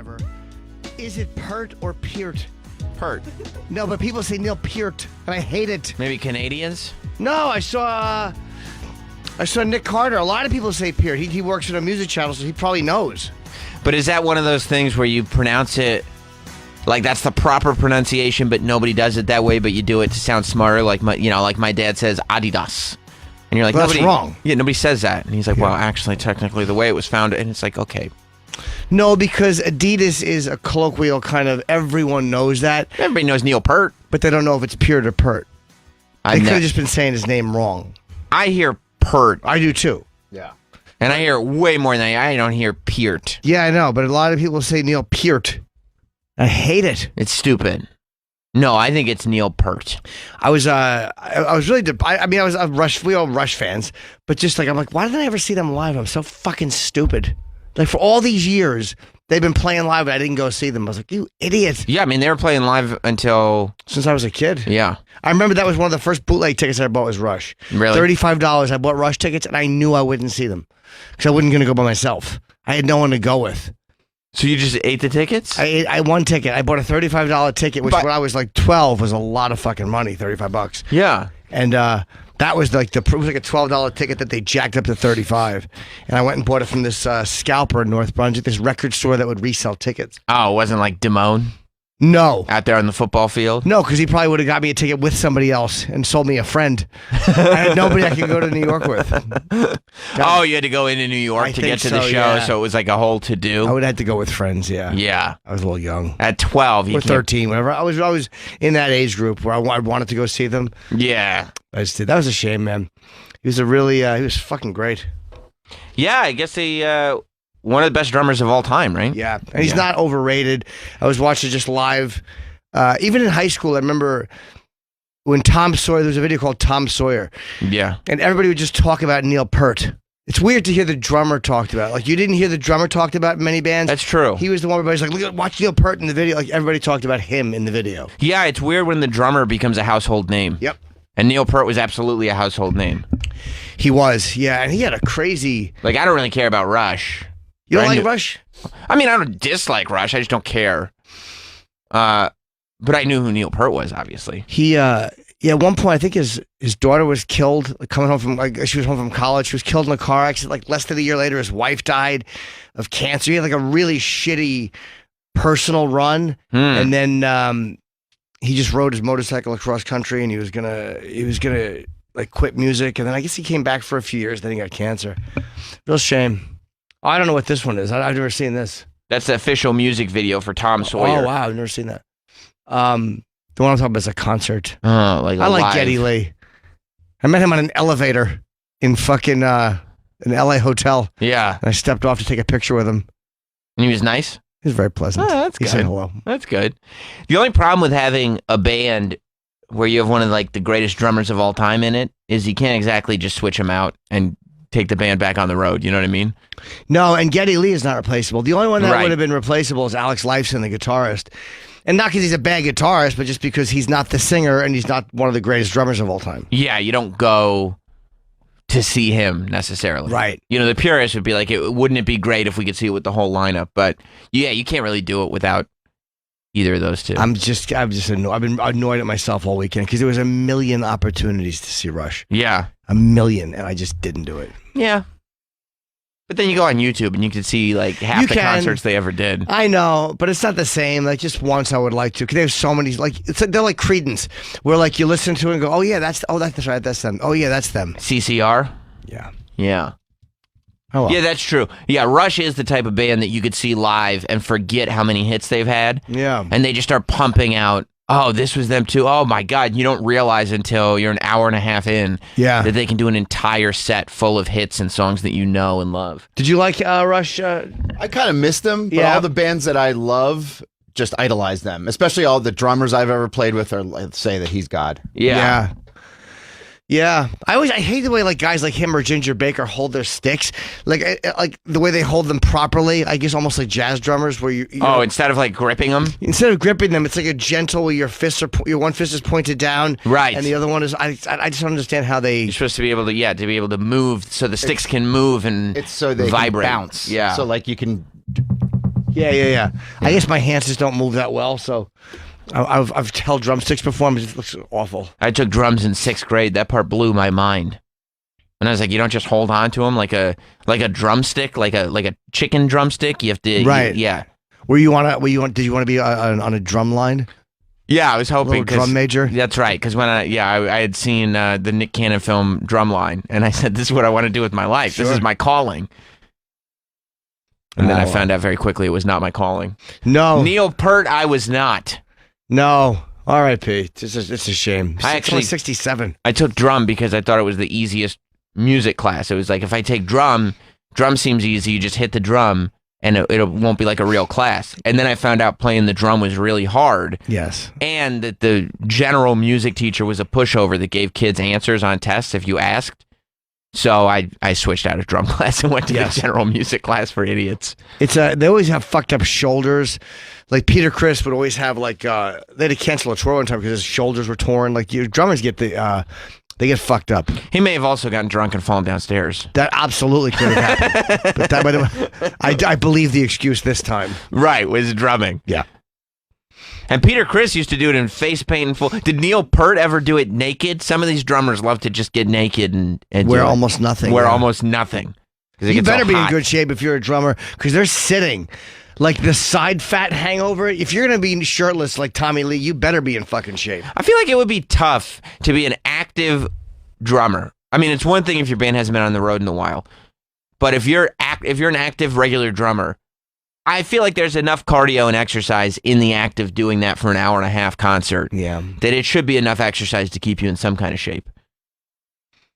ever. Is it Peart or Peart? Peart. No, but people say Neil Peart, and I hate it. Maybe Canadians? No, I saw Nick Carter. A lot of people say Peart. He works at a music channel, so he probably knows. But is that one of those things where you pronounce it like that's the proper pronunciation, but nobody does it that way, but you do it to sound smarter? Like my dad says Adidas. And you're like, well, that's wrong. Yeah, nobody says that. And he's like, well, actually, technically, the way it was founded. And it's like, okay. No, because Adidas is a colloquial kind of, everyone knows that. Everybody knows Neil Peart. But they don't know if it's Peart or Peart. They could have just been saying his name wrong. I hear Peart. I do too. Yeah. And I hear way more than I don't hear Peart. Yeah, I know, but a lot of people say Neil Peart. I hate it. It's stupid. No, I think it's Neil Peart. I was really, I was Rush. We all Rush fans, but just like I'm like, why didn't I ever see them live? I'm so fucking stupid. Like for all these years, they've been playing live, but I didn't go see them. I was like, you idiot. Yeah, I mean they were playing live since I was a kid. Yeah, I remember that was one of the first bootleg tickets I bought was Rush. Really? $35. I bought Rush tickets, and I knew I wouldn't see them because I wasn't going to go by myself. I had no one to go with. So you just ate the tickets? I one ticket. I bought a $35 ticket, which when I was like 12 was a lot of fucking money, $35. Yeah. And that was like it was like a $12 ticket that they jacked up to $35. And I went and bought it from this scalper in North Brunswick, this record store that would resell tickets. Oh, it wasn't like Damone? No. Out there on the football field? No, because he probably would have got me a ticket with somebody else and sold me a friend. I had nobody I could go to New York with. Oh, you had to go into New York to get to the show, so it was like a whole to-do? I would have had to go with friends, yeah. Yeah. I was a little young. At 12. Or 13, whatever. I was in that age group where I wanted to go see them. Yeah. I just did. That was a shame, man. He was he was fucking great. Yeah, I guess one of the best drummers of all time, right? Yeah, and he's not overrated. I was watching just live. Even in high school, I remember when Tom Sawyer, there was a video called Tom Sawyer. Yeah. And everybody would just talk about Neil Peart. It's weird to hear the drummer talked about. Like, you didn't hear the drummer talked about in many bands. That's true. He was the one where everybody's like, watch Neil Peart in the video. Like, everybody talked about him in the video. Yeah, it's weird when the drummer becomes a household name. Yep. And Neil Peart was absolutely a household name. He was, yeah. And he had a crazy... Like, I don't really care about Rush. You don't like Rush? I mean, I don't dislike Rush. I just don't care. But I knew who Neil Peart was, obviously. He, at one point, I think his daughter was killed, coming home from, she was home from college. She was killed in a car accident. Like, less than a year later, his wife died of cancer. He had, like, a really shitty personal run. And then he just rode his motorcycle across country, and he was gonna, like, quit music. And then I guess he came back for a few years. Then he got cancer. Real shame. Oh, I don't know what this one is. I've never seen this. That's the official music video for Tom Sawyer. Oh, wow. I've never seen that. The one I'm talking about is a concert. Oh, like I like Geddy Lee. I met him on an elevator in fucking an LA hotel. Yeah. And I stepped off to take a picture with him. And he was nice? He was very pleasant. Oh, that's good. He said hello. That's good. The only problem with having a band where you have one of like the greatest drummers of all time in it is you can't exactly just switch them out and take the band back on the road. You know what I mean? No, and Geddy Lee is not replaceable. The only one that would have been replaceable is Alex Lifeson, the guitarist. And not because he's a bad guitarist, but just because he's not the singer and he's not one of the greatest drummers of all time. Yeah, you don't go to see him necessarily. Right. You know, the purists would be like, wouldn't it be great if we could see it with the whole lineup? But yeah, you can't really do it without either of those two. I'm just annoyed. I've been annoyed at myself all weekend because there was a million opportunities to see Rush. Yeah. A million, and I just didn't do it. Yeah. But then you go on YouTube and you can see like half the concerts they ever did. I know, but it's not the same. Like just once I would like to, because they have so many. Like they're like Creedence, where like you listen to it and go, oh yeah, that's right, that's them. Oh yeah, that's them. CCR. Yeah. Yeah. Oh, well. Yeah, that's true. Yeah, Rush is the type of band that you could see live and forget how many hits they've had. Yeah. And they just start pumping out, oh, this was them too. Oh, my God. You don't realize until you're an hour and a half in that they can do an entire set full of hits and songs that you know and love. Did you like Rush? I kind of miss them, but all the bands that I love just idolize them, especially all the drummers I've ever played with are say that he's God. Yeah. Yeah, I hate the way like guys like him or Ginger Baker hold their sticks, like the way they hold them properly. I guess almost like jazz drummers, where you instead of like gripping them, it's like a gentle where your one fist is pointed down, right, and the other one is. I just don't understand how you're supposed to be able to move so the sticks can move and it's so they vibrate. can bounce. Yeah, so like you can Yeah. I guess my hands just don't move that well, so I've held drumsticks before, and it just looks awful. I took drums in 6th grade. That part blew my mind. And I was like, you don't just hold on to them like a drumstick, like a chicken drumstick. You have to, right? Yeah. Did you want to be on a drum line? Yeah, I was hoping. Little drum major. That's right. Because when I had seen the Nick Cannon film Drumline, and I said, this is what I want to do with my life. Sure. This is my calling. And then I found out very quickly it was not my calling. No. Neil Peart, I was not. No. R.I.P. It's a shame. I actually 67. I took drum because I thought it was the easiest music class. It was like, if I take drum seems easy. You just hit the drum and it won't be like a real class. And then I found out playing the drum was really hard. Yes. And that the general music teacher was a pushover that gave kids answers on tests if you asked. So I switched out of drum class and went to the general music class for idiots. It's they always have fucked up shoulders. Like Peter Criss would always have like they had to cancel a tour one time because his shoulders were torn. Like your drummers get they get fucked up. He may have also gotten drunk and fallen downstairs. That absolutely could have happened. But I believe the excuse this time. Right, was drumming. Yeah. And Peter Criss used to do it in face paint and full. Did Neil Peart ever do it naked? Some of these drummers love to just get naked and wear almost nothing. Wear almost nothing. You better be in good shape if you're a drummer because they're sitting. Like the side fat hangover. If you're going to be shirtless like Tommy Lee, you better be in fucking shape. I feel like it would be tough to be an active drummer. I mean, it's one thing if your band hasn't been on the road in a while. But if you're an active regular drummer, I feel like there's enough cardio and exercise in the act of doing that for an hour and a half concert that it should be enough exercise to keep you in some kind of shape.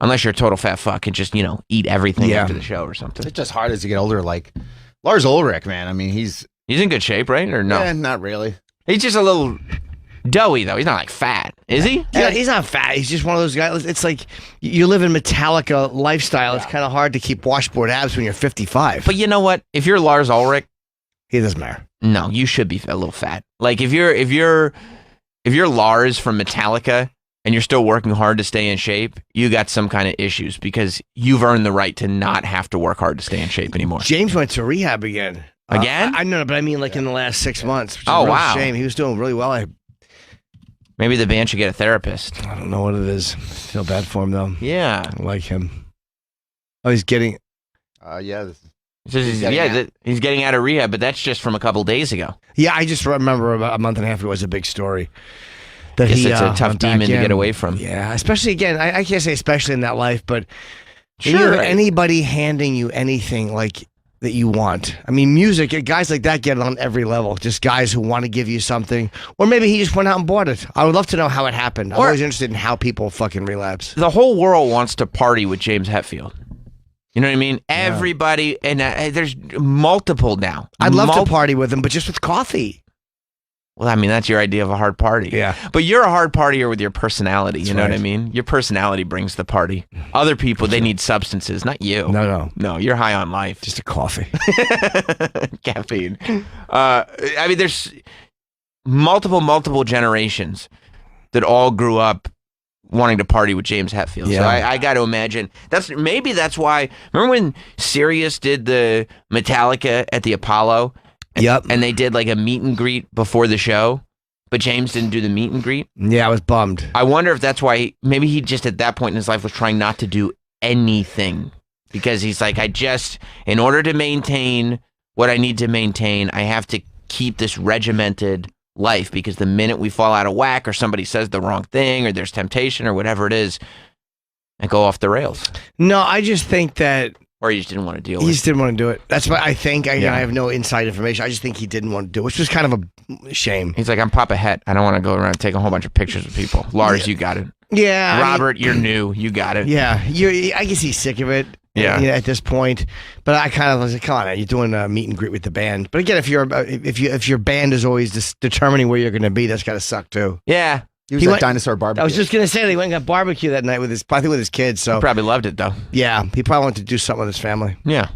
Unless you're a total fat fuck and just, eat everything after the show or something. It's just hard as you get older. Like Lars Ulrich, man. I mean, he's in good shape, right? Or no? Not really. He's just a little doughy, though. He's not like fat, is he? Yeah, he's not fat. He's just one of those guys. It's like you live in Metallica lifestyle. It's kind of hard to keep washboard abs when you're 55. But you know what? If you're Lars Ulrich, he doesn't matter. No, you should be a little fat. Like if you're Lars from Metallica and you're still working hard to stay in shape, you got some kind of issues because you've earned the right to not have to work hard to stay in shape anymore. James went to rehab again. Again? I know, but I mean like in the last 6 months. Which is oh, a real wow. shame. He was doing really well. Maybe the band should get a therapist. I don't know what it is. I feel bad for him, though. Yeah. I like him. Oh, he's getting... He's getting out of rehab, but that's just from a couple days ago. Yeah, I just remember about a month and a half ago was a big story. That it's a tough demon to get away from. Yeah, especially, again, I can't say especially in that life, but sure. Anybody handing you anything like that you want. I mean, music, guys like that get it on every level. Just guys who want to give you something. Or maybe he just went out and bought it. I would love to know how it happened. I'm always interested in how people fucking relapse. The whole world wants to party with James Hetfield. You know what I mean? Yeah. Everybody, and there's multiple now. I'd love to party with him, but just with coffee. Well, I mean, that's your idea of a hard party. Yeah. But you're a hard partier with your personality. You know what I mean? Your personality brings the party. Other people, they need substances, not you. No, you're high on life. Just a coffee. Caffeine. I mean, there's multiple generations that all grew up wanting to party with James Hetfield. Yeah. So I got to imagine that's why. Remember when Sirius did the Metallica at the Apollo? Yep. And they did like a meet and greet before the show, but James didn't do the meet and greet. Yeah, I was bummed. I wonder if that's why maybe he just at that point in his life was trying not to do anything because he's like, in order to maintain what I need to maintain, I have to keep this regimented life because the minute we fall out of whack or somebody says the wrong thing or there's temptation or whatever it is, I go off the rails. No, I just think that... Or he just didn't want to deal with it. He just didn't want to do it. That's what I think. I have no inside information. I just think he didn't want to do it, which was kind of a shame. He's like, I'm Papa Het. I don't want to go around and take a whole bunch of pictures of people. Lars, you got it. Yeah. Robert, you're new. You got it. Yeah. I guess he's sick of it. Yeah. At this point, but I kind of was like, come on, you're doing a meet and greet with the band. But again, if your band is always just determining where you're going to be, that's got to suck too. Yeah. He was at Dinosaur Barbecue. I was just gonna say that he went and got barbecue that night with his kids. So he probably loved it though. Yeah, he probably wanted to do something with his family. Yeah,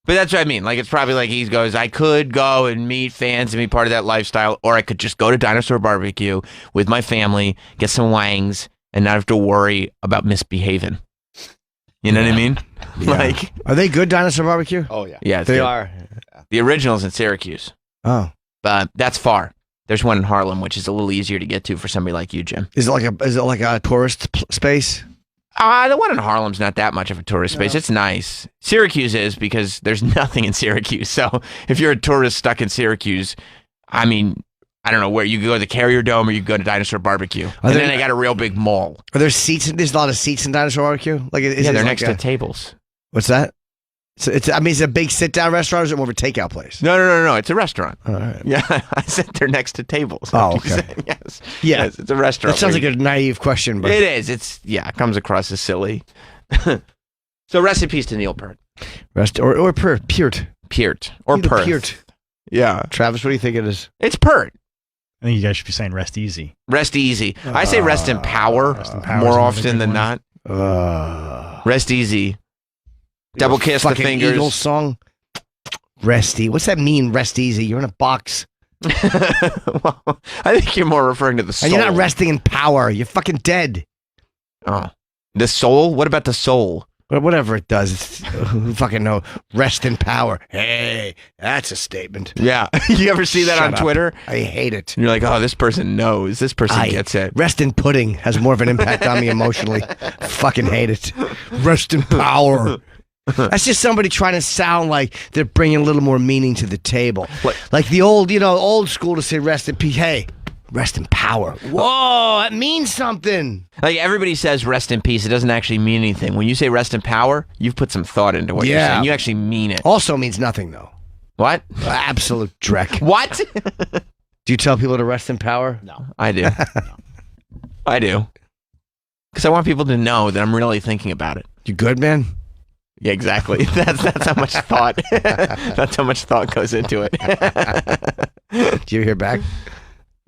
but that's what I mean. Like it's probably like he goes, I could go and meet fans and be part of that lifestyle, or I could just go to Dinosaur Barbecue with my family, get some wangs, and not have to worry about misbehaving. You know what I mean? Like, Are they good, Dinosaur Barbecue? Oh yeah. yeah, it's They good. are. The original's in Syracuse, Oh. but that's far. There's one in Harlem, which is a little easier to get to for somebody like you, Jim. Is it like a tourist space? The one in Harlem's not that much of a tourist space. It's nice. Syracuse is because there's nothing in Syracuse. So if you're a tourist stuck in Syracuse, I mean, I don't know where you could go to the Carrier Dome or you could go to Dinosaur Barbecue. And then they got a real big mall. Are there seats? There's a lot of seats in Dinosaur Barbecue. Like, is Yeah, it they're like next to tables. What's that? So it's a big sit-down restaurant, or is it more of a takeout place? No. It's a restaurant. All right. Yeah, I said they're next to tables. Oh, That's what okay. you said. Yes. Yeah. Yes, it's a restaurant. That sounds where like a naive question, but It is. It comes across as silly. So rest in peace to Neil Peart. Peart. Peart. Or Neil Perth. Peart. Yeah. Travis, what do you think it is? It's Peart. I think you guys should be saying rest easy. Rest easy. I say rest in power, Rest in power's more another often good than one. not. Rest ezy. Double kiss the Fucking fingers. Eagles song. Resty. What's that mean? Rest easy. You're in a box, Well, I think you're more referring to the soul. and you're not resting in power. You're fucking dead. Oh. The soul? What about the soul? But whatever it does, who fucking know? Rest in power. Hey, that's a statement. Yeah. You ever see that Shut on up. Twitter? I hate it. And you're like, oh, this person knows. This person gets it. Rest in pudding has more of an impact on me emotionally. Fucking hate it. Rest in power. That's just somebody trying to sound like they're bringing a little more meaning to the table. Like the old school to say rest in peace. Hey, rest in power. Whoa, that means something. Like everybody says rest in peace. It doesn't actually mean anything. When you say rest in power, you've put some thought into what you're Yeah. saying. You actually mean it. Also means nothing, though. What? Absolute dreck. What? Do you tell people to rest in power? No. I do. I do. Because I want people to know that I'm really thinking about it. You good, man? Yeah, exactly. That's how much thought. That's how much thought goes into it. Do you hear back?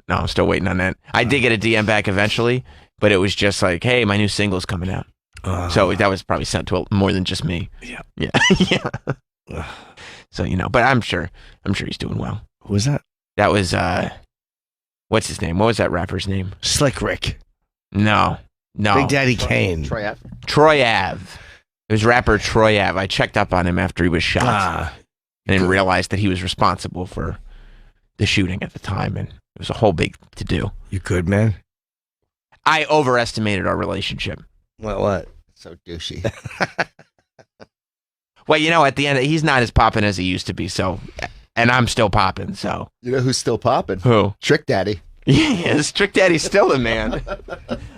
No, I'm still waiting on that. I did get a DM back eventually, but it was just like, "Hey, my new single's coming out." So that was probably sent to more than just me. Yeah. Yeah. So but I'm sure he's doing well. Who was that? That was what's his name? What was that rapper's name? Slick Rick. No. Big Daddy Kane. Troy Ave. Troy Ave. It was rapper Troy Ave. I checked up on him after he was shot and then realized that he was responsible for the shooting at the time, and it was a whole big to-do. You good, man? I overestimated our relationship. What? So douchey. Well, at the end, he's not as popping as he used to be, so, and I'm still popping, so. You know who's still popping? Who? Trick Daddy. Yes, Trick Daddy's still the man.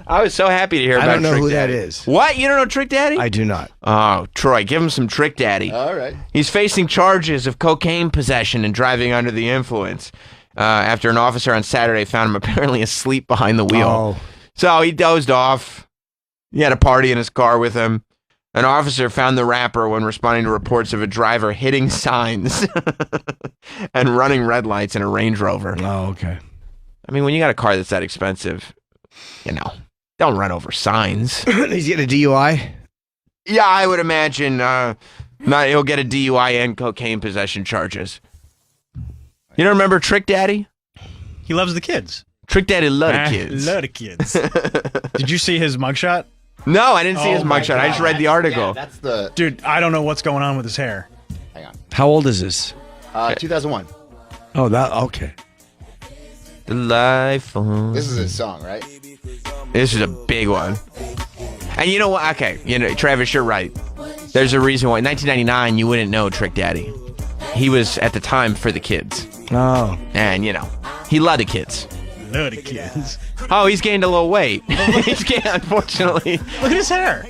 I was so happy to hear about I don't know Trick who Daddy. that is. What? You don't know Trick Daddy? I do not. Oh, Troy, give him some Trick Daddy. All right. He's facing charges of cocaine possession and driving under the influence after an officer on Saturday found him apparently asleep behind the wheel. Oh, So he dozed off. He had a party in his car with him. An officer found the rapper when responding to reports of a driver hitting signs and running red lights in a Range Rover. oh, okay. I mean, when you got a car that's that expensive, don't run over signs. He's getting a DUI. Yeah, I would imagine he'll get a DUI and cocaine possession charges. You don't remember Trick Daddy? He loves the kids. Trick Daddy loved kids. Love the kids. Did you see his mugshot? No, I didn't see Oh his my mugshot. I just read the article. Yeah, that's the. Dude, I don't know what's going on with his hair. Hang on. How old is this? 2001. Oh, that okay. The life on. This is his song, right? This is a big one. And you know what? Okay, Travis, you're right. There's a reason why. In 1999, you wouldn't know Trick Daddy. He was, at the time, for the kids. Oh, And, he loved the kids. Love the kids. Oh, he's gained a little weight. Unfortunately. Look at his hair.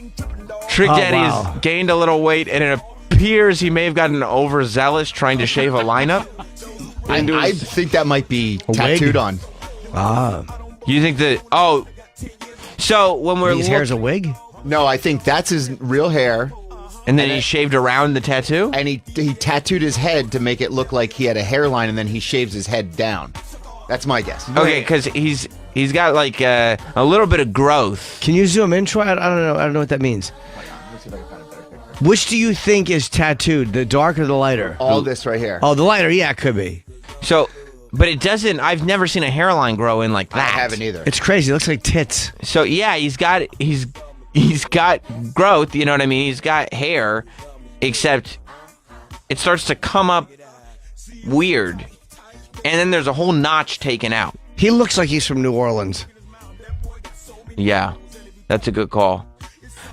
Trick Oh, Daddy wow. has gained a little weight, and it appears he may have gotten overzealous trying to shave a lineup. I think that might be A wig? tattooed on. You think that? Oh, so when we're his hair is a wig. No, I think that's his real hair, and then he shaved around the tattoo. and he tattooed his head to make it look like he had a hairline, and then he shaves his head down. That's my guess. Okay, because he's got like a little bit of growth. Can you zoom in, Troy? I don't know. I don't know what that means. Which do you think is tattooed, the dark or the lighter? All this right here. Oh, the lighter. Yeah, it could be. So, but it doesn't. I've never seen a hairline grow in like I that. haven't either. It's crazy. It looks like tits. So yeah, he's he's got growth, you know what I mean? He's got hair, except it starts to come up weird. And then there's a whole notch taken out. He looks like he's from New Orleans. Yeah, that's a good call.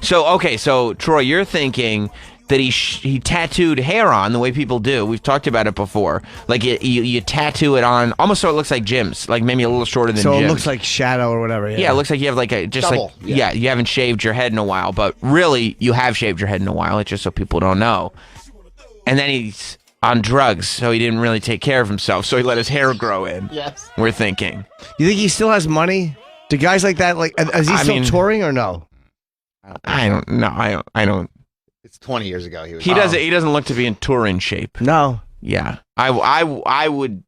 So Troy, you're thinking that he tattooed hair on the way people do. We've talked about it before. Like you tattoo it on almost so it looks like Jim's, like maybe a little shorter than So Jim's. it looks like shadow or whatever. Yeah, it looks like you have like a just Double, like you haven't shaved your head in a while, but really you have shaved your head in a while. It's just so people don't know. And then he's on drugs, so he didn't really take care of himself, so he let his hair grow in. Yes. We're thinking. You think he still has money? Do guys like that, like, is he still touring or no? I don't know. I don't. It's 20 years ago. He doesn't look to be in touring shape. No. Yeah, I would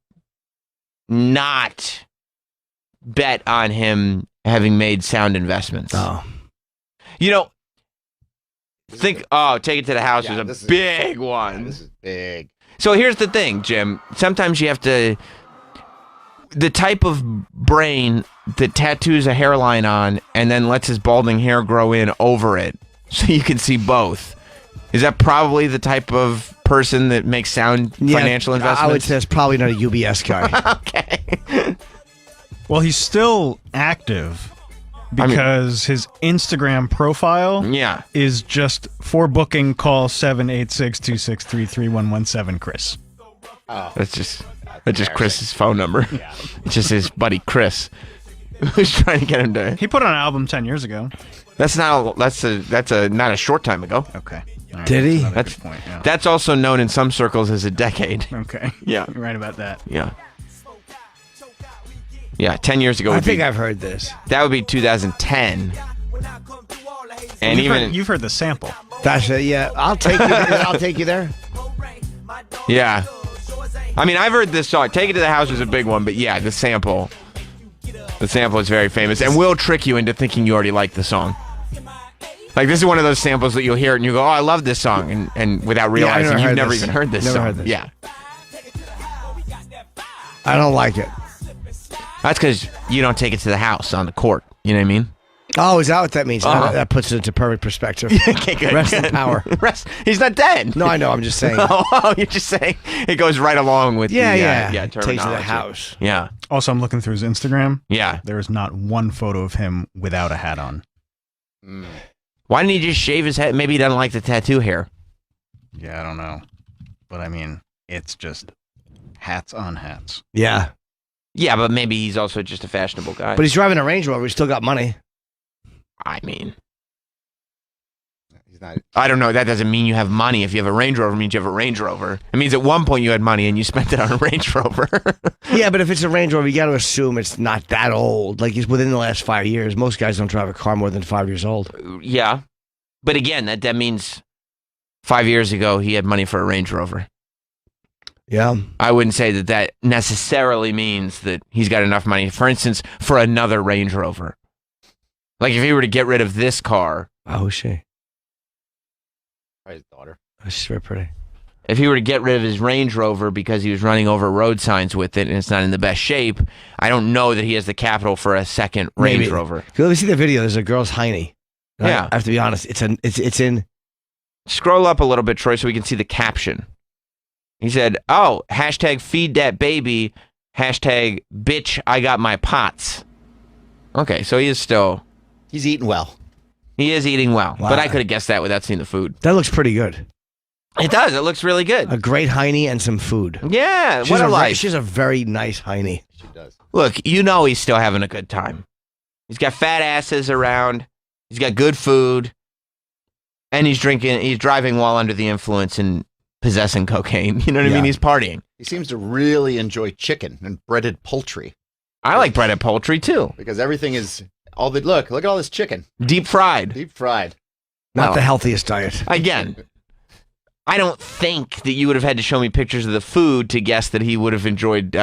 not bet on him having made sound investments. Oh. You know, take it to the house Yeah, was a big one. This is big. So here's the thing, Jim. Sometimes you have to. The type of brain that tattoos a hairline on and then lets his balding hair grow in over it so you can see both. Is that probably the type of person that makes sound financial investments? I would say it's probably not a UBS guy. Okay. Well, he's still active because his Instagram profile Yeah. is just for booking, call 786-263-3117, Chris. That's just Chris's phone number. It's just his buddy Chris who's trying to get him to. He put on an album 10 years ago. That's not a short time ago. Okay. All right, Did he? another That's good point. Yeah. That's also known in some circles as a decade. Okay. Yeah. You're right about that. Yeah. Yeah, 10 years ago. I think I've heard this. That would be 2010. And You've heard the sample. That's it. Yeah, I'll take you. I'll take you there. yeah. I mean, I've heard this song. Take It to the House was a big one, but yeah, the sample is very famous and will trick you into thinking you already like the song. Like, this is one of those samples that you'll hear and you go, oh, I love this song, and without realizing you've never even heard this song. Heard this. Yeah. I don't like it. That's because you don't take it to the house on the court. You know what I mean? Oh, is that what that means? Uh-huh. That puts it into perfect perspective. Okay, good. Rest in power. He's not dead. No, I know. I'm just saying. Oh, you're just saying it goes right along with Yeah, the yeah. terminology. Take to the house. Yeah, Also, I'm looking through his Instagram. yeah. There is not one photo of him without a hat on. Why didn't he just shave his head? Maybe he doesn't like the tattoo hair. Yeah, I don't know. But I mean, it's just hats on hats. Yeah, Yeah, but maybe he's also just a fashionable guy. but he's driving a Range Rover. He's still got money. I mean, He's not. I don't know. That doesn't mean you have money. If you have a Range Rover, it means you have a Range Rover. It means at one point you had money and you spent it on a Range Rover. Yeah, but if it's a Range Rover, you got to assume it's not that old. Like it's within the last 5 years. Most guys don't drive a car more than 5 years old. Yeah, but again, that means 5 years ago he had money for a Range Rover. Yeah. I wouldn't say that necessarily means that he's got enough money, for instance, for another Range Rover. Like if he were to get rid of this car, Oh, who's she? Probably his daughter. Oh, she's very pretty. if he were to get rid of his Range Rover because he was running over road signs with it and it's not in the best shape, I don't know that he has the capital for a second Range Maybe. Rover. If you ever see the video, there's a girl's hiney. Yeah. I have to be honest. It's in. Scroll up a little bit, Troy, so we can see the caption. He said, oh, hashtag feed that baby, hashtag bitch, I got my pots. Okay, so he is He's eating well. he is eating well. Wow. But I could have guessed that without seeing the food. That looks pretty good. It does. It looks really good. A great hiney and some food. Yeah, She's what a life. She's a very nice hiney. She does. Look, you know he's still having a good time. He's got fat asses around. He's got good food. And he's driving while under the influence and possessing cocaine. You know what I Yeah. mean? He's partying. He seems to really enjoy chicken and breaded poultry I like breaded poultry too. because everything is look at all this chicken, Deep fried. deep fried. Not Well, the healthiest diet. Again, I don't think that you would have had to show me pictures of the food to guess that he would have enjoyed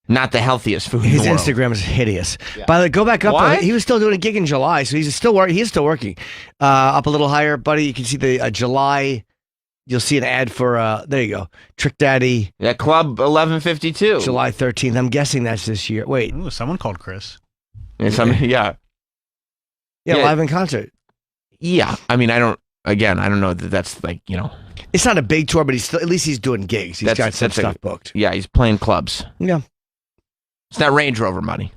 not the healthiest food in His the world. Instagram is hideous. Yeah. By the way, go back up. What? He was still doing a gig in July, so he's still working. He is still working. Up a little higher, buddy. You can see the July. You'll see an ad for there you go, Trick Daddy, Yeah, Club 1152. July 13th. I'm guessing that's this year. Wait, Ooh, someone called Chris. Yeah, yeah, Yeah. live in concert. Yeah, I mean, I don't know that that's like, It's not a big tour, but at least he's doing gigs. He's got some stuff booked. Yeah, he's playing clubs. Yeah. It's not Range Rover money.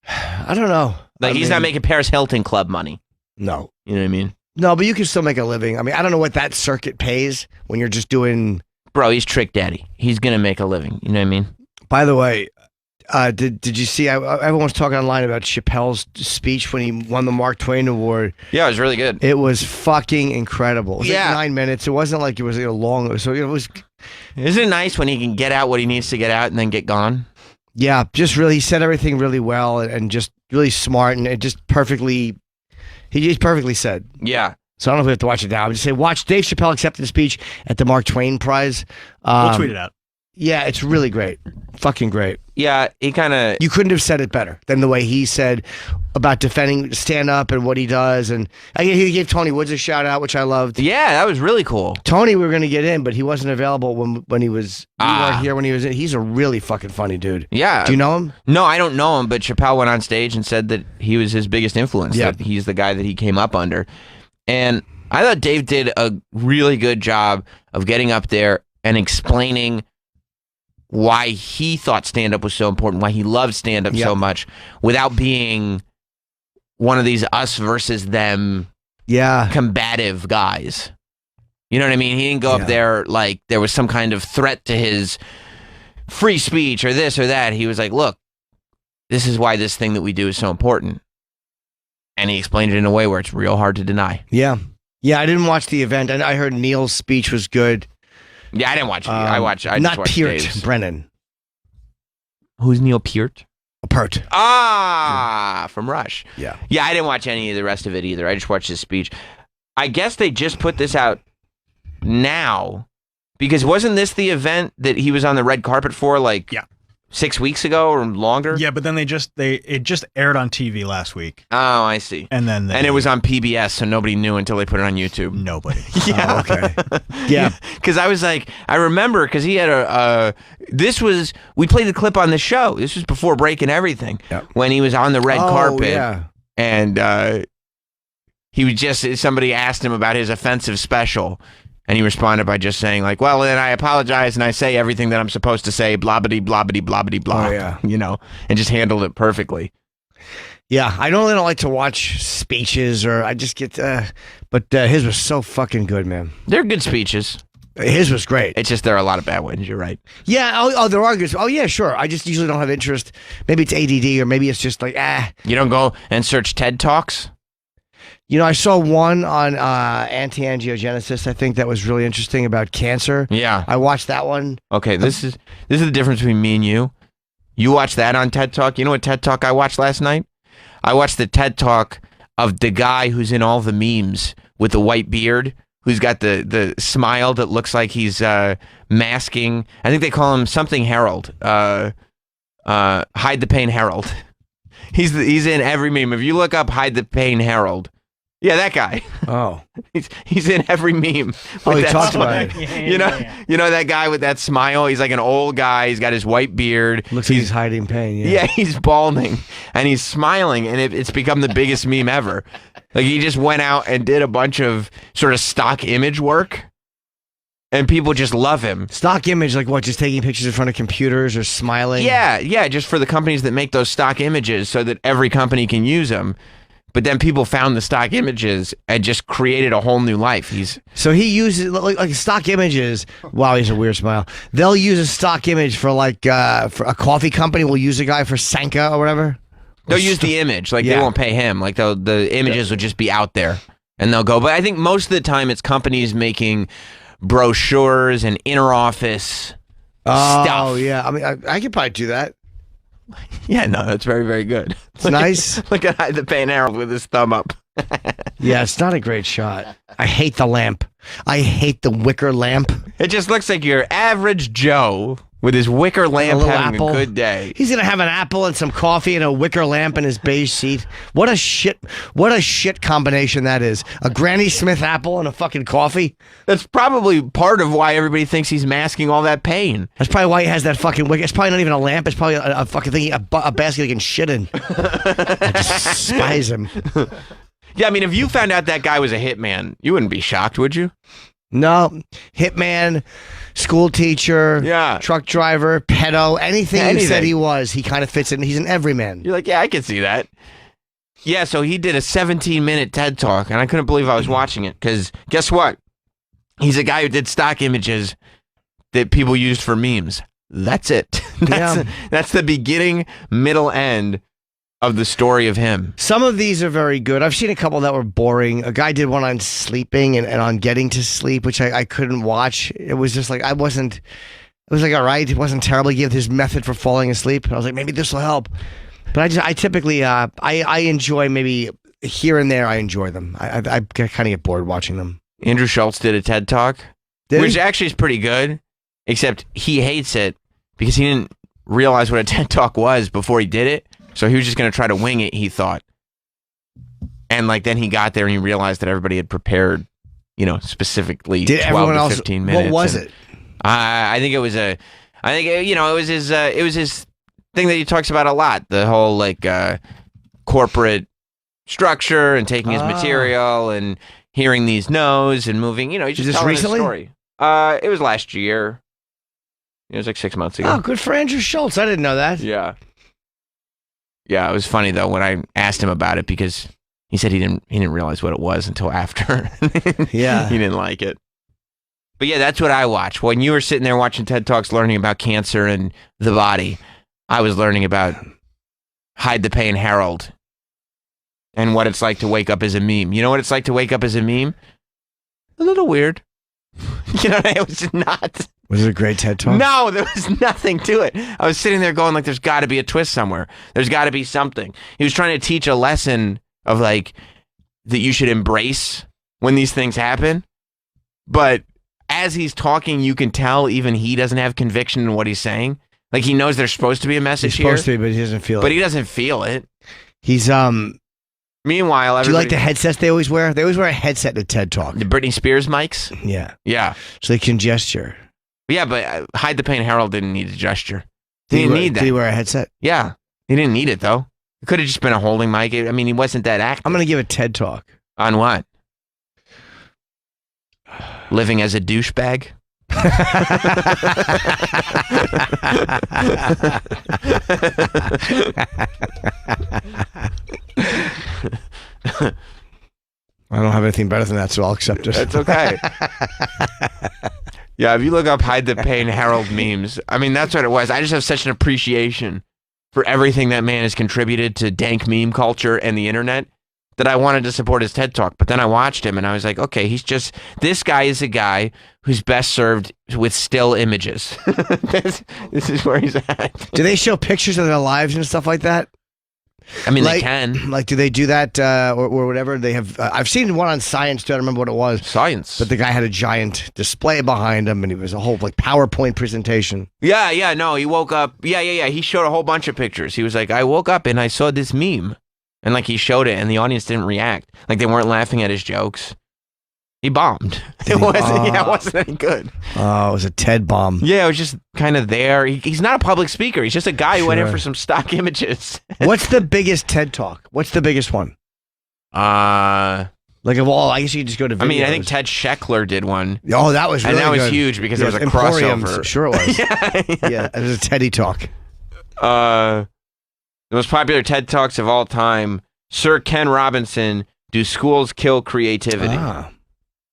I don't know. Like, he's not making Paris Hilton club money. No. You know what I mean? No, but you can still make a living. I mean, I don't know what that circuit pays when you're just doing... Bro, he's Trick Daddy. He's going to make a living. You know what I mean? By the way, did you see, everyone's talking online about Chappelle's speech when he won the Mark Twain Award. Yeah, it was really good. It was fucking incredible. It was Yeah. like 9 minutes. It wasn't like it was long. So it was... Isn't it nice when he can get out what he needs to get out and then get gone? Yeah, just really, he said everything really well and just really smart and it just perfectly... He just perfectly said. Yeah. So I don't know if we have to watch it now. I'm just saying, watch Dave Chappelle accepted a speech at the Mark Twain Prize. We'll tweet it out. Yeah, it's really great. Fucking great. Yeah, he kind of... You couldn't have said it better than the way he said about defending stand-up and what he does. And he gave Tony Woods a shout-out, which I loved. Yeah, that was really cool. Tony, we were going to get in, but he wasn't available when he was... We weren't here when he was in. He's a really fucking funny dude. Yeah. Do you know him? No, I don't know him, but Chappelle went on stage and said that he was his biggest influence. Yeah. That he's the guy that he came up under. And I thought Dave did a really good job of getting up there and explaining why he thought stand-up was so important, why he loved stand-up so much, without being one of these us versus them combative guys. You know what I mean? He didn't go up there like there was some kind of threat to his free speech or this or that. He was like, look, this is why this thing that we do is so important. And he explained it in a way where it's real hard to deny. Yeah. Yeah, I didn't watch the event. And I heard Neil's speech was good. Yeah, I didn't watch it. I just not watched Peart, Dave's. Brennan. Who's Neil Peart? Peart. From Rush. Yeah. Yeah, I didn't watch any of the rest of it either. I just watched his speech. I guess they just put this out now because wasn't this the event that he was on the red carpet for 6 weeks ago or longer? Yeah, but then it just aired on TV last week. Oh, I see. And then it was on PBS, so nobody knew until they put it on YouTube. Nobody. Yeah. Oh, okay. Yeah. Because I was like, I remember because he had we played the clip on the show. This was before Breaking Everything. Yep. When he was on the red carpet. Yeah. And he was somebody asked him about his offensive special. And he responded by just saying, like, well, then I apologize and I say everything that I'm supposed to say, blah-bitty, blah-bitty, blah-bitty, blah. Oh, yeah. And just handled it perfectly. Yeah, I normally don't like to watch speeches or I just get, but his was so fucking good, man. They're good speeches. His was great. It's just there are a lot of bad ones. You're right. Yeah, oh, there are good. Oh, yeah, sure. I just usually don't have interest. Maybe it's ADD or maybe it's just like, You don't go and search TED Talks? I saw one on anti-angiogenesis, I think that was really interesting about cancer. Yeah. I watched that one. Okay, this is the difference between me and you. You watched that on TED Talk. You know what TED Talk I watched last night? I watched the TED Talk of the guy who's in all the memes with the white beard, who's got the smile that looks like he's masking. I think they call him something Harold. Hide the Pain Harold. He's in every meme. If you look up Hide the Pain Harold, yeah, that guy. Oh. He's in every meme. Oh, he that talked smile. about it. You know that guy with that smile? He's like an old guy. He's got his white beard. Looks like he's hiding pain. Yeah, he's balding and he's smiling, and it's become the biggest meme ever. Like he just went out and did a bunch of sort of stock image work, and people just love him. Stock image, like what? Just taking pictures in front of computers or smiling? Yeah, just for the companies that make those stock images so that every company can use them. But then people found the stock images and just created a whole new life. So he uses like stock images. Wow, he's a weird smile. They'll use a stock image for for a coffee company. Will use a guy for Sanka or whatever. They'll use the image, like they won't pay him. Like the images will just be out there, and they'll go. But I think most of the time it's companies making brochures and inner office stuff. Oh yeah, I mean I could probably do that. Yeah, no, that's very, very good. It's nice. Look at Hide the Pain Harold with his thumb up. Yeah, it's not a great shot. I hate the lamp. I hate the wicker lamp. It just looks like your average Joe with his wicker lamp little having apple. a good day. He's gonna have an apple and some coffee and a wicker lamp in his beige seat. What a shit combination that is. A Granny Smith apple and a fucking coffee. That's probably part of why everybody thinks he's masking all that pain. That's probably why he has that fucking wicker. It's probably not even a lamp. It's probably a fucking thing, a basket he can shit in. I despise him. Yeah, I mean, if you found out that guy was a hitman, you wouldn't be shocked, would you? No, hitman, school teacher, Yeah. truck driver, pedo, anything you said he was, he kind of fits in. He's an everyman. You're like, yeah, I can see that. Yeah, so he did a 17-minute TED Talk, and I couldn't believe I was watching it, because guess what? He's a guy who did stock images that people used for memes. That's it. That's the beginning, middle, end of the story of him. Some of these are very good. I've seen a couple that were boring. A guy did one on sleeping and on getting to sleep, which I couldn't watch. It was just like, it was like, all right, it wasn't terrible. He gave his method for falling asleep. I was like, maybe this will help. But I typically, I enjoy maybe here and there, I enjoy them. I kind of get bored watching them. Andrew Schultz did a TED Talk, Did which he? actually is pretty good, except he hates it because he didn't realize what a TED Talk was before he did it. So he was just going to try to wing it, he thought. And like then he got there and he realized that everybody had prepared, specifically Did 12 everyone to else? 15 minutes. What was and it? I think it was it was his thing that he talks about a lot, the whole like corporate structure and taking his material and hearing these no's and moving, he's just this telling recently? his story. It was last year. It was like 6 months ago. Oh, good for Andrew Schultz. I didn't know that. Yeah. Yeah, it was funny though when I asked him about it because he said he didn't realize what it was until after. Yeah. He didn't like it. But yeah, that's what I watch. When you were sitting there watching TED Talks learning about cancer and the body, I was learning about Hide the Pain Harold and what it's like to wake up as a meme. You know what it's like to wake up as a meme? A little weird. It was just not. Was it a great TED Talk? No, there was nothing to it. I was sitting there going like, there's got to be a twist somewhere. There's got to be something. He was trying to teach a lesson of like that you should embrace when these things happen. But as he's talking, you can tell even he doesn't have conviction in what he's saying. Like he knows there's supposed to be a message He's supposed to be, but he doesn't feel but it. he doesn't feel it. He's Meanwhile, Do you like everybody, the headsets they always wear? They always wear a headset in a TED Talk. the Britney Spears mics? Yeah, Yeah. so they can gesture. Yeah, but Hide the Pain Harold didn't need a gesture. He didn't need that. Did he wear a headset? Yeah. He didn't need it though. It could have just been a holding mic. I mean, he wasn't that active. I'm gonna give a TED Talk. On what? Living as a douchebag? I don't have anything better than that, so I'll accept it. That's okay. Yeah, if you look up Hide the Pain Harold memes, I mean, that's what it was. I just have such an appreciation for everything that man has contributed to dank meme culture and the internet that I wanted to support his TED Talk. But then I watched him and I was like, okay, this guy is a guy who's best served with still images. This is where he's at. Do they show pictures of their lives and stuff like that? I mean, Like- they can. Like, do they do that or whatever? They have. I've seen one on Science too. I don't remember what it was, Science. but the guy had a giant display behind him, and it was a whole like PowerPoint presentation. Yeah, no, he woke up. Yeah. He showed a whole bunch of pictures. He was like, I woke up and I saw this meme. And like he showed it and the audience didn't react. Like they weren't laughing at his jokes. He bombed. It wasn't any good. Oh, it was a TED bomb. Yeah, it was just kind of there. He's not a public speaker. He's just a guy who went in Sure. for some stock images. What's the biggest TED Talk? What's the biggest one? I Like of all, I guess you could just go to videos. mean, I think Ted Scheckler did one. Oh, that was really And that was good. huge because it was a Emporium, crossover. Sure it was. Yeah. Yeah, it was a Teddy Talk. The most popular TED Talks of all time. Sir Ken Robinson, Do Schools Kill Creativity? Ah.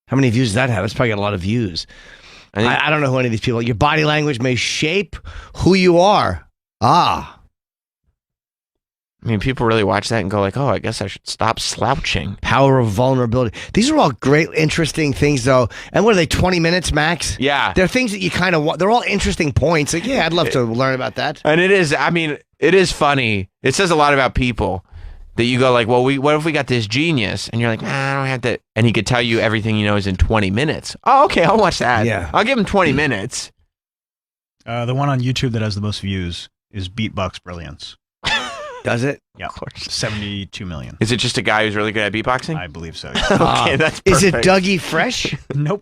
How many views does that have? It's probably got a lot of views. I think I don't know who any of these people are. Your body language may shape who you are. Ah. I mean, people really watch that and go like, oh, I guess I should stop slouching. Power of vulnerability. These are all great, interesting things, though. And what are they, 20 minutes max? Yeah. They're things that you kind of want. They're all interesting points. Like, yeah, I'd love to learn about that. And it is funny. It says a lot about people that you go like, well, what if we got this genius? And you're like, I don't have to. And he could tell you everything he knows in 20 minutes. Oh, okay, I'll watch that. Yeah. I'll give him 20 minutes. The one on YouTube that has the most views is Beatbox Brilliance. Does it? Yeah, Of course. 72 million. Is it just a guy who's really good at beatboxing? I believe so. Okay, that's Is it perfect. Dougie Fresh? Nope.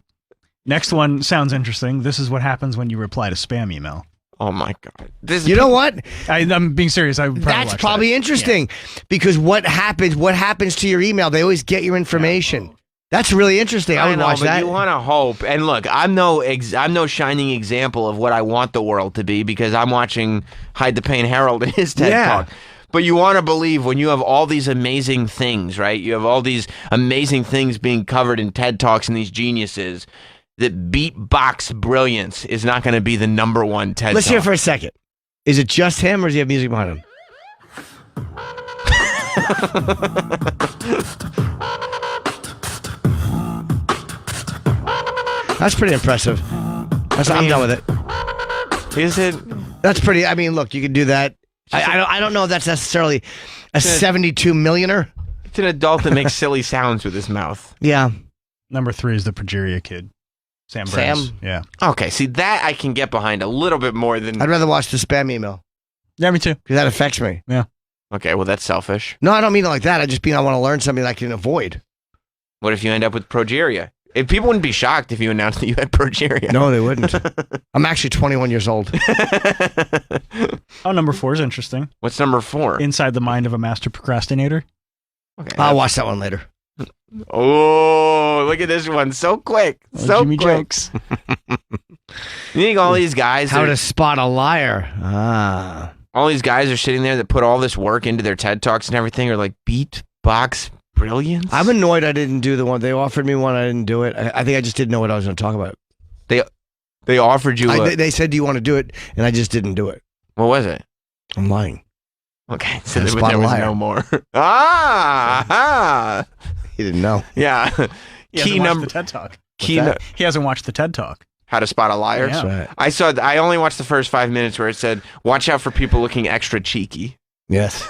Next one sounds interesting. This is what happens when you reply to spam email. Oh my God! This You know what? I'm being serious. I would probably That's watch probably that. interesting because what happens to your email? They always get your information. That's really interesting. I would know, watch but that. you want to hope. And look, I'm no shining example of what I want the world to be because I'm watching Hide the Pain Harold and his TED Talk. But you want to believe when you have all these amazing things, right? You have all these amazing things being covered in TED Talks and these geniuses, that beatbox brilliance is not going to be the number one TED Let's Talk. hear it for a second. Is it just him or does he have music behind him? That's pretty impressive. I'm done with it. Is it? That's pretty. I mean, look, you can do that. I don't know if that's necessarily a 72 millionaire. It's an adult that makes silly sounds with his mouth. Yeah. Number 3 is the Progeria kid. Sam Sam? Burns. Yeah. Okay, see that I can get behind a little bit more than. I'd rather watch the spam email Yeah, me too. because that affects me. Okay, well that's selfish. No, I don't mean it like that. I just mean I want to learn something that I can avoid. What if you end up with progeria? If people wouldn't be shocked if you announced that you had progeria. No, they wouldn't. I'm actually 21 years old. Oh, number 4 is interesting. What's number 4? Inside the Mind of a Master Procrastinator. Okay. I'll watch that one later. Oh, look at this one. So quick. So Jimmy quick. jokes. You think all these guys How are, to spot a liar. Ah. all these guys are sitting there that put all this work into their TED Talks and everything are like beatbox brilliance? I'm annoyed I didn't do the one. They offered me one. I didn't do it. I think I just didn't know what I was going to talk about. They offered you They said, do you want to do it? And I just didn't do it. what was it? I'm lying. Okay, so How to there, spot there a was liar. no more. Ah! He didn't know. Yeah. He Key hasn't watched number the TED Talk. key that? He hasn't watched the TED Talk. How to spot a liar. Yeah. That's right. I only watched the first 5 minutes where it said, watch out for people looking extra cheeky. Yes.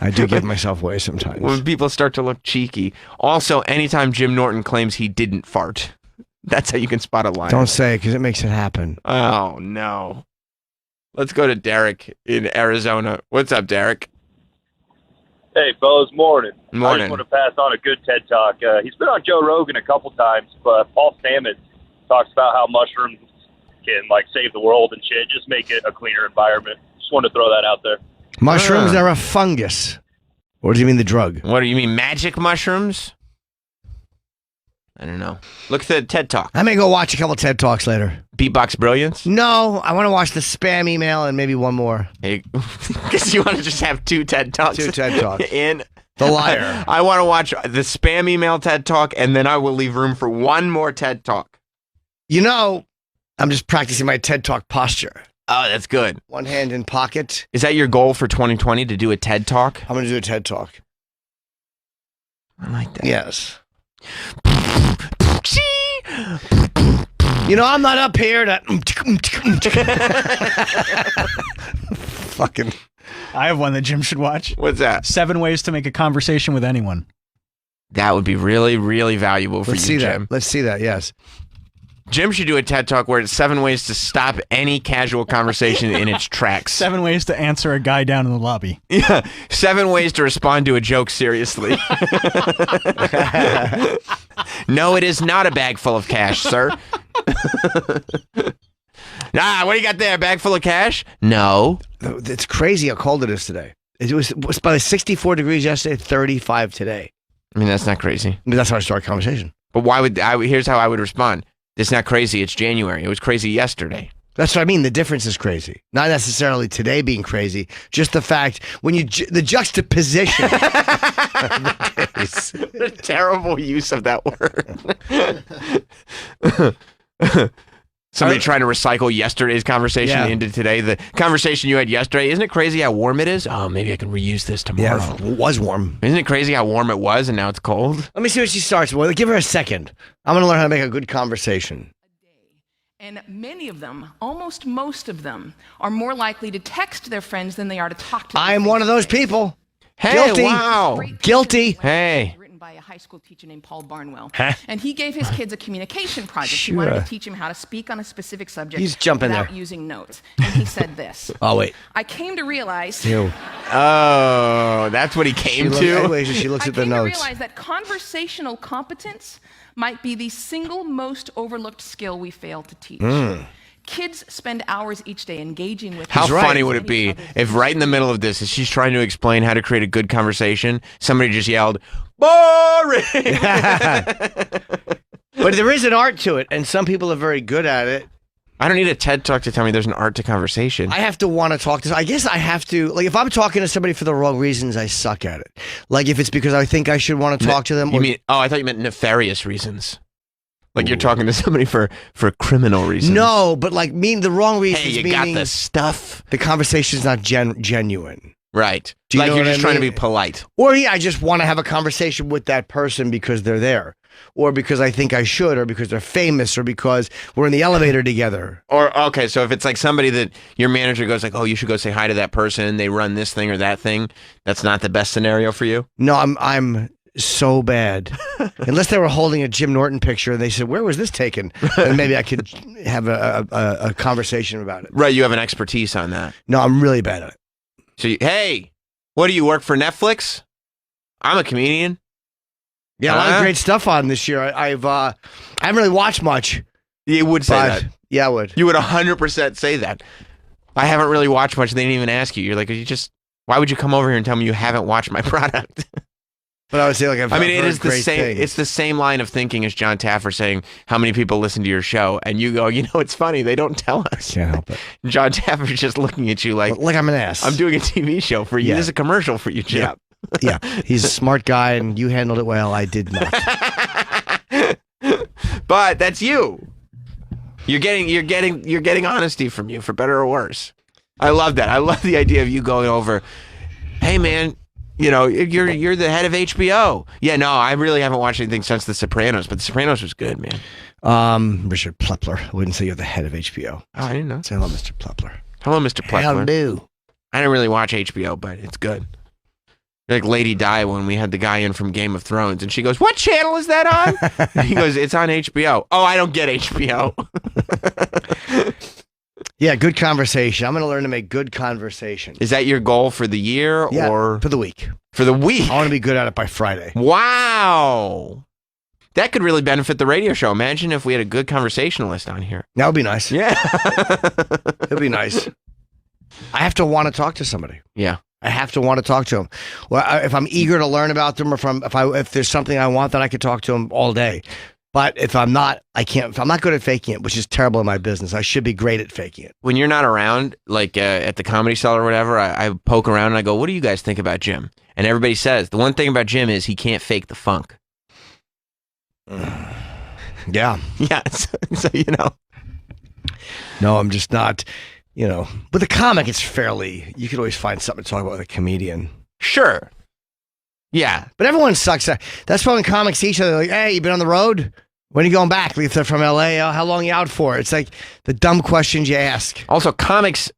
I do give myself away sometimes. When people start to look cheeky. Also, anytime Jim Norton claims he didn't fart, that's how you can spot a liar. Don't say it because it makes it happen. Oh, no. Let's go to Derek in Arizona. What's up, Derek? Hey, fellas, morning. I Morning. just want to pass on a good TED Talk. He's been on Joe Rogan a couple times, but Paul Stamets talks about how mushrooms can, like, save the world and shit, just make it a cleaner environment. Just wanted to throw that out there. Mushrooms are a fungus. Or do you mean the drug? What do you mean, magic mushrooms? I don't know. Look at the TED Talk. I may go watch a couple TED Talks later. Beatbox brilliance? No, I want to watch the spam email and maybe one more. Hey, because you want to just have 2 TED Talks. 2 TED Talks. In The liar. I want to watch the spam email TED Talk, and then I will leave room for one more TED Talk. You know, I'm just practicing my TED Talk posture. Oh, that's good. One hand in pocket. Is that your goal for 2020 to do a TED Talk? I'm going to do a TED Talk. I like that. Yes. You know, I'm not up here to... Fucking... I have one that Jim should watch. What's that? 7 ways to make a conversation with anyone. That would be really, really valuable for Let's you, see Jim. that. Let's see that, yes. Jim should do a TED Talk where it's 7 ways to stop any casual conversation in its tracks. 7 ways to answer a guy down in the lobby. Yeah, 7 ways to respond to a joke seriously. No, it is not a bag full of cash, sir. Nah, what do you got there? A bag full of cash? No. It's crazy how cold it is today. It was by 64 degrees yesterday, 35 today. I mean, that's not crazy. I mean, that's how I start a conversation. But why would here's how I would respond. It's not crazy. It's January. It was crazy yesterday. That's what I mean. The difference is crazy. Not necessarily today being crazy, just the fact when you the juxtaposition. The terrible use of that word. Somebody trying to recycle yesterday's conversation into today. The conversation you had yesterday. Isn't it crazy how warm it is? Oh, maybe I can reuse this tomorrow. Yeah, it was warm. Isn't it crazy how warm it was and now it's cold? Let me see what she starts with. Give her a second. I'm going to learn how to make a good conversation. And many of them, almost most of them, are more likely to text their friends than they are to talk to them. I am one of those people. Hey, Guilty. wow. Guilty. Hey. Written by a high school teacher named Paul Barnwell. Huh? And he gave his kids a communication project. Sure. He wanted to teach them how to speak on a specific subject He's jumping without there. using notes. And he said this. Oh, wait. I came to realize... Ew. Oh, that's what he came to? Anyway, she looks at the I came to notes. realize that conversational competence might be the single most overlooked skill we fail to teach. Kids spend hours each day engaging with. How right. funny would it be if right in the middle of this, as she's trying to explain how to create a good conversation, somebody just yelled, "Boring!" But there is an art to it, and some people are very good at it. I don't need a TED Talk to tell me there's an art to conversation. I have to want to talk to. I guess I have to. Like, if I'm talking to somebody for the wrong reasons, I suck at it. Like, if it's because I think I should want to talk to them. You mean? Oh, I thought you meant nefarious reasons. Like you're talking to somebody for criminal reasons. No, but like the wrong reasons. Hey, you got the stuff. The conversation's not genuine. Right. Do you like know you're what just I trying to mean? be polite. Or I just want to have a conversation with that person because they're there, or because I think I should, or because they're famous, or because we're in the elevator together. Or okay, so if it's like somebody that your manager goes like, "Oh, you should go say hi to that person. They run this thing or that thing." That's not the best scenario for you. No, I'm so bad. Unless they were holding a Jim Norton picture and they said, "Where was this taken?" And maybe I could have a conversation about it. Right. You have an expertise on that. No, I'm really bad at it. So, hey, what do you work for Netflix? I'm a comedian. Yeah, a lot of great stuff on this year. I haven't really watched much. You would say But that. yeah, I would. You would 100% say that. I haven't really watched much. They didn't even ask you. You're like, why would you come over here and tell me you haven't watched my product? But I would say, like, I've it heard is the great same. things. It's the same line of thinking as John Taffer saying, "How many people listen to your show?" And you go, "It's funny. They don't tell us." Can't help it. John Taffer's just looking at you like, Like I'm an ass. "I'm doing a TV show for you. Yeah. This is a commercial for you, Jim." Yeah, he's a smart guy, and you handled it well. I did not. But that's you. You're getting honesty from you, for better or worse. I love that. I love the idea of you going over, "Hey man, you're the head of HBO." Yeah, no, I really haven't watched anything since The Sopranos, but The Sopranos was good, man. Richard Plepler. I wouldn't say you're the head of HBO. Oh, I didn't know. Say hello, Mr. Plepler. Hello, Mr. Plepler. Hello. I didn't really watch HBO, but it's good. Like Lady Di when we had the guy in from Game of Thrones, and she goes, "What channel is that on?" And he goes, "It's on HBO." Oh, I don't get HBO. Yeah, good conversation. I'm going to learn to make good conversation. Is that your goal for the year Yeah, or for the week? for the week? I want to be good at it by Friday. Wow. That could really benefit the radio show. Imagine if we had a good conversationalist on here. That would be nice. Yeah. It'd be nice. I have to want to talk to somebody. Yeah. I have to want to talk to them. Well, if I'm eager to learn about them, or if there's something I want, then I could talk to them all day. But if I'm not, I can't. If I'm not good at faking it, which is terrible in my business. I should be great at faking it. When you're not around, like at the Comedy Cellar or whatever, I poke around and I go, "What do you guys think about Jim?" And everybody says, the one thing about Jim is he can't fake the funk. Yeah. Yeah. So No, I'm just not. With a comic, it's fairly. You could always find something to talk about with a comedian. Sure. Yeah. But everyone sucks. That's why when comics see each other, like, "Hey, you been on the road? When are you going back?" If they're from LA, "Oh, how long are you out for?" It's like the dumb questions you ask. Also, comics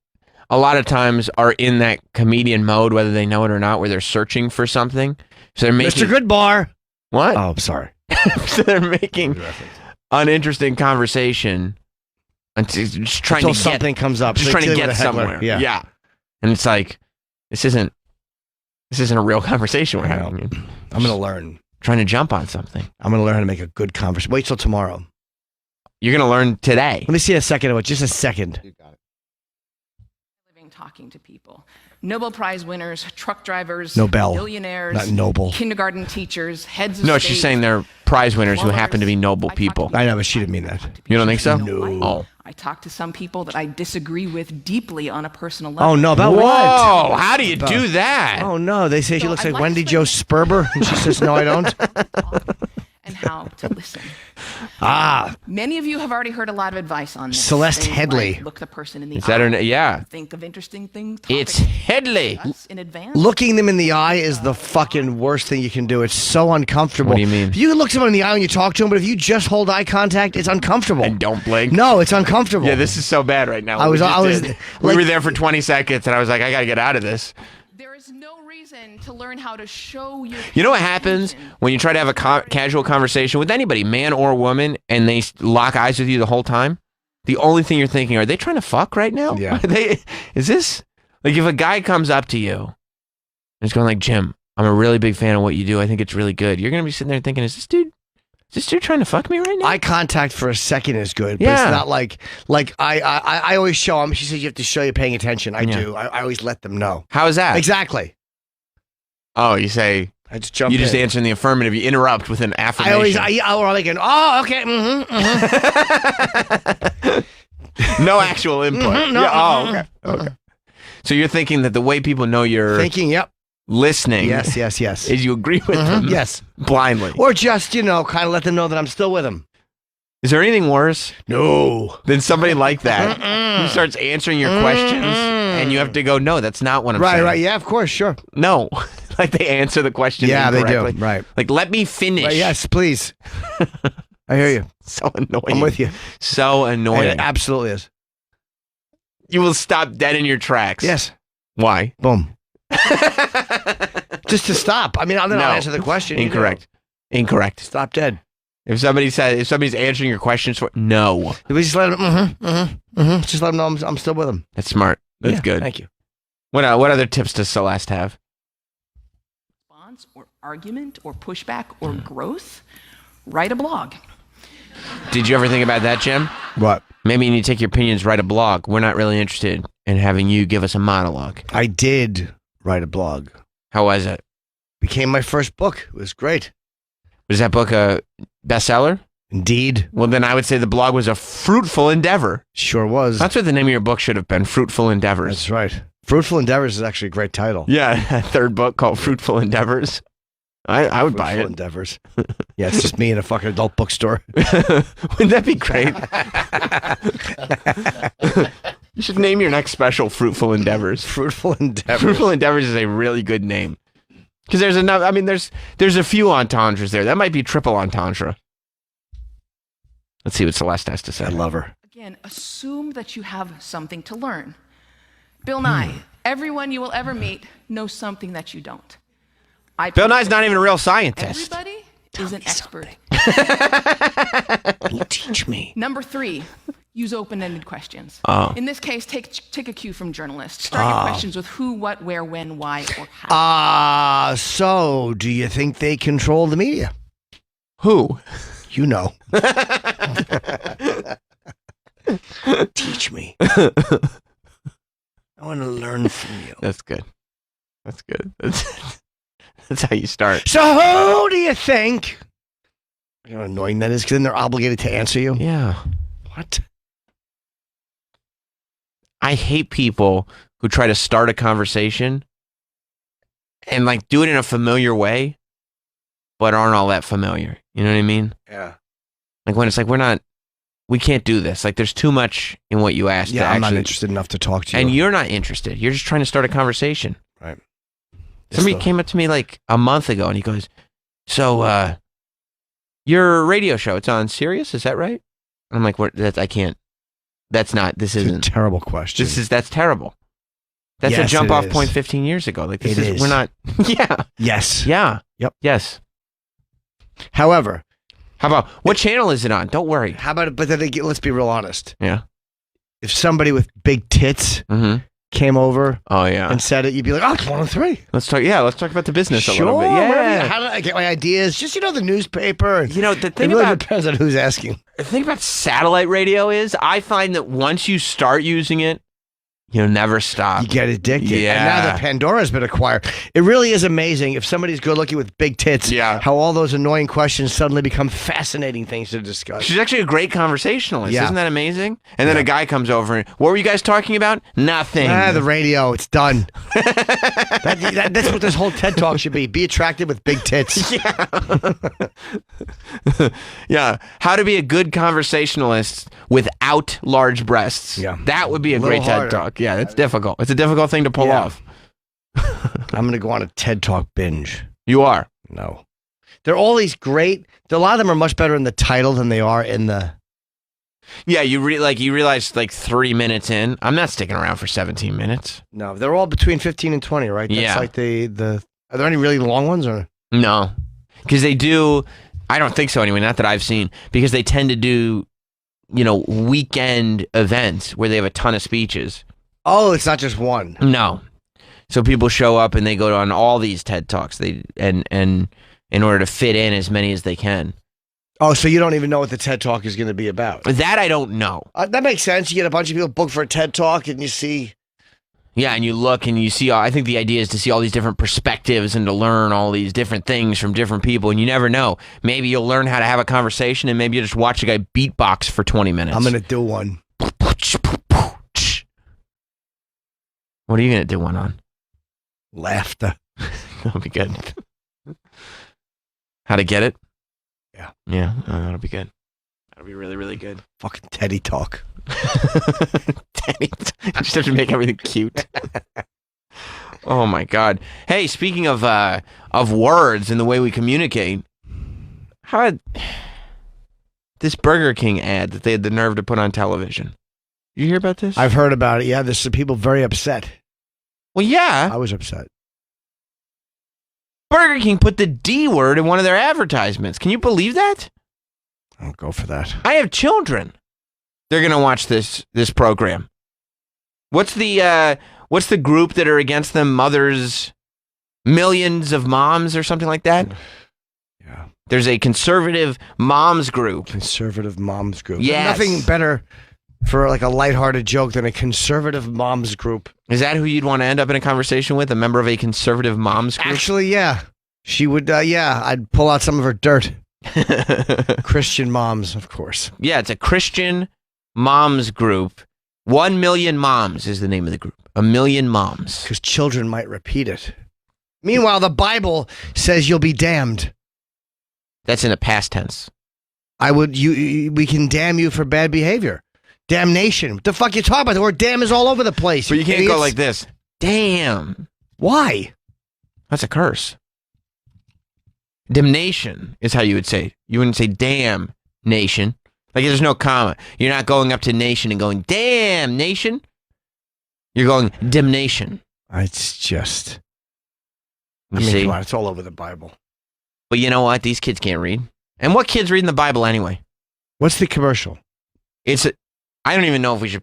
a lot of times are in that comedian mode, whether they know it or not, where they're searching for something. So they're making Mr. Goodbar. What? Oh, I'm sorry. So they're making uninteresting conversation until just trying Until to something comes up. just Like trying to dealing get with a heckler. somewhere. Yeah. And it's like, this isn't a real conversation we're having. I'm going to learn. Trying to jump on something. I'm going to learn how to make a good conversation. Wait till tomorrow. You're going to learn today. Let me see a second of it. Just a second. Living talking to people. Nobel Prize winners, truck drivers, Nobel. billionaires, Not noble. kindergarten teachers, heads of No, state, she's saying they're prize winners who plumbers. happen to be noble I talk people. to I know, but she didn't mean that. You don't think so? No. Oh. I talk to some people that I disagree with deeply on a personal level. Oh, no. About Whoa, what? how do you do that? Oh, no. They say she So looks I'd like like Wendy to Jo spend- Sperber. And she says, "No, I don't." And how to listen. Ah, Many of you have already heard a lot of advice on this. Celeste Things Headley. like look the person in the Is that eye. her? Yeah. Think of interesting things. It's Headley. in advance. looking them in the eye is the fucking worst thing you can do. It's so uncomfortable. What do you mean? You can look someone in the eye when you talk to them, but if you just hold eye contact, it's uncomfortable. And don't blink. No, it's uncomfortable. Yeah, this is so bad right now. I was- We just I was- did. We like- were there for 20 seconds, and I was like, I got to get out of this. There is no reason to learn how to show your. You know what happens when you try to have a casual conversation with anybody, man or woman, and they lock eyes with you the whole time? The only thing you're thinking, are they trying to fuck right now? Yeah. Is this like if a guy comes up to you and is going like, "Jim, I'm a really big fan of what you do. I think it's really good." You're gonna be sitting there thinking, "Is this dude Is this dude trying to fuck me right now? Eye contact for a second is good, but Yeah. it's not like I always show them. She says you have to show you're paying attention. I Yeah. do. I always let them know. How is that? Exactly. Oh, you say I just jump you just in. answer in the affirmative. You interrupt with an affirmation. or like an, oh, okay. No actual input. No, Yeah, oh, okay. Okay. So you're thinking that the way people know you're Thinking, yep. listening Yes. is you agree with them Yes. blindly. Or just, kind of let them know that I'm still with them. Is there anything worse No. than somebody like that who starts answering your questions and you have to go, no, that's not what I'm saying. Right. Yeah, of course. Sure. No. Like they answer the question Yeah, they incorrectly. do. Right. Like, let me finish. Right. Yes, please. I hear you. So annoying. I'm with you. So annoying. It absolutely is. You will stop dead in your tracks. Yes. Why? Boom. Just to stop. I mean, I'll No. answer the question. You Incorrect. Incorrect. know. Stop dead. If somebody's answering your questions for no, We just let them. Just let them know I'm still with them. that's smart. That's Yeah, good. Thank you. What other tips does Celeste have? Response or argument or pushback or growth, write a blog. Did you ever think about that, Jim? What? Maybe you need to take your opinions, write a blog. We're not really interested in having you give us a monologue. I did write a blog. How was it? Became my first book. It was great. Was that book a bestseller? Indeed. Well, then I would say the blog was a fruitful endeavor. Sure was. That's what the name of your book should have been, Fruitful Endeavors. That's right. Fruitful Endeavors is actually a great title. Yeah, a third book called Fruitful Endeavors. I would buy Fruitful it. Endeavors. Yeah, it's just me in a fucking adult bookstore. Wouldn't that be great? You should name your next special Fruitful Endeavors. Fruitful Endeavors. Fruitful Endeavors is a really good name. Because there's enough, I mean, there's a few entendres there. That might be triple entendre. Let's see what Celeste has to say. I love her. Again, assume that you have something to learn. Bill Nye, everyone you will ever meet knows something that you don't. Bill Nye's not even a real scientist. Everybody is an expert. You teach me. Number 3, use open-ended questions. Oh. In this case, take a cue from journalists. Start your questions with who, what, where, when, why, or how. So do you think they control the media? Who? You know. Teach me. I want to learn from you. That's good. That's good. That's how you start. So who do you think? You know how annoying that is because then they're obligated to answer you. Yeah. What? I hate people who try to start a conversation and like do it in a familiar way, but aren't all that familiar. You know what I mean? Yeah. Like when it's like, we can't do this. Like there's too much in what you asked. Yeah, to I'm not actually- interested enough to talk to you. And you're not interested. You're just trying to start a conversation. Right. Somebody came up to me like a month ago and he goes, so, your radio show, it's on Sirius, is that right? And I'm like, what? I can't. This It's a isn't. terrible question. That's terrible. That's a Yes, jump it off is. point 15 years ago. Like this It is, is. we're not. Yeah. Yes. Yeah. Yep. Yes. However, How about what channel is it on? Don't worry. how about, but then again, let's be real honest. Yeah. If somebody with big tits Mm-hmm. came over Oh yeah. and said it, you'd be like, oh, it's 103. Let's talk. Yeah. Let's talk about the business Sure. a little bit. whatever Yeah. you- how do I get my ideas? Just, the newspaper. And You know, the it thing really about depends on who's asking. the thing about satellite radio is I find that once you start using it, you'll never stop. You get addicted. And Yeah. now that Pandora's been acquired, it really is amazing if somebody's good looking with big tits, Yeah. how all those annoying questions suddenly become fascinating things to discuss. She's actually a great conversationalist. Yeah. Isn't that amazing? And then a guy comes over and, what were you guys talking about? Nothing. The radio, it's done. That's what this whole TED Talk should be. Be attracted with big tits. Yeah. How to be a good conversationalist without large breasts. Yeah. That would be a A great little TED harder. Talk. Yeah, it's difficult. It's a difficult thing to pull Yeah. off. I'm going to go on a TED Talk binge. You are. No. They're all these great. A lot of them are much better in the title than they are in the. Yeah, you realize like 3 minutes in, I'm not sticking around for 17 minutes. No, they're all between 15 and 20, right? That's Yeah. like the. Are there any really long ones or? No. Because they do, I don't think so anyway, not that I've seen, because they tend to do, weekend events where they have a ton of speeches. Oh, it's not just one. No. So people show up and they go on all these TED Talks. And in order to fit in as many as they can. Oh, so you don't even know what the TED Talk is going to be about? That I don't know. That makes sense. You get a bunch of people booked for a TED Talk, and you see. Yeah, and you look and you see, I think the idea is to see all these different perspectives and to learn all these different things from different people, and you never know. Maybe you'll learn how to have a conversation, and maybe you just watch a guy beatbox for 20 minutes. I'm going to do one. What are you going to do one on? Laughter. That'll be good. How to get it? Yeah. Yeah, that'll be good. That'll be really, really good. Fucking Teddy Talk. Teddy, you just have to make everything cute. Oh my God! Hey, speaking of words and the way we communicate, how this Burger King ad that they had the nerve to put on television? You hear about this? I've heard about it. Yeah, there's some people very upset. Well, yeah. I was upset. Burger King put the D word in one of their advertisements. Can you believe that? I don't go for that. I have children. They're gonna watch this program. What's the group that are against them? Mothers, millions of moms, or something like that. Yeah. There's a conservative moms group. Conservative moms group. Yes. There's nothing better for like a lighthearted joke than a conservative moms group. Is that who you'd want to end up in a conversation with? A member of a conservative moms group? Actually, yeah. She would. Yeah, I'd pull out some of her dirt. Christian moms, of course. Yeah, it's a Christian moms group. 1 million moms is the name of the group. 1 million moms. Because children might repeat it. Meanwhile, the Bible says you'll be damned. That's in the past tense. We can damn you for bad behavior. Damnation. What the fuck you talking about? The word damn is all over the place. But you can't idiots. go like this. Damn. Why? That's a curse. Damnation is how you would say. You wouldn't say damn nation. Like there's no comma. You're not going up to nation and going, damn nation. You're going damnation. It's just. You see? Come on, it's all over the Bible. But you know what? These kids can't read. And what kids read in the Bible anyway? What's the commercial? I don't even know if we should.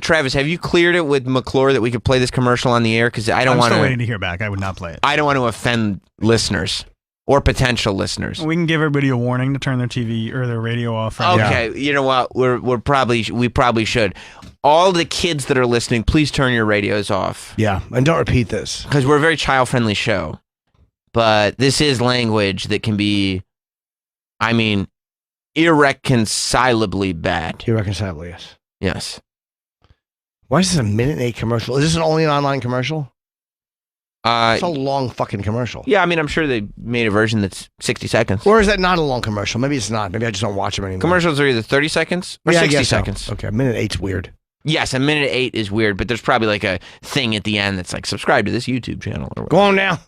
Travis, have you cleared it with McClure that we could play this commercial on the air? Because I don't want to. I'm still waiting to hear back. I would not play it. I don't want to offend listeners or potential listeners. We can give everybody a warning to turn their TV or their radio off. Right Okay, you know what? We probably should. All the kids that are listening, please turn your radios off. Yeah, and don't repeat this. Because we're a very child-friendly show. But this is language that can be, I mean, irreconcilably bad. Irreconcilably, yes. Yes. Why is this a 1:08 commercial? Is this only an online commercial? It's a long fucking commercial. Yeah, I mean, I'm sure they made a version that's 60 seconds. Or is that not a long commercial? Maybe it's not. Maybe I just don't watch them anymore. Commercials are either 30 seconds or Yeah, I 60 guess so. seconds. Okay, 1:08's weird. Yes, 1:08 is weird, but there's probably like a thing at the end that's like, subscribe to this YouTube channel. Or Go on now.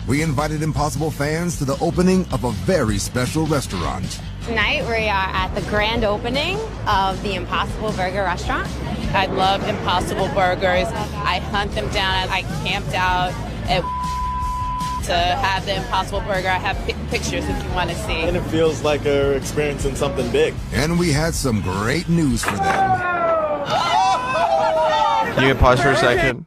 We invited Impossible fans to the opening of a very special restaurant. Tonight we are at the grand opening of the Impossible Burger restaurant. I love Impossible Burgers. I hunt them down. I camped out to have the Impossible Burger. I have pictures if you want to see. And it feels like we're experiencing something big. And we had some great news for them. Can you pause for a second?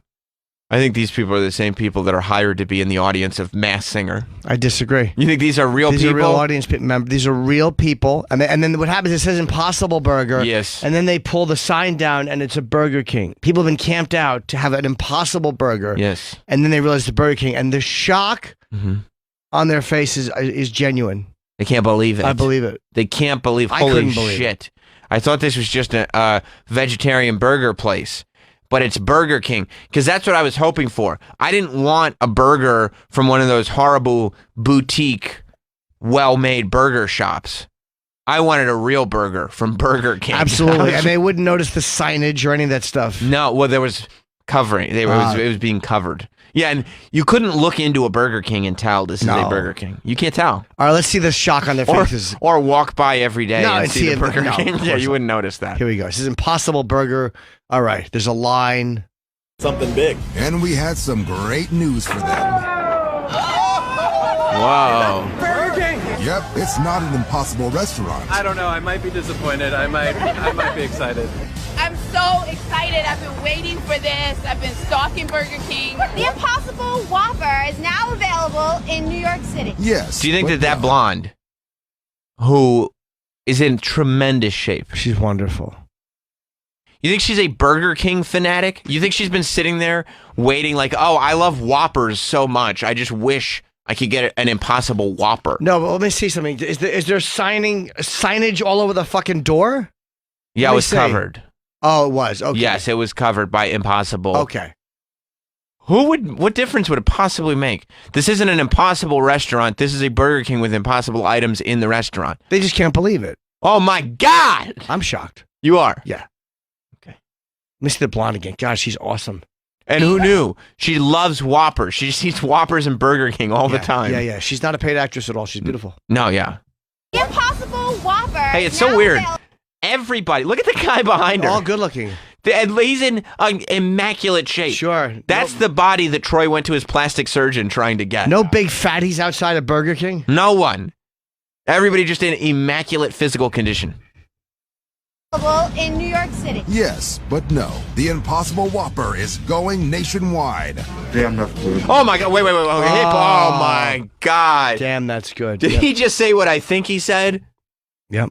I think these people are the same people that are hired to be in the audience of Masked Singer. I disagree. You think these are real people? These are real audience members. These are real people. And then what happens, it says Impossible Burger. Yes. And then they pull the sign down and it's a Burger King. People have been camped out to have an Impossible Burger. Yes. And then they realize it's a Burger King. And the shock on their faces is genuine. They can't believe it. I believe it. They can't believe. I Holy couldn't believe shit. I thought this was just a vegetarian burger place. But it's Burger King, because that's what I was hoping for. I didn't want a burger from one of those horrible boutique, well-made burger shops. I wanted a real burger from Burger King. Absolutely. And they wouldn't notice the signage or any of that stuff. No, well, there was covering. It was being covered. Yeah, and you couldn't look into a Burger King and tell this is a Burger King. You can't tell. All right, let's see the shock on their faces. Or walk by every day and see the Burger King. of Yeah, course you not. wouldn't notice that. Here we go. This is Impossible Burger. All right, there's a line. Something big. And we had some great news for them. Whoa. Burger King! Yep, it's not an Impossible restaurant. I don't know. I might be disappointed. I might be excited. I'm so excited. I've been waiting for this. I've been stalking Burger King. The Impossible Whopper is now available in New York City. Yes. Do you think that blonde who is in tremendous shape. She's wonderful. You think she's a Burger King fanatic? You think she's been sitting there waiting like, oh, I love Whoppers so much. I just wish I could get an Impossible Whopper. No, but let me see something. Is there signage all over the fucking door? Yeah, it was covered. Oh, it was. Okay. Yes, it was covered by Impossible. Okay. What difference would it possibly make? This isn't an Impossible restaurant. This is a Burger King with Impossible items in the restaurant. They just can't believe it. Oh my God! I'm shocked. You are? Yeah. Okay. Let me see the blonde again. God, she's awesome. And who knew? She loves Whoppers. She just eats Whoppers and Burger King all the time. Yeah. She's not a paid actress at all. She's beautiful. No, yeah. The Impossible Whopper. Hey, it's so weird. Everybody, look at the guy behind her. All good looking. He's in immaculate shape. Sure. That's the body that Troy went to his plastic surgeon trying to get. No big fatties outside of Burger King? No one. Everybody just in immaculate physical condition. In New York City. Yes, but no. The Impossible Whopper is going nationwide. Damn, that's good. Oh my God! Wait! Oh my God! Damn, that's good. Did he just say what I think he said? Yep.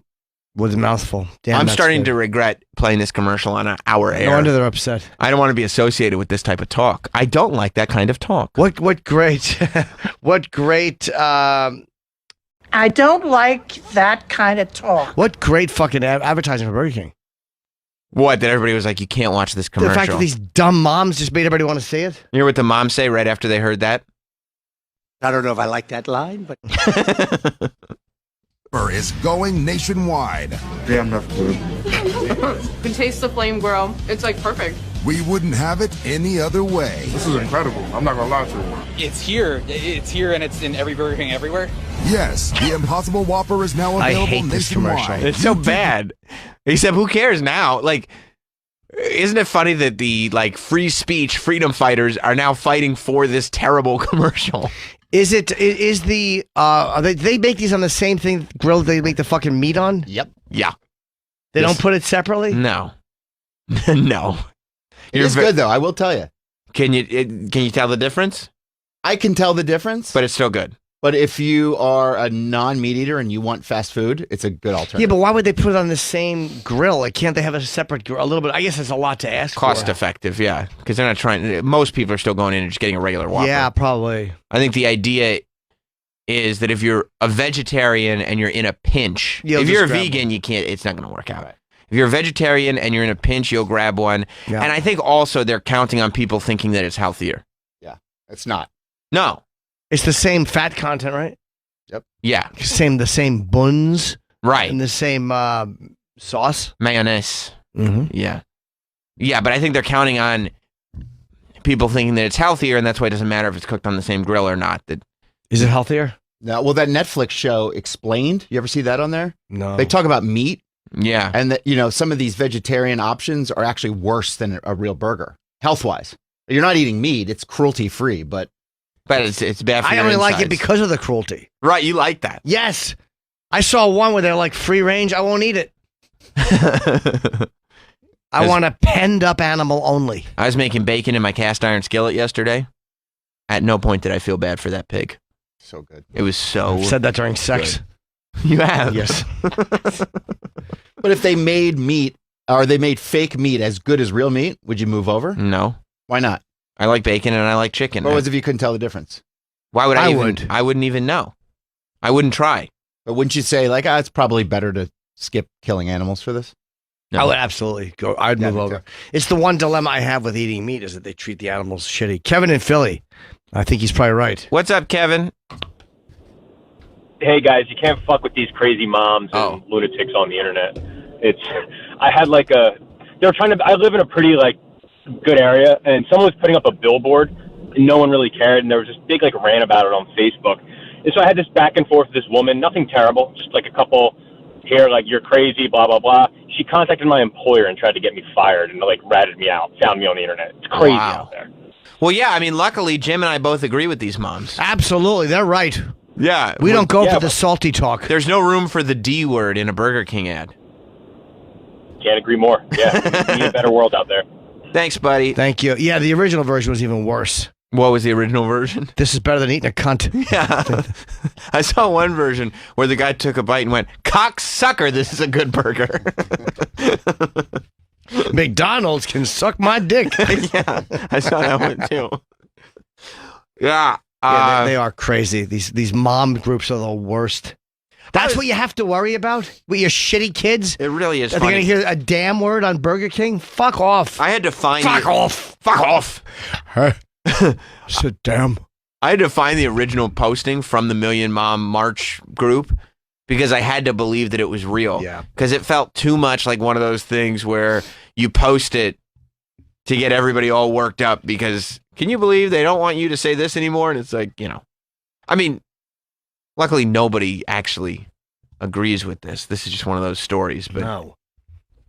With a mouthful. Damn, I'm that's starting good. to regret playing this commercial on our air. No wonder they're upset. I don't want to be associated with this type of talk. I don't like that kind of talk. What great, what great, I don't like that kind of talk. what great fucking advertising for Burger King. What? That everybody was like, you can't watch this commercial. The fact that these dumb moms just made everybody want to see it. You hear what the moms say right after they heard that? I don't know if I like that line, but Is going nationwide. Damn, that's good. You can taste the flame grow. It's like perfect. We wouldn't have it any other way. This is incredible. I'm not gonna lie to you. It's here, and it's in every Burger King everywhere. Yes, the Impossible Whopper is now I available hate this commercial. nationwide. It's so bad. Except who cares now? Like, isn't it funny that the free speech freedom fighters are now fighting for this terrible commercial? Is they make these on the same thing grill they make the fucking meat on? Yep. Yeah. They don't put it separately? No. No. It is good though. I will tell you. Can you tell the difference? I can tell the difference, But it's still good. but if you are a non-meat eater and you want fast food, it's a good alternative. Yeah, but why would they put it on the same grill? Like, can't they have a separate grill? A little bit. I guess it's a lot to ask Cost for. effective, yeah. Because they're not trying. Most people are still going in and just getting a regular Whopper. Yeah, probably. I think the idea is that if you're a vegetarian and you're in a pinch, You'll if you're a just grab vegan, you can't. It's not going to work out. If you're a vegetarian and you're in a pinch, you'll grab one. Yeah. And I think also they're counting on people thinking that it's healthier. Yeah, it's not. No. It's the same fat content, right? Yeah. The same buns. Right. And the same sauce. Mayonnaise. Mm-hmm. Yeah. Yeah, but I think they're counting on people thinking that it's healthier, and that's why it doesn't matter if it's cooked on the same grill or not. Is it healthier? No. Well, that Netflix show Explained. You ever see that on there? No. They talk about meat. Yeah. And that, some of these vegetarian options are actually worse than a real burger, health-wise. You're not eating meat; it's cruelty-free, but it's bad for I your only like it insides. because of the cruelty. Right, you like that. Yes. I saw one where they're like free range. I won't eat it. I want a penned up animal only. I was making bacon in my cast iron skillet yesterday. At no point did I feel bad for that pig. So good. It was so. I've said that during sex. Good. You have? Yes. But if they made meat or they made fake meat as good as real meat, would you move over? No. Why not? I like bacon and I like chicken. What was if you couldn't tell the difference? Why would I even? would. I wouldn't even know. I wouldn't try. But wouldn't you say it's probably better to skip killing animals for this? No. I would absolutely go. I'd Yeah, move me over. too. It's the one dilemma I have with eating meat is that they treat the animals shitty. Kevin in Philly. I think he's probably right. What's up, Kevin? Hey guys, you can't fuck with these crazy moms and lunatics on the internet. I live in a pretty good area, and someone was putting up a billboard, and no one really cared, and there was this big rant about it on Facebook. And so I had this back and forth with this woman, nothing terrible, just a couple here, you're crazy, blah, blah, blah. She contacted my employer and tried to get me fired and ratted me out, found me on the internet. It's crazy out there. Well, yeah, I mean, luckily, Jim and I both agree with these moms. Absolutely. They're right. Yeah. We don't go for the salty talk. There's no room for the D word in a Burger King ad. Can't agree more. Yeah, we need a better world out there. Thanks, buddy. Thank you. Yeah, the original version was even worse. What was the original version? This is better than eating a cunt. Yeah. I saw one version where the guy took a bite and went, "Cocksucker, this is a good burger." McDonald's can suck my dick. Yeah, I saw that one too. Yeah. They are crazy. These mom groups are the worst. That's what you have to worry about with your shitty kids. It really is. Are they going to hear a damn word on Burger King? Fuck off. I had to find. Fuck off. Fuck off. Hey, sit down. I had to find the original posting from the Million Mom March group because I had to believe that it was real. Yeah. Because it felt too much like one of those things where you post it to get everybody all worked up because can you believe they don't want you to say this anymore? And it's like, I mean, luckily nobody actually agrees with this. This is just one of those stories. But no.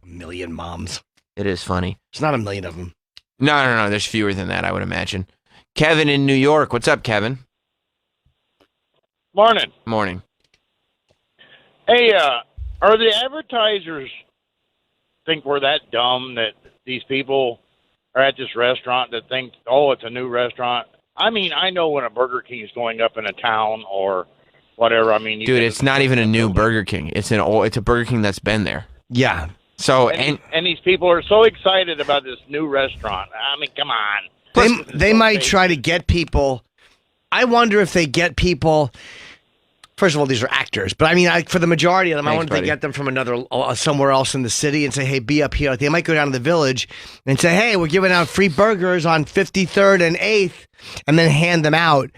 A million moms. It is funny. It's not a million of them. No. There's fewer than that, I would imagine. Kevin in New York. What's up, Kevin? Morning. Morning. Hey, are the advertisers think we're that dumb that these people are at this restaurant that think, oh, it's a new restaurant? I mean, I know when a Burger King is going up in a town or whatever. I mean, dude, it's not even a new Burger King. It's a Burger King that's been there. Yeah. So and these people are so excited about this new restaurant. I mean, come on. They might try to get people. I wonder if they get people. First of all, these are actors, but I mean, for the majority of them, I wonder if they get them from somewhere else in the city and say, "Hey, be up here." Like, they might go down to the Village and say, "Hey, we're giving out free burgers on 53rd and 8th," and then hand them out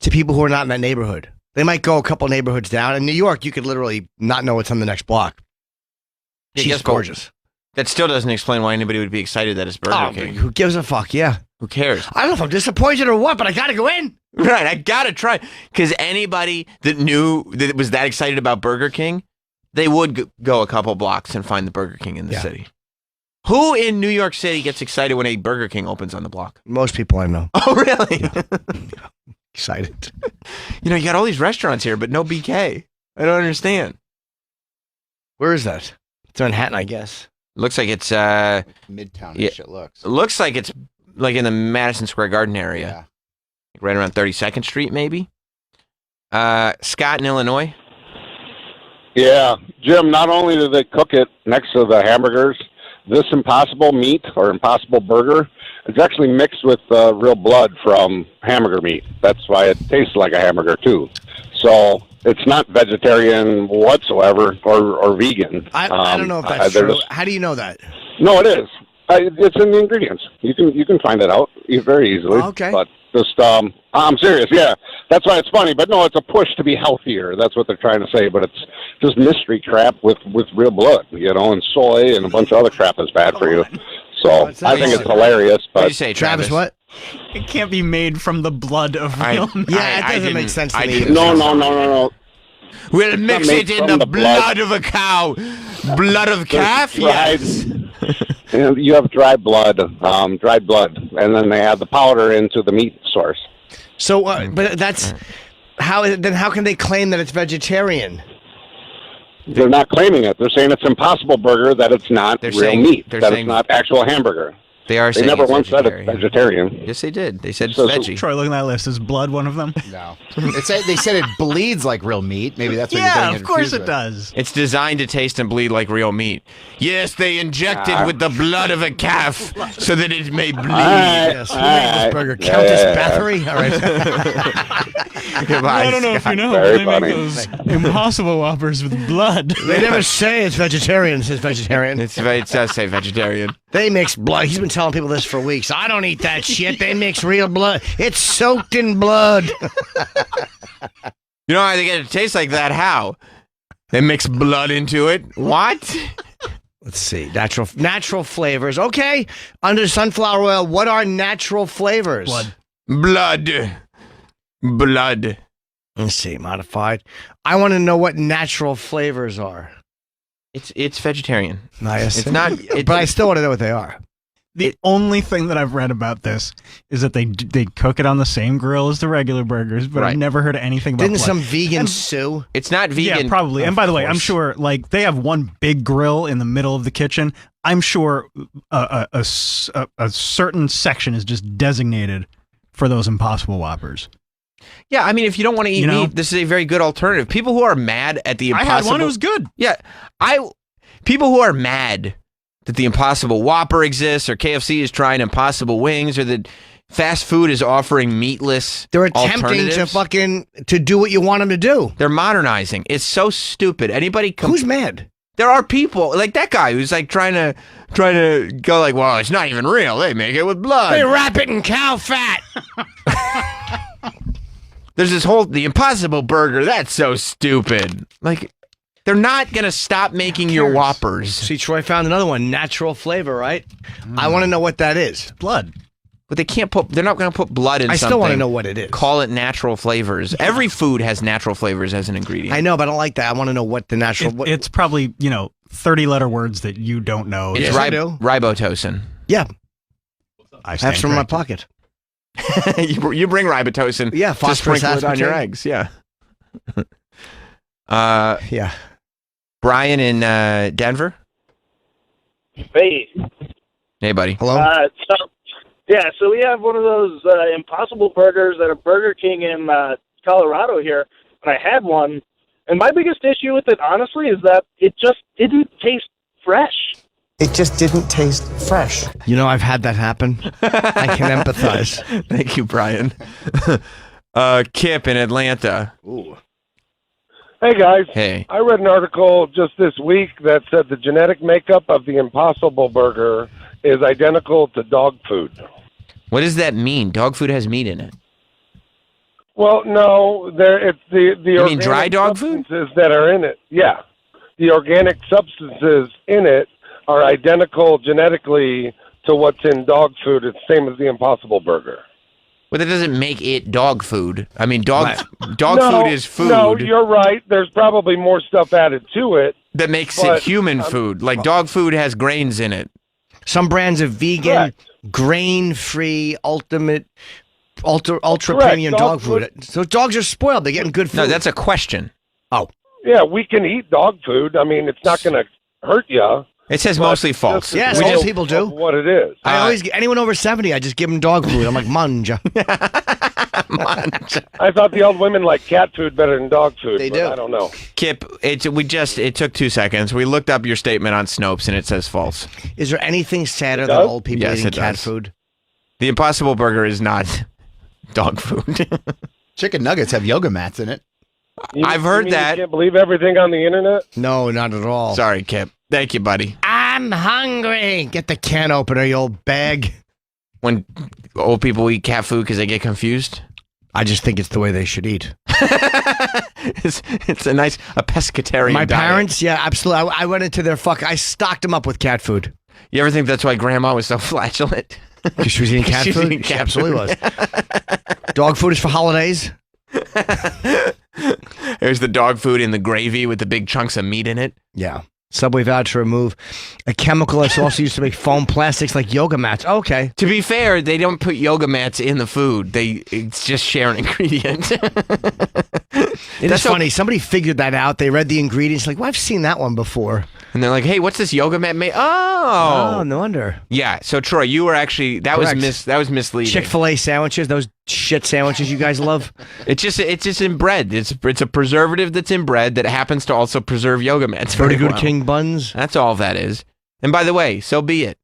to people who are not in that neighborhood. They might go a couple neighborhoods down. In New York, you could literally not know what's on the next block. She's gorgeous. That still doesn't explain why anybody would be excited that it's Burger King. Who gives a fuck? Yeah. Who cares? I don't know if I'm disappointed or what, but I got to go in. Right, I got to try. Because anybody that knew that was that excited about Burger King, they would go a couple blocks and find the Burger King in the city. Who in New York City gets excited when a Burger King opens on the block? Most people I know. Oh, really? Yeah. Excited. You got all these restaurants here, but no BK. I don't understand. Where is that? It's Manhattan, I guess. Looks like it's Midtown-ish, it looks. It looks like it's like in the Madison Square Garden area. Yeah. Right around 32nd Street, maybe. Scott in Illinois. Yeah, Jim, not only do they cook it next to the hamburgers, this Impossible meat or Impossible burger, it's actually mixed with real blood from hamburger meat. That's why it tastes like a hamburger, too. So it's not vegetarian whatsoever or vegan. I don't know if that's true. How do you know that? No, it is. It's in the ingredients. You can find it out very easily. Oh, okay. But just, I'm serious, yeah. That's why it's funny. But no, it's a push to be healthier. That's what they're trying to say. But it's just mystery crap with real blood, and soy and a bunch of other crap that's bad for you. So I think it's hilarious. But What did you say, Travis? What? It can't be made from the blood of real men. Yeah, it doesn't make sense to me. No. We'll mix it in the blood of a cow. Blood of calf? Yes. And you have dried blood, and then they add the powder into the meat source. So, but that's how. Then how can they claim that it's vegetarian? They're not claiming it. They're saying it's Impossible Burger, that it's not real meat, that it's not actual hamburger. They are They saying never it's once said it's vegetarian. Yes, they did. They said So- veggie. Troy, look at that list. Is blood one of them? No. They said it bleeds like real meat. Maybe that's what you're Yeah, getting of course confused it with. does. It's designed to taste and bleed like real meat. Yes, they inject it with the blood of a calf so that it may bleed. Yes. Who made this burger? Countess Bathory? All right. Goodbye, I don't know if Scott. you know, Very they funny. make those Impossible Whoppers with blood. They never say it's vegetarian. It says vegetarian. It does say vegetarian. They mix blood. He's been telling people this for weeks. I don't eat that shit. They mix real blood. It's soaked in blood. You know how they get it to taste like that? How? They mix blood into it? What? Let's see. Natural flavors. Okay. Under sunflower oil, what are natural flavors? Blood. Blood. Let's see. Modified. I want to know what natural flavors are. It's vegetarian. Nice. It's not. But I still want to know what they are. The only thing that I've read about this is that they cook it on the same grill as the regular burgers, but I've never heard anything about Didn't blood. some vegan sue? It's not vegan. Yeah, probably. And by the way, I'm sure they have one big grill in the middle of the kitchen. I'm sure a certain section is just designated for those Impossible Whoppers. Yeah, I mean, if you don't want to eat meat, this is a very good alternative. People who are mad at the Impossible... I had one, it was good. Yeah, people who are mad that the Impossible Whopper exists, or KFC is trying Impossible Wings, or that fast food is offering meatless They're attempting to do what you want them to do. They're modernizing. It's so stupid. Who's mad? There are people like that guy who's like trying to go like, well, it's not even real. They make it with blood. They wrap it in cow fat. There's the Impossible Burger. That's so stupid. Like, they're not going to stop making your Whoppers. See, Troy found another one, natural flavor, right? I want to know what that is. Blood. But they're not going to put blood in something. I still want to know what it is. Call it natural flavors. Every food has natural flavors as an ingredient. I know, but I don't like that. I want to know what the natural... It's probably, 30-letter words that you don't know. It's ribotocin. Yeah. I have some in my pocket. you bring ribotocin to sprinkle it on your eggs. Yeah. Yeah. Brian in Denver? Hey. Hey, buddy. Hello? So we have one of those Impossible Burgers at a Burger King in Colorado here, and I had one, and my biggest issue with it, honestly, is that it just didn't taste fresh. It just didn't taste fresh. I've had that happen. I can empathize. Thank you, Brian. Kip in Atlanta. Ooh. Hey, guys. Hey. I read an article just this week that said the genetic makeup of the Impossible Burger is identical to dog food. What does that mean? Dog food has meat in it. Well, no, it's the You mean dry dog food? Substances that are in it. Yeah. The organic substances in it are identical genetically to what's in dog food. It's the same as the Impossible Burger. But that doesn't make it dog food. I mean, dog food is food. No, you're right. There's probably more stuff added to it. That makes it human food. Like dog food has grains in it. Some brands of vegan, grain-free, ultra premium dog food. So dogs are spoiled. They're getting good food. No, that's a question. Oh. Yeah, we can eat dog food. I mean, it's not going to hurt you. It says mostly false. Yes, most people do. What it is. I always anyone over 70, I just give them dog food. I'm like, manja. I thought the old women like cat food better than dog food. They do. I don't know. Kip, it took 2 seconds. We looked up your statement on Snopes and it says false. Is there anything sadder than old people eating cat does. food? The Impossible Burger is not dog food. Chicken nuggets have yoga mats in it. I've heard that. You can't believe everything on the internet? No, not at all. Sorry, Kip. Thank you, buddy. I'm hungry. Get the can opener, you old bag. When old people eat cat food because they get confused? I just think it's the way they should eat. It's a pescatarian My diet. parents, yeah, absolutely. I went into their I stocked them up with cat food. You ever think that's why Grandma was so flatulent? Because she was eating cat food? She absolutely was. Dog food is for holidays. There's the dog food in the gravy with the big chunks of meat in it. Yeah. Subway vowed to remove a chemical that's also used to make foam plastics like yoga mats. Okay. To be fair, they don't put yoga mats in the food. It's just share an ingredient. It's funny. Somebody figured that out. They read the ingredients like, well, I've seen that one before. And they're like, hey, what's this yoga mat made? Oh, no wonder. Yeah. So Troy, you were actually that was misleading. Chick-fil-A sandwiches, those shit sandwiches you guys love. It's just in bread. It's a preservative that's in bread that happens to also preserve yoga mats. Pretty very good well. king buns. That's all that is. And by the way, so be it.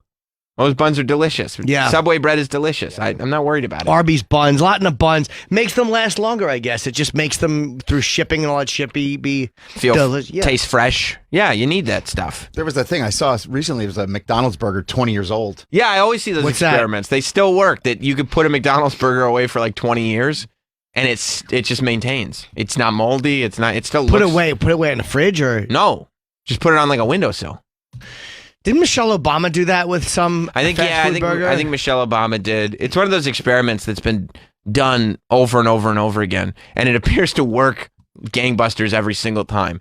Those buns are delicious. Yeah. Subway bread is delicious. I'm not worried about it. Arby's buns, a lot in the buns. Makes them last longer, I guess. It just makes them, through shipping and all that shit, taste fresh. Yeah, you need that stuff. There was a thing I saw recently. It was a McDonald's burger 20 years old. Yeah, I always see those experiments. They still work, that you could put a McDonald's burger away for like 20 years. And it just maintains. It's not moldy. It still Put looks... it away in the fridge or? No. Just put it on like a windowsill. Didn't Michelle Obama do that with some fast food burger? I think Michelle Obama did. It's one of those experiments that's been done over and over and over again. And it appears to work gangbusters every single time.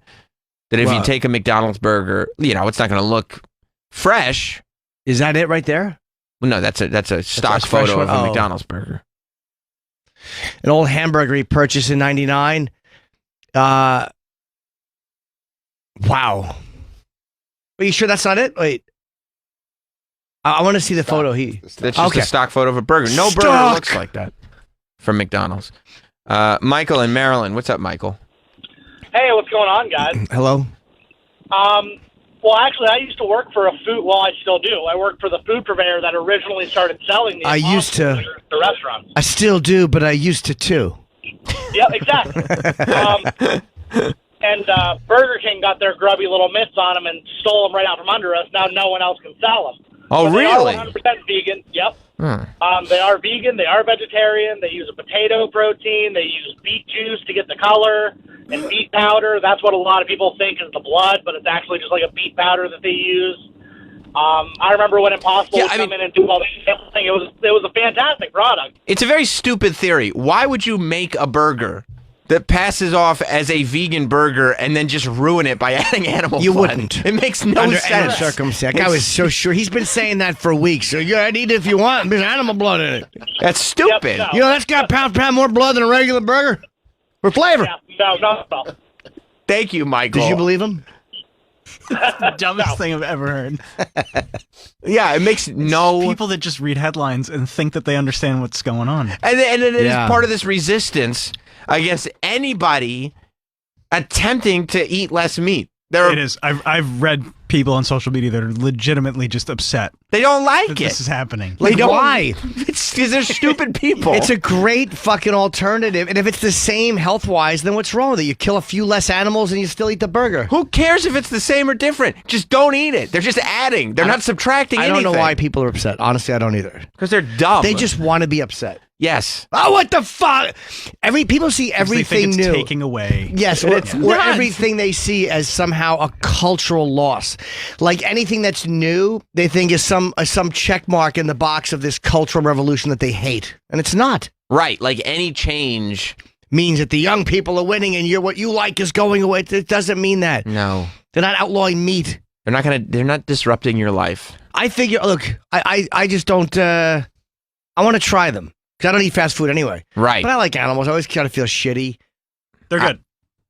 That if you take a McDonald's burger, it's not going to look fresh. Is that it right there? Well, no, that's a stock photo of a McDonald's burger. An old hamburger he purchased in 99. Wow. Are you sure that's not it? Wait. I want to see the photo. That's just a stock photo of a burger. No burger looks like that. from McDonald's. Michael in Maryland. What's up, Michael? Hey, what's going on, guys? Hello. Well, actually, I used to work for a food. Well, I still do. I work for the food purveyor that originally started selling the. I used to. The restaurants. I still do, but I used to too. Yeah, exactly. And Burger King got their grubby little mitts on them and stole them right out from under us. Now no one else can sell them. Oh, but really? They are 100% vegan. Yep. Hmm. They are vegan. They are vegetarian. They use a potato protein. They use beet juice to get the color and beet powder. That's what a lot of people think is the blood, but it's actually just like a beet powder that they use. I remember when Impossible would come in and do all this thing. It was a fantastic product. It's a very stupid theory. Why would you make a burger that passes off as a vegan burger and then just ruin it by adding animal You blood? wouldn't. It makes no Under sense. any circumstance. I was so sure. He's been saying that for weeks. So you gotta eat it if you want. There's animal blood in it. That's stupid. You know, that's got pound more blood than a regular burger. For flavor. Yeah, no. Thank you, Michael. Did you believe him? That's the dumbest thing I've ever heard. Yeah, it makes no... People that just read headlines and think that they understand what's going on. And it is part of this resistance against anybody attempting to eat less meat. It is. I've read people on social media that are legitimately just upset. They don't like that it. This is happening. Like, why? It's because they're stupid people. It's a great fucking alternative. And if it's the same health-wise, then what's wrong with it? You kill a few less animals and you still eat the burger. Who cares if it's the same or different? Just don't eat it. They're just adding. They're not subtracting anything. I don't know why people are upset. Honestly, I don't either. Because they're dumb. They just want to be upset. Yes. Oh, what the fuck? People see everything they think it's new. taking away. Yes, or everything they see as somehow a cultural loss. Like anything that's new, they think is some check mark in the box of this cultural revolution that they hate, and it's not. Right, like any change means that the young people are winning and what you like is going away. It doesn't mean that. No, they're not outlawing meat. They're not disrupting your life. I figure. Look, I just don't. I want to try them. Because I don't eat fast food anyway. Right. But I like animals. I always kind of feel shitty. They're good.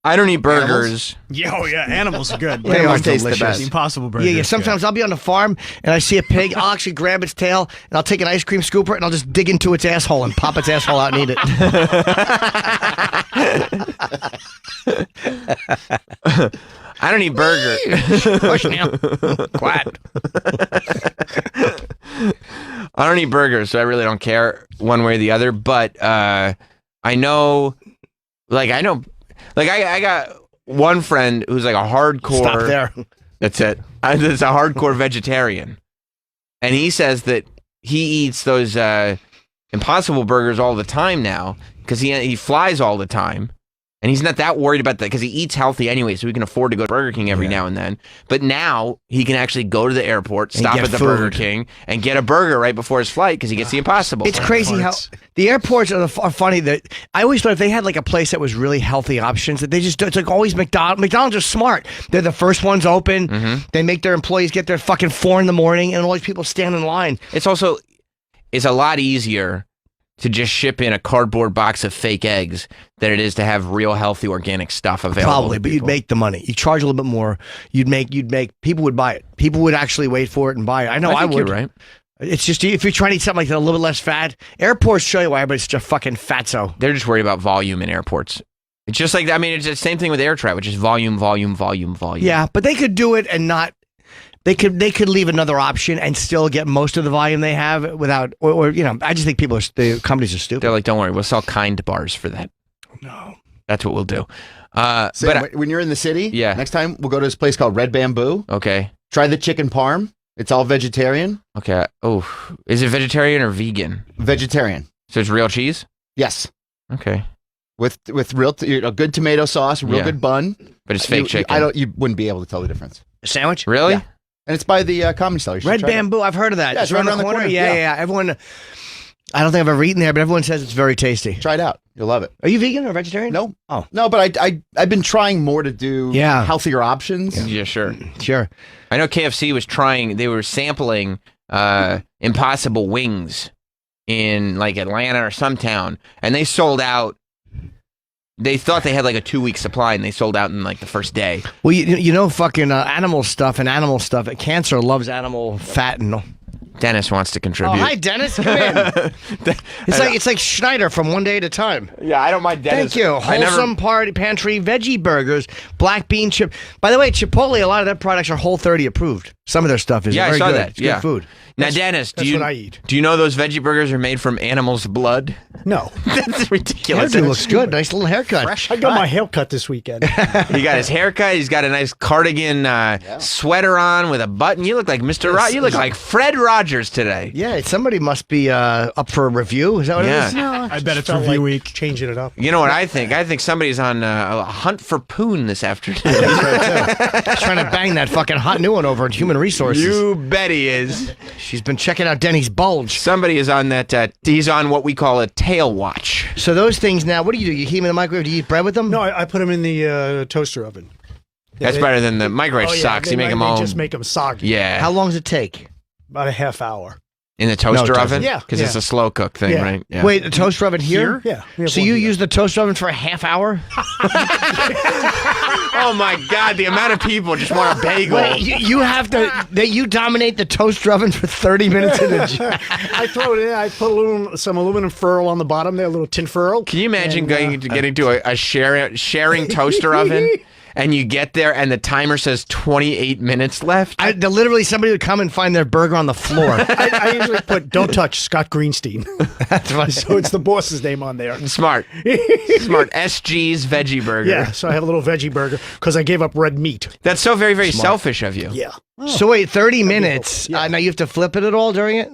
I don't eat burgers. Oh, yeah. Animals are good. They are taste delicious. the best. The Impossible Burger. Yeah. Sometimes I'll be on the farm and I see a pig. I'll actually grab its tail and I'll take an ice cream scooper and I'll just dig into its asshole and pop its asshole out and eat it. I don't eat burgers. Push now. Quiet. I don't eat burgers, so I really don't care one way or the other. But I know, I got one friend who's like a hardcore. Stop there. That's it. It's a hardcore vegetarian, and he says that he eats those Impossible Burgers all the time now because he flies all the time. And he's not that worried about that because he eats healthy anyway, so he can afford to go to Burger King every now and then. But now he can actually go to the airport, stop at the Burger King, and get a burger right before his flight because he gets the Impossible. It's crazy how the airports are funny. That I always thought if they had like a place that was really healthy options, that they just it's like always McDonald's. McDonald's are smart. They're the first ones open. Mm-hmm. They make their employees get there fucking 4 a.m. and all these people stand in line. It's a lot easier to just ship in a cardboard box of fake eggs than it is to have real healthy organic stuff available. Probably, but you'd make the money. You charge a little bit more. You'd make people would buy it. People would actually wait for it and buy it. I know I would. You're right. It's just if you're trying to eat something like that a little bit less fat, airports show you why everybody's just fucking fatso. They're just worried about volume in airports. It's just like, it's the same thing with air travel, which is volume. Yeah, but they could do it and not. They could leave another option and still get most of the volume they have without, or I just think the companies are stupid. They're like, don't worry, we'll sell Kind bars for that. No. That's what we'll do. Sam, when you're in the city, next time we'll go to this place called Red Bamboo. Okay. Try the chicken parm. It's all vegetarian. Okay. Oh, is it vegetarian or vegan? Vegetarian. So it's real cheese? Yes. Okay. With real good tomato sauce, real good bun. But it's fake chicken. You wouldn't be able to tell the difference. A sandwich? Really? Yeah. And it's by the Comedy Cellar. Red Bamboo. I've heard of that. Yeah, it's right around the corner. Yeah. Everyone. I don't think I've ever eaten there, but everyone says it's very tasty. Try it out. You'll love it. Are you vegan or vegetarian? No. Oh. No, but I've been trying more to do healthier options. Yeah, sure. Sure. I know KFC was trying, they were sampling Impossible Wings in like Atlanta or some town, and they sold out. They thought they had like a 2-week supply, and they sold out in like the first day. Well, fucking animal stuff. Cancer loves animal fat and Dennis wants to contribute. Oh, hi, Dennis. Come in. It's like Schneider from One Day at a Time. Yeah, I don't mind Dennis. Thank you. Wholesome Party Pantry veggie burgers, black bean chip. By the way, Chipotle, a lot of their products are Whole30 approved. Some of their stuff is Yeah, very I saw good. that. It's Yeah. good food. Now, Dennis, That's what I eat. do you know those veggie burgers are made from animals' blood? No. That's ridiculous. Hairdo looks good. Nice little haircut. Fresh. I got my hair cut this weekend. He got his haircut. He's got a nice cardigan sweater on with a button. You look like Mr. You look like Fred Rogers today. Yeah, somebody must be up for a review. Is that what it is? No, I bet it's felt review like week. Changing it up. You know what I think? I think somebody's on a hunt for poon this afternoon. Trying to bang that fucking hot new one over at Human Resources. You bet he is. She's been checking out Denny's bulge. Somebody is on that. He's on what we call a tail watch. So those things now, what do? You heat them in the microwave? Do you eat bread with them? No, I put them in the toaster oven. That's better than the microwave sucks. You make them all. Just make them soggy. Yeah. How long does it take? About a half hour. In the toaster oven? Yeah. Because it's a slow cook thing, right? Yeah. Wait, the toaster oven here? Yeah. We have So one you here. use the toaster oven for a half hour? Oh my God! The amount of people just want a bagel. Wait, you have to. You dominate the toaster oven for 30 minutes in a jar. I throw it in. I put some aluminum foil on the bottom there, a little tin foil. Can you imagine getting to a sharing toaster oven? And you get there, and the timer says 28 minutes left. Literally, somebody would come and find their burger on the floor. I usually put "Don't touch" Scott Greenstein. That's right. So it's the boss's name on there. Smart. SG's Veggie Burger. Yeah. So I have a little veggie burger because I gave up red meat. That's so very, very selfish of you. Yeah. So wait, 30 minutes. Now you have to flip it at all during it?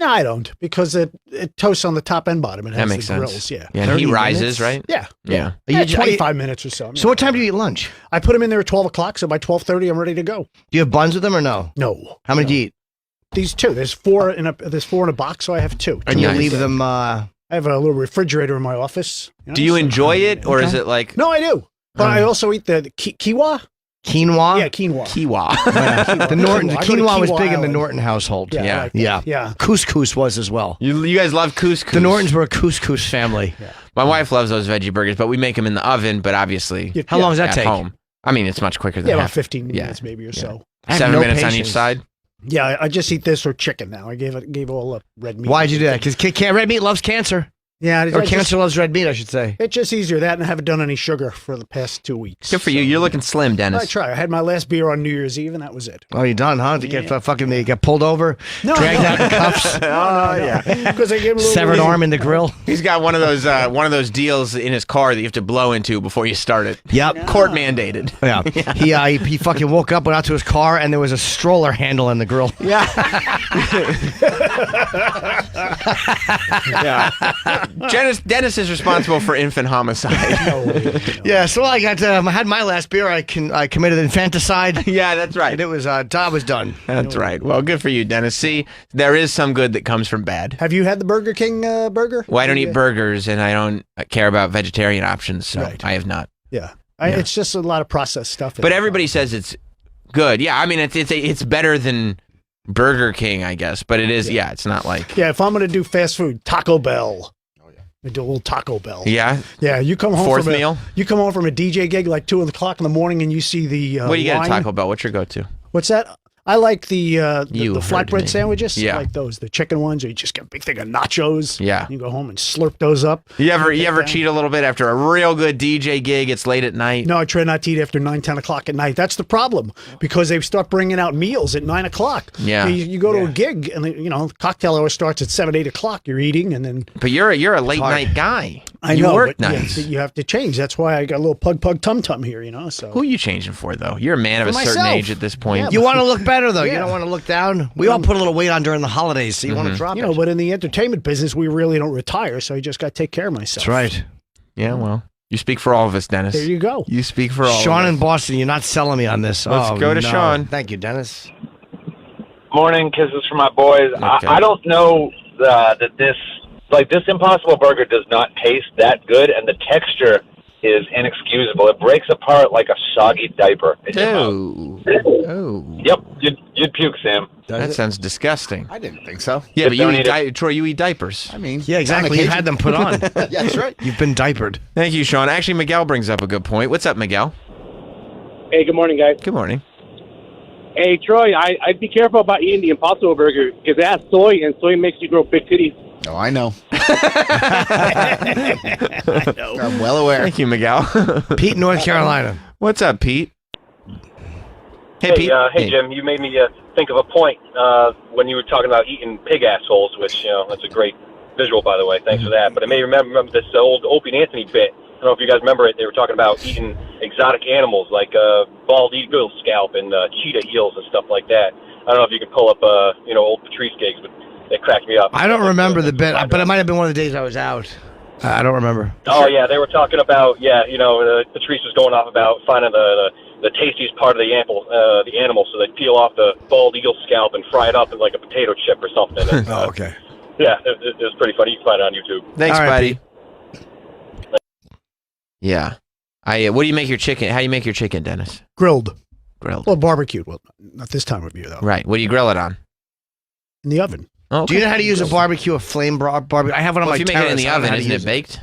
No, I don't because it toasts on the top and bottom. It has That makes the sense. grills. Yeah. Yeah, and he rises, right? Yeah. Yeah. Yeah, 25 minutes or so. So what time do you eat lunch? I put them in there at 12 o'clock, so by 12:30 I'm ready to go. Do you have buns with them or no? No. How many do you eat? These two. There's four in a box, so I have two. And you leave them. I have a little refrigerator in my office. Do you enjoy it, or is it like? No, I do. But I also eat the quinoa. Quinoa? Yeah, quinoa. Quinoa. The Norton, the I go to quinoa was Quinoa big in the Island. Norton household. Yeah, I like that. Yeah. Couscous was as well. You guys love couscous. The Nortons were a couscous family. Yeah. My wife loves those veggie burgers, but we make them in the oven. But obviously, How long does that at take? home. I mean, it's much quicker than Yeah, about half. 15 minutes maybe or so. I have 7 no minutes on each patience. side. Yeah, I just eat this or chicken now. I gave all up red meat. Why'd you do that? Because red meat loves cancer. Yeah, Or cancer loves red meat, I should say. It's just easier that, and I haven't done any sugar for the past 2 weeks. Good for you. You're looking slim, Dennis. I try. I had my last beer on New Year's Eve, and that was it. Oh, you done, huh? You get pulled over, dragged out in cuffs, yeah. Because I gave him a little severed arm in the grill. He's got one of those deals in his car that you have to blow into before you start it. Yep. Court mandated. Yeah. He fucking woke up, went out to his car, and there was a stroller handle in the grill. Yeah. Dennis is responsible for infant homicide. Yeah, so I had my last beer. I committed infanticide. Yeah, that's right. And it was job was done. That's right. Well, good for you, Dennis. See, there is some good that comes from bad. Have you had the Burger King burger? Well, I don't eat burgers, and I don't care about vegetarian options, so I have not. Yeah. It's just a lot of processed stuff. But everybody says it's good. Yeah, I mean, it's better than Burger King, I guess. But it is, it's not like... Yeah, if I'm going to do fast food, Taco Bell. I do a little Taco Bell. Yeah? Yeah, you come home Fourth from meal? You come home from a DJ gig like 2 o'clock in the morning and you see the what do you get at line. Taco Bell? What's your go-to? What's that? I like the You heard me. flatbread sandwiches. Yeah. I like those, the chicken ones, or you just get a big thing of nachos. Yeah. You go home and slurp those up. You ever cheat a little bit after a real good DJ gig? It's late at night. No, I try not to eat after 9, 10 o'clock at night. That's the problem because they start bringing out meals at 9 o'clock. Yeah. You go to a gig and the cocktail hour starts at 7, 8 o'clock. You're eating and then. But you're a late night guy. I you know, work but nights. you have to change. That's why I got a little pug tum tum here. So Who are you changing for though? You're a man of a For certain myself. age at this point. Yeah, You want to look better, though. You Yeah. don't want to look down. We all put a little weight on during the holidays, so you want to drop it. but in the entertainment business, we really don't retire. So I just got to take care of myself. That's right. Yeah, well, you speak for all of us, Dennis. There you go. You speak for all Sean of us. in Boston, you're not selling me on this. Let's go to no. Sean. Thank you, Dennis. Morning, kisses from my boys. Okay. I don't know that this Impossible Burger does not taste that good, and the texture is inexcusable. It breaks apart like a soggy diaper. Oh. Yep, you'd puke, Sam. That sounds disgusting. I didn't think so. Yeah, Just but you don't eat eat Troy, you eat diapers. I mean, Yeah, exactly. You had them put on. Yeah, that's right. You've been diapered. Thank you, Sean. Actually, Miguel brings up a good point. What's up, Miguel? Hey, good morning, guys. Good morning. Hey, Troy, I'd be careful about eating the Impossible Burger because it has soy, and soy makes you grow big titties. Oh, I know. I'm well aware. Thank you, Miguel. Pete, North Carolina. What's up, Pete? Hey, Hey, Pete. hey, Jim, you made me think of a point when you were talking about eating pig assholes, which, that's a great visual, by the way. Thanks for that. But I may remember this old Opie and Anthony bit. I don't know if you guys remember it. They were talking about eating exotic animals like bald eagle scalp and cheetah heels and stuff like that. I don't know if you can pull up, old Patrice gigs, but it cracked me up. I don't remember the bit, but it might have been one of the days I was out. I don't remember. Oh, yeah, they were talking about, Patrice was going off about finding the tastiest part of the animal, so they peel off the bald eagle scalp and fry it up in like a potato chip or something. And, oh, okay. Yeah, it was pretty funny. You can find it on YouTube. Thanks, All right, buddy. Yeah. What do you make your chicken? How do you make your chicken, Dennis? Grilled. Grilled. Well, barbecued. Well, not this time of year, though. Right. What do you grill it on? In the oven. Oh, Do you know how to use a barbecue, a flame barbecue? I have one on Well, my if you make it in terrace. the I don't know oven, how to isn't it use baked?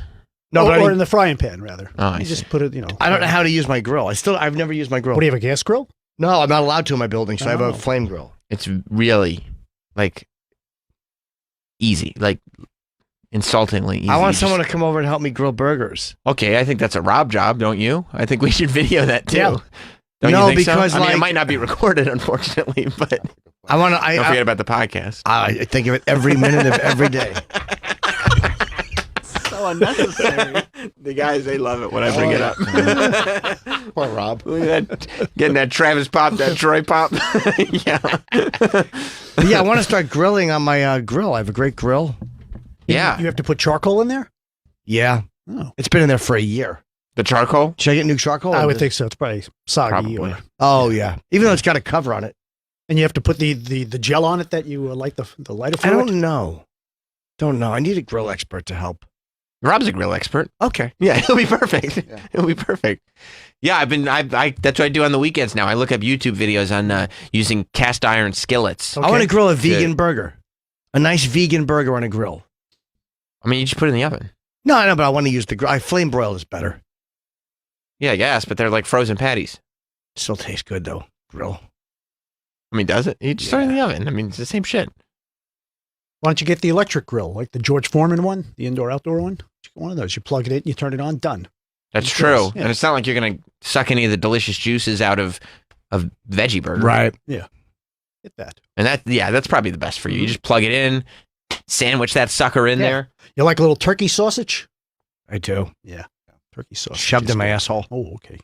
No, but I or mean, in the frying pan, rather. Oh, I you see. just put it, I don't know how to use my grill. I've never used my grill. What do you have, a gas grill? No, I'm not allowed to in my building, so I have Oh. a flame grill. It's really, easy. Insultingly easy. I want You someone to come over and help me grill burgers. Okay, I think that's a Rob job, don't you? I think we should video that too. Yeah. Don't No, you think because, so? I mean, it like- might not be recorded, unfortunately, but I want to. don't forget about the podcast. I think of it every minute of every day. So unnecessary. The guys, they love it when I bring it up. Poor Rob. Look at that, getting that Travis pop, that Troy pop. Yeah. But yeah, I want to start grilling on my grill. I have a great grill. Yeah. You have to put charcoal in there? Yeah. Oh. It's been in there for a year. The charcoal? Should I get new charcoal? I would think so. It's probably soggy. Probably. Oh, yeah. Even though it's got a cover on it. And you have to put the gel on it that you light the lighter I fluid? don't know. I need a grill expert to help. Rob's a grill expert. Okay. Yeah, it'll be perfect. It'll be perfect. Yeah, that's what I do on the weekends now. I look up YouTube videos on using cast iron skillets. I want to grill a To- vegan burger. A nice vegan burger on a grill. I mean, you just put it in the oven. No, I know, but I want to use the grill. Flame broiled is better. Yeah, I guess, but they're like frozen patties. Still tastes good, though. Grill. I mean, does it? You just throw it in the oven. I mean, it's the same shit. Why don't you get the electric grill, like the George Foreman one, the indoor-outdoor one? You get one of those. You plug it in, you turn it on, done. That's Yes, true. yeah. And it's not like you're going to suck any of the delicious juices out of veggie burger. Right. Yeah. Get that. And that's probably the best for you. You just plug it in, sandwich that sucker in Yeah. there. You like a little turkey sausage? I do. Yeah. Turkey sausage. Shoved is in my good. asshole. Oh, okay.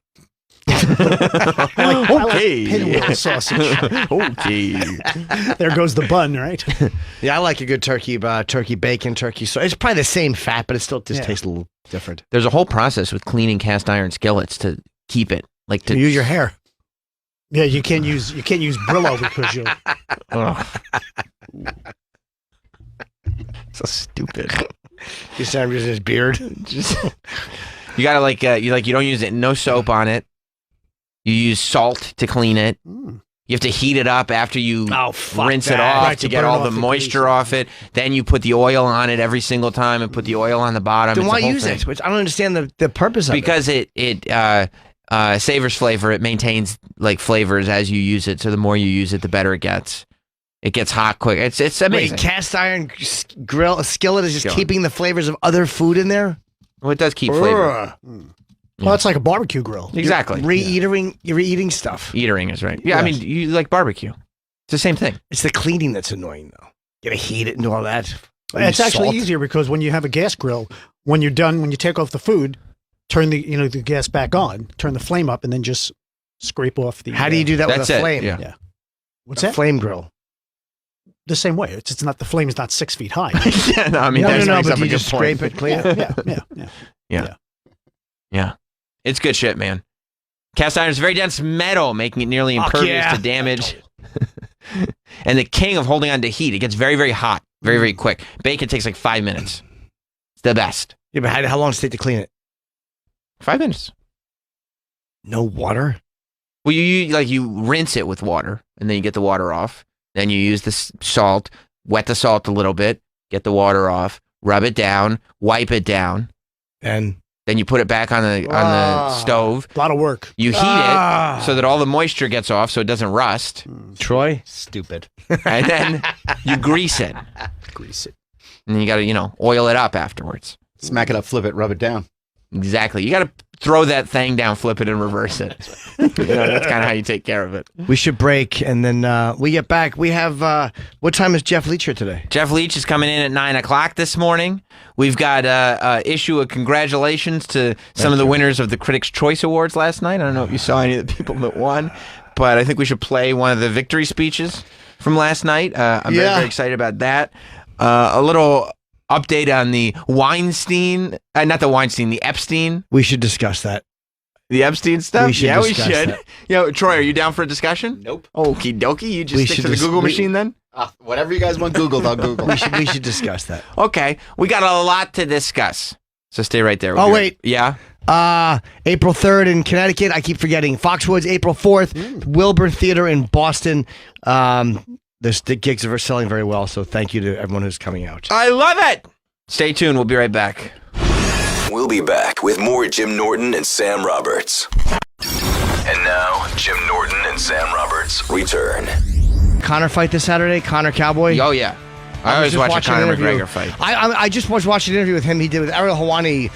I like pinwheel sausage. Okay. There goes the bun, right? Yeah, I like a good turkey bacon, turkey. So it's probably the same fat, but it still just Yeah. tastes a little different. There's a whole process with cleaning cast iron skillets to keep it to You use your hair. Yeah, you can't use Brillo because you'll. Ugh. So stupid. You sound using his beard. Just you gotta you don't use it. No soap on it. You use salt to clean it. You have to heat it up after you rinse it that. off Right, to to get burn all off the the moisture grease. off it. Then you put the oil on it every single time and put the oil on the bottom. Then It's a why whole use thing. it? Which I don't understand the purpose of it. Because it savors flavor. It maintains flavors as you use it. So the more you use it, the better it gets. It gets hot quick. It's amazing. Wait, cast iron grill a skillet is just Skillet. keeping the flavors of other food in there? Well, it does keep flavor. Well, it's like a barbecue grill. Exactly. You're reeating stuff. Eating is right. Yeah, I Yes. mean, you like barbecue. It's the same thing. It's the cleaning that's annoying, though. You gotta heat it and do all that. It's actually Salt. easier because when you have a gas grill, when you're done, when you take off the food, turn the gas back on, turn the flame up, and then just scrape off the. How do you do that That's with a it, flame? yeah. What's A that? flame grill. The same way. It's not the flame is not 6 feet high. Yeah, no, I mean, No, that brings but up you a good just point. scrape it, clean it. Yeah. It's good shit, man. Cast iron is very dense metal, making it nearly Fuck impervious yeah. to damage. And the king of holding on to heat. It gets very, very hot, very, very quick. Bacon takes like 5 minutes. It's the best. Yeah, but how long does it take to clean it? 5 minutes. No water? Well, you rinse it with water, and then you get the water off. Then you use the salt, wet the salt a little bit, get the water off, rub it down, wipe it down, And Then you put it back on the stove. A lot of work. You heat it so that all the moisture gets off so it doesn't rust. Troy? Stupid. And then you grease it. Grease it. And you got to, oil it up afterwards. Smack it up, flip it, rub it down. Exactly. You got to throw that thing down, flip it, and reverse it. That's kind of how you take care of it. We should break, and then we get back. We have, what time is Jeff Leach here today? Jeff Leach is coming in at 9 o'clock this morning. We've got issue of congratulations to some of the winners of the Critics' Choice Awards last night. I don't know if you saw any of the people that won, but I think we should play one of the victory speeches from last night. I'm very, very excited about that. A little update on the Weinstein, the Epstein. We should discuss that. The Epstein stuff? We should discuss that. Troy, are you down for a discussion? Nope. Okie dokie. You just stick to the Google machine then? Whatever you guys want Googled, I'll Google. We should discuss that. Okay. We got a lot to discuss. So stay right there. Wait. Yeah? April 3rd in Connecticut. I keep forgetting. Foxwoods, April 4th. Wilbur Theater in Boston. The gigs are selling very well, so thank you to everyone who's coming out. I love it. Stay tuned. We'll be right back. We'll be back with more Jim Norton and Sam Roberts. And now, Jim Norton and Sam Roberts return. Conor fight this Saturday? Conor Cowboy? Oh, yeah. I always watch a Conor McGregor fight. I just was watching an interview with him. He did with Ariel Helwani.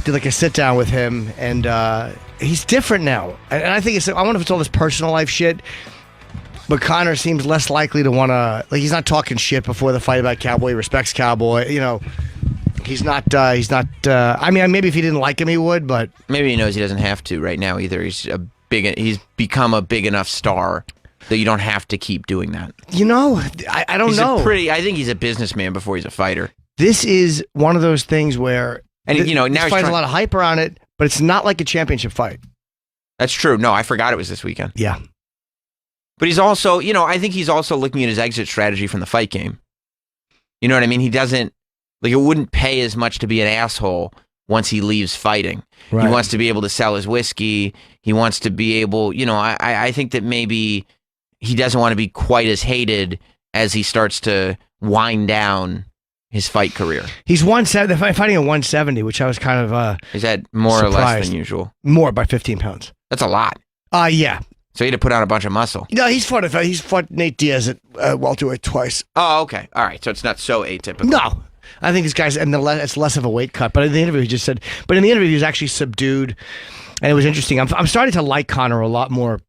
Did like a sit down with him, and he's different now. And I think I wonder if it's all this personal life shit. But Conor seems less likely to want to, he's not talking shit before the fight about Cowboy. He respects Cowboy. He's not, I mean, maybe if he didn't like him, he would, but. Maybe he knows he doesn't have to right now either. He's become a big enough star that you don't have to keep doing that. I don't know. I think he's a businessman before he's a fighter. This is one of those things where, now this fight's a lot of hype around it, but it's not like a championship fight. That's true. No, I forgot it was this weekend. Yeah. But he's also, I think he's also looking at his exit strategy from the fight game. You know what I mean? He doesn't, it wouldn't pay as much to be an asshole once he leaves fighting. Right. He wants to be able to sell his whiskey. He wants to be able, I think that maybe he doesn't want to be quite as hated as he starts to wind down his fight career. He's fighting at 170, which I was kind of Is that more surprised. Or less than usual? More by 15 pounds. That's a lot. Yeah. So he had to put on a bunch of muscle. No, he's fought Nate Diaz at welterweight twice. Oh, okay. All right. So it's not so atypical. No. I think this guy's, it's less of a weight cut. But in the interview, he just said, he was actually subdued. And it was interesting. I'm starting to like Conor a lot more.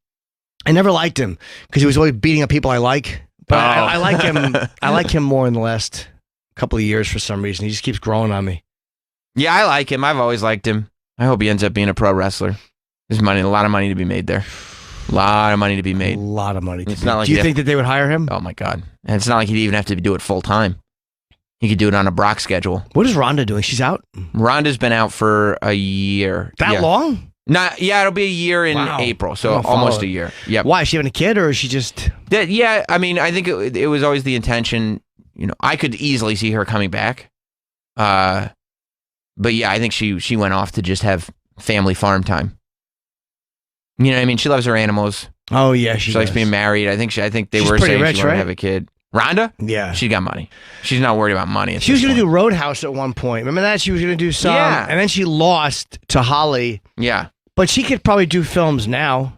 I never liked him because he was always beating up people I like. But I like him. I like him more in the last couple of years for some reason. He just keeps growing on me. Yeah, I like him. I've always liked him. I hope he ends up being a pro wrestler. There's a lot of money to be made there. A lot of money to be made. A lot of money. It's not like Do you think that they would hire him? Oh my God! And it's not like he'd even have to do it full time. He could do it on a Brock schedule. What is Ronda doing? She's out. Ronda's been out for a year. That long? It'll be a year in April, so almost a year. Yeah. Why? Is she having a kid, or is she just? Yeah, I mean, I think it was always the intention. I could easily see her coming back. But yeah, I think she went off to just have family farm time. You know what I mean? She loves her animals. Oh yeah, she likes being married. I think they were saying she wanted to have a kid. Rhonda? Yeah. She got money. She's not worried about money. She was going to do Roadhouse at one point. Remember that? She was going to do some. Yeah. And then she lost to Holly. Yeah. But she could probably do films now.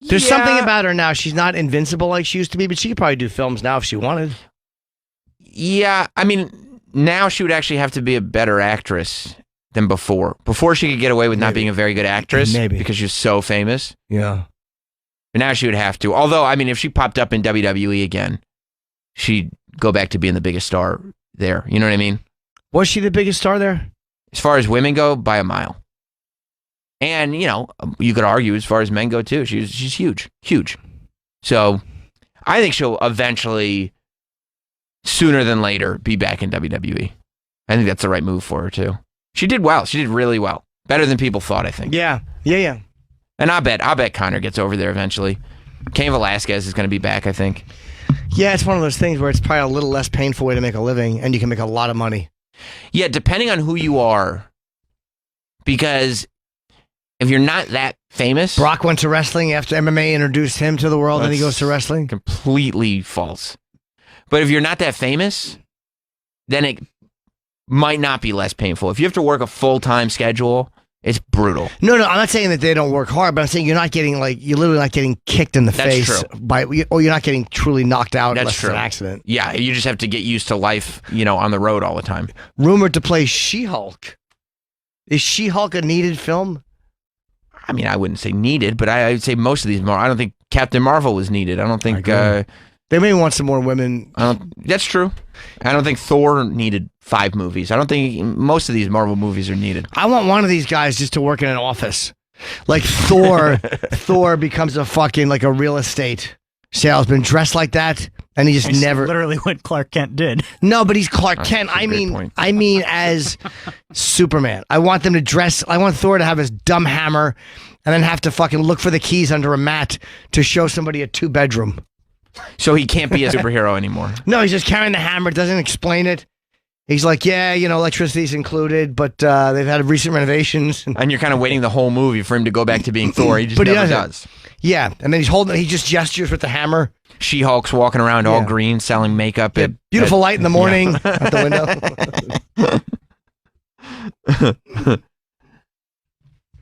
There's something about her now. She's not invincible like she used to be, but she could probably do films now if she wanted. Yeah. I mean, now she would actually have to be a better actress than before. Before she could get away with not being a very good actress. Maybe. Because she's so famous. Yeah. But now she would have to. Although, I mean, if she popped up in WWE again, she'd go back to being the biggest star there. You know what I mean? Was she the biggest star there? As far as women go, by a mile. And, you could argue as far as men go, too. She's huge. Huge. So, I think she'll eventually, sooner than later, be back in WWE. I think that's the right move for her, too. She did well. She did really well. Better than people thought, I think. Yeah. And I'll bet Conor gets over there eventually. Cain Velasquez is going to be back, I think. Yeah, it's one of those things where it's probably a little less painful way to make a living, and you can make a lot of money. Yeah, depending on who you are. Because if you're not that famous... Brock went to wrestling after MMA introduced him to the world, and he goes to wrestling? Completely false. But if you're not that famous, then might not be less painful. If you have to work a full-time schedule, it's brutal. No, I'm not saying that they don't work hard, but I'm saying you're literally not getting kicked in the That's face true. or you're not getting truly knocked out That's unless true. it's an accident. Yeah, you just have to get used to life, on the road all the time. Rumored to play She-Hulk. Is She-Hulk a needed film? I mean, I wouldn't say needed, but I would say most of these more. I don't think Captain Marvel was needed. I don't think they may want some more women. That's true. I don't think Thor needed 5 movies. I don't think most of these Marvel movies are needed. I want one of these guys just to work in an office. Like Thor, Thor becomes a fucking like a real estate salesman dressed like that, and he just It's never. literally what Clark Kent did. No, but he's Clark Kent. I mean, as Superman. I want them to dress. I want Thor to have his dumb hammer, and then have to fucking look for the keys under a mat to show somebody a 2-bedroom. So he can't be a superhero anymore. No, he's just carrying the hammer. Doesn't explain it. He's like, yeah, electricity's included, but they've had recent renovations. And you're kind of waiting the whole movie for him to go back to being Thor. He just never does. Yeah, and then he just gestures with the hammer. She-Hulk's walking around all green, selling makeup. Beautiful light in the morning out the window.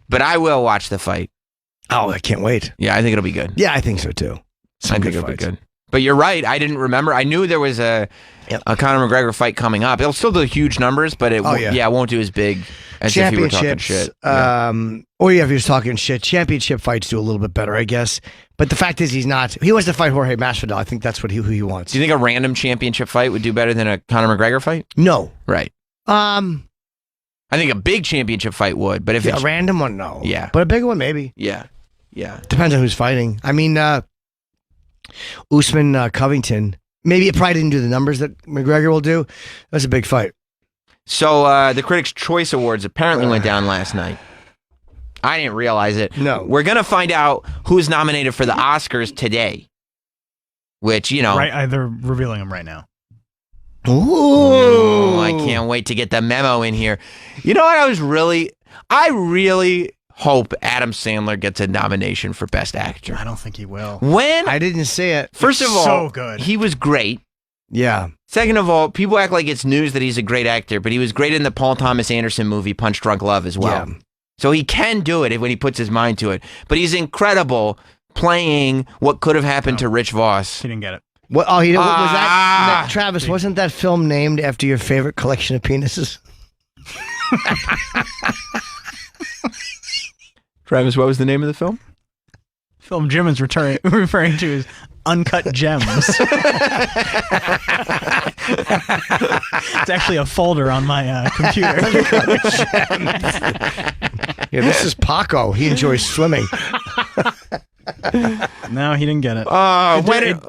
But I will watch the fight. Oh, I can't wait. Yeah, I think it'll be good. Yeah, I think so too. I think it'll be good. But you're right. I didn't remember. I knew there was a Conor McGregor fight coming up. It'll still do huge numbers, but it won't do as big as if he were talking shit. Or if he was talking shit. Championship fights do a little bit better, I guess. But the fact is, he wants to fight Jorge Masvidal. I think that's who he wants. Do you think a random championship fight would do better than a Conor McGregor fight? No. Right. I think a big championship fight would, but if a random one, no. Yeah. But a big one, maybe. Yeah. Depends on who's fighting. I mean, Usman Covington. Maybe it probably didn't do the numbers that McGregor will do. That's a big fight. So the Critics' Choice Awards apparently went down last night. I didn't realize it. No. We're going to find out who's nominated for the Oscars today. Which, Right, they're revealing them right now. Ooh. I can't wait to get the memo in here. You know what? I really hope Adam Sandler gets a nomination for Best Actor. I don't think he will. I didn't see it. First of all, so good. He was great. Yeah. Second of all, people act like it's news that he's a great actor, but he was great in the Paul Thomas Anderson movie Punch Drunk Love as well. Yeah. So he can do it when he puts his mind to it. But he's incredible playing what could have happened to Rich Voss. He didn't get it. What? Oh, was that Travis? Wasn't that film named after your favorite collection of penises? Travis, what was the name of the film? Film Jim is referring to his Uncut Gems. It's actually a folder on my computer. Yeah, this is Paco. He enjoys swimming. No, he didn't get it.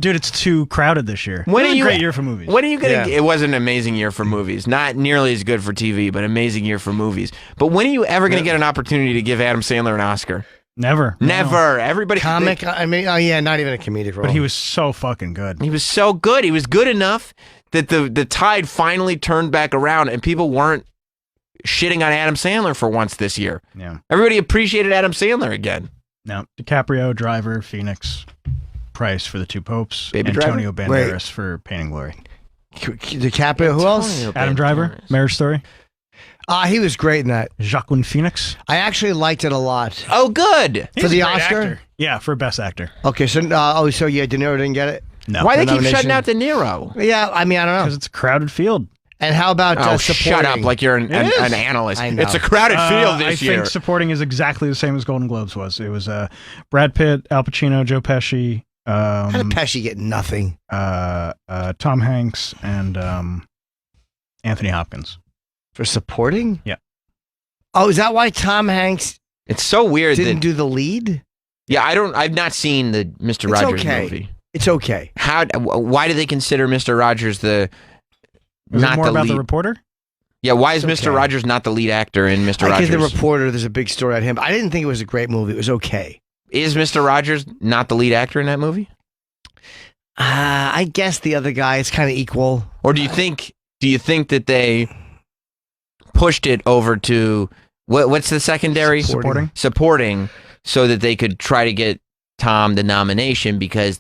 Dude, it's too crowded this year. When It was are a you- great year for movies. When are you gonna? It was an amazing year for movies. Not nearly as good for TV, but amazing year for movies. But when are you ever gonna get an opportunity to give Adam Sandler an Oscar? Never. Never. Everybody. Comic? I mean, not even a comedic role. But he was so fucking good. He was so good. He was good enough that the tide finally turned back around, and people weren't shitting on Adam Sandler for once this year. Yeah. Everybody appreciated Adam Sandler again. No, DiCaprio, Driver, Phoenix, Price for The Two Popes, Baby Antonio Driver? Banderas for Pain and Glory. DiCaprio, who else? Adam Driver, Marriage Story. He was great in that. Joaquin Phoenix. I actually liked it a lot. Oh, good. For the Oscar? Actor. Yeah, for Best Actor. Okay, so De Niro didn't get it? No. Why The they keep nomination? shutting out De Niro? Yeah, I mean, I don't know. Because it's a crowded field. And how about supporting? Shut up! Like you're an It is. analyst. I know. It's a crowded field this I year. think supporting is exactly the same as Golden Globes was. It was Brad Pitt, Al Pacino, Joe Pesci. How did Pesci get nothing? Tom Hanks and Anthony Hopkins. For supporting? Yeah. Oh, is that why Tom Hanks It's so weird didn't that. do the lead? Yeah, I've not seen the Mr. Rogers okay. movie. It's okay. Why do they consider Mr. Rogers Was not it more the about lead? the reporter? Yeah, why is It's Mr. okay. Rogers not the lead actor in Mr. Because Rogers? the reporter, there's a big story on him. I didn't think it was a great movie. It was okay. Is Mr. Rogers not the lead actor in that movie? I guess the other guy, it's kind of equal. Or do you think that they pushed it over to what's the secondary? Supporting so that they could try to get Tom the nomination because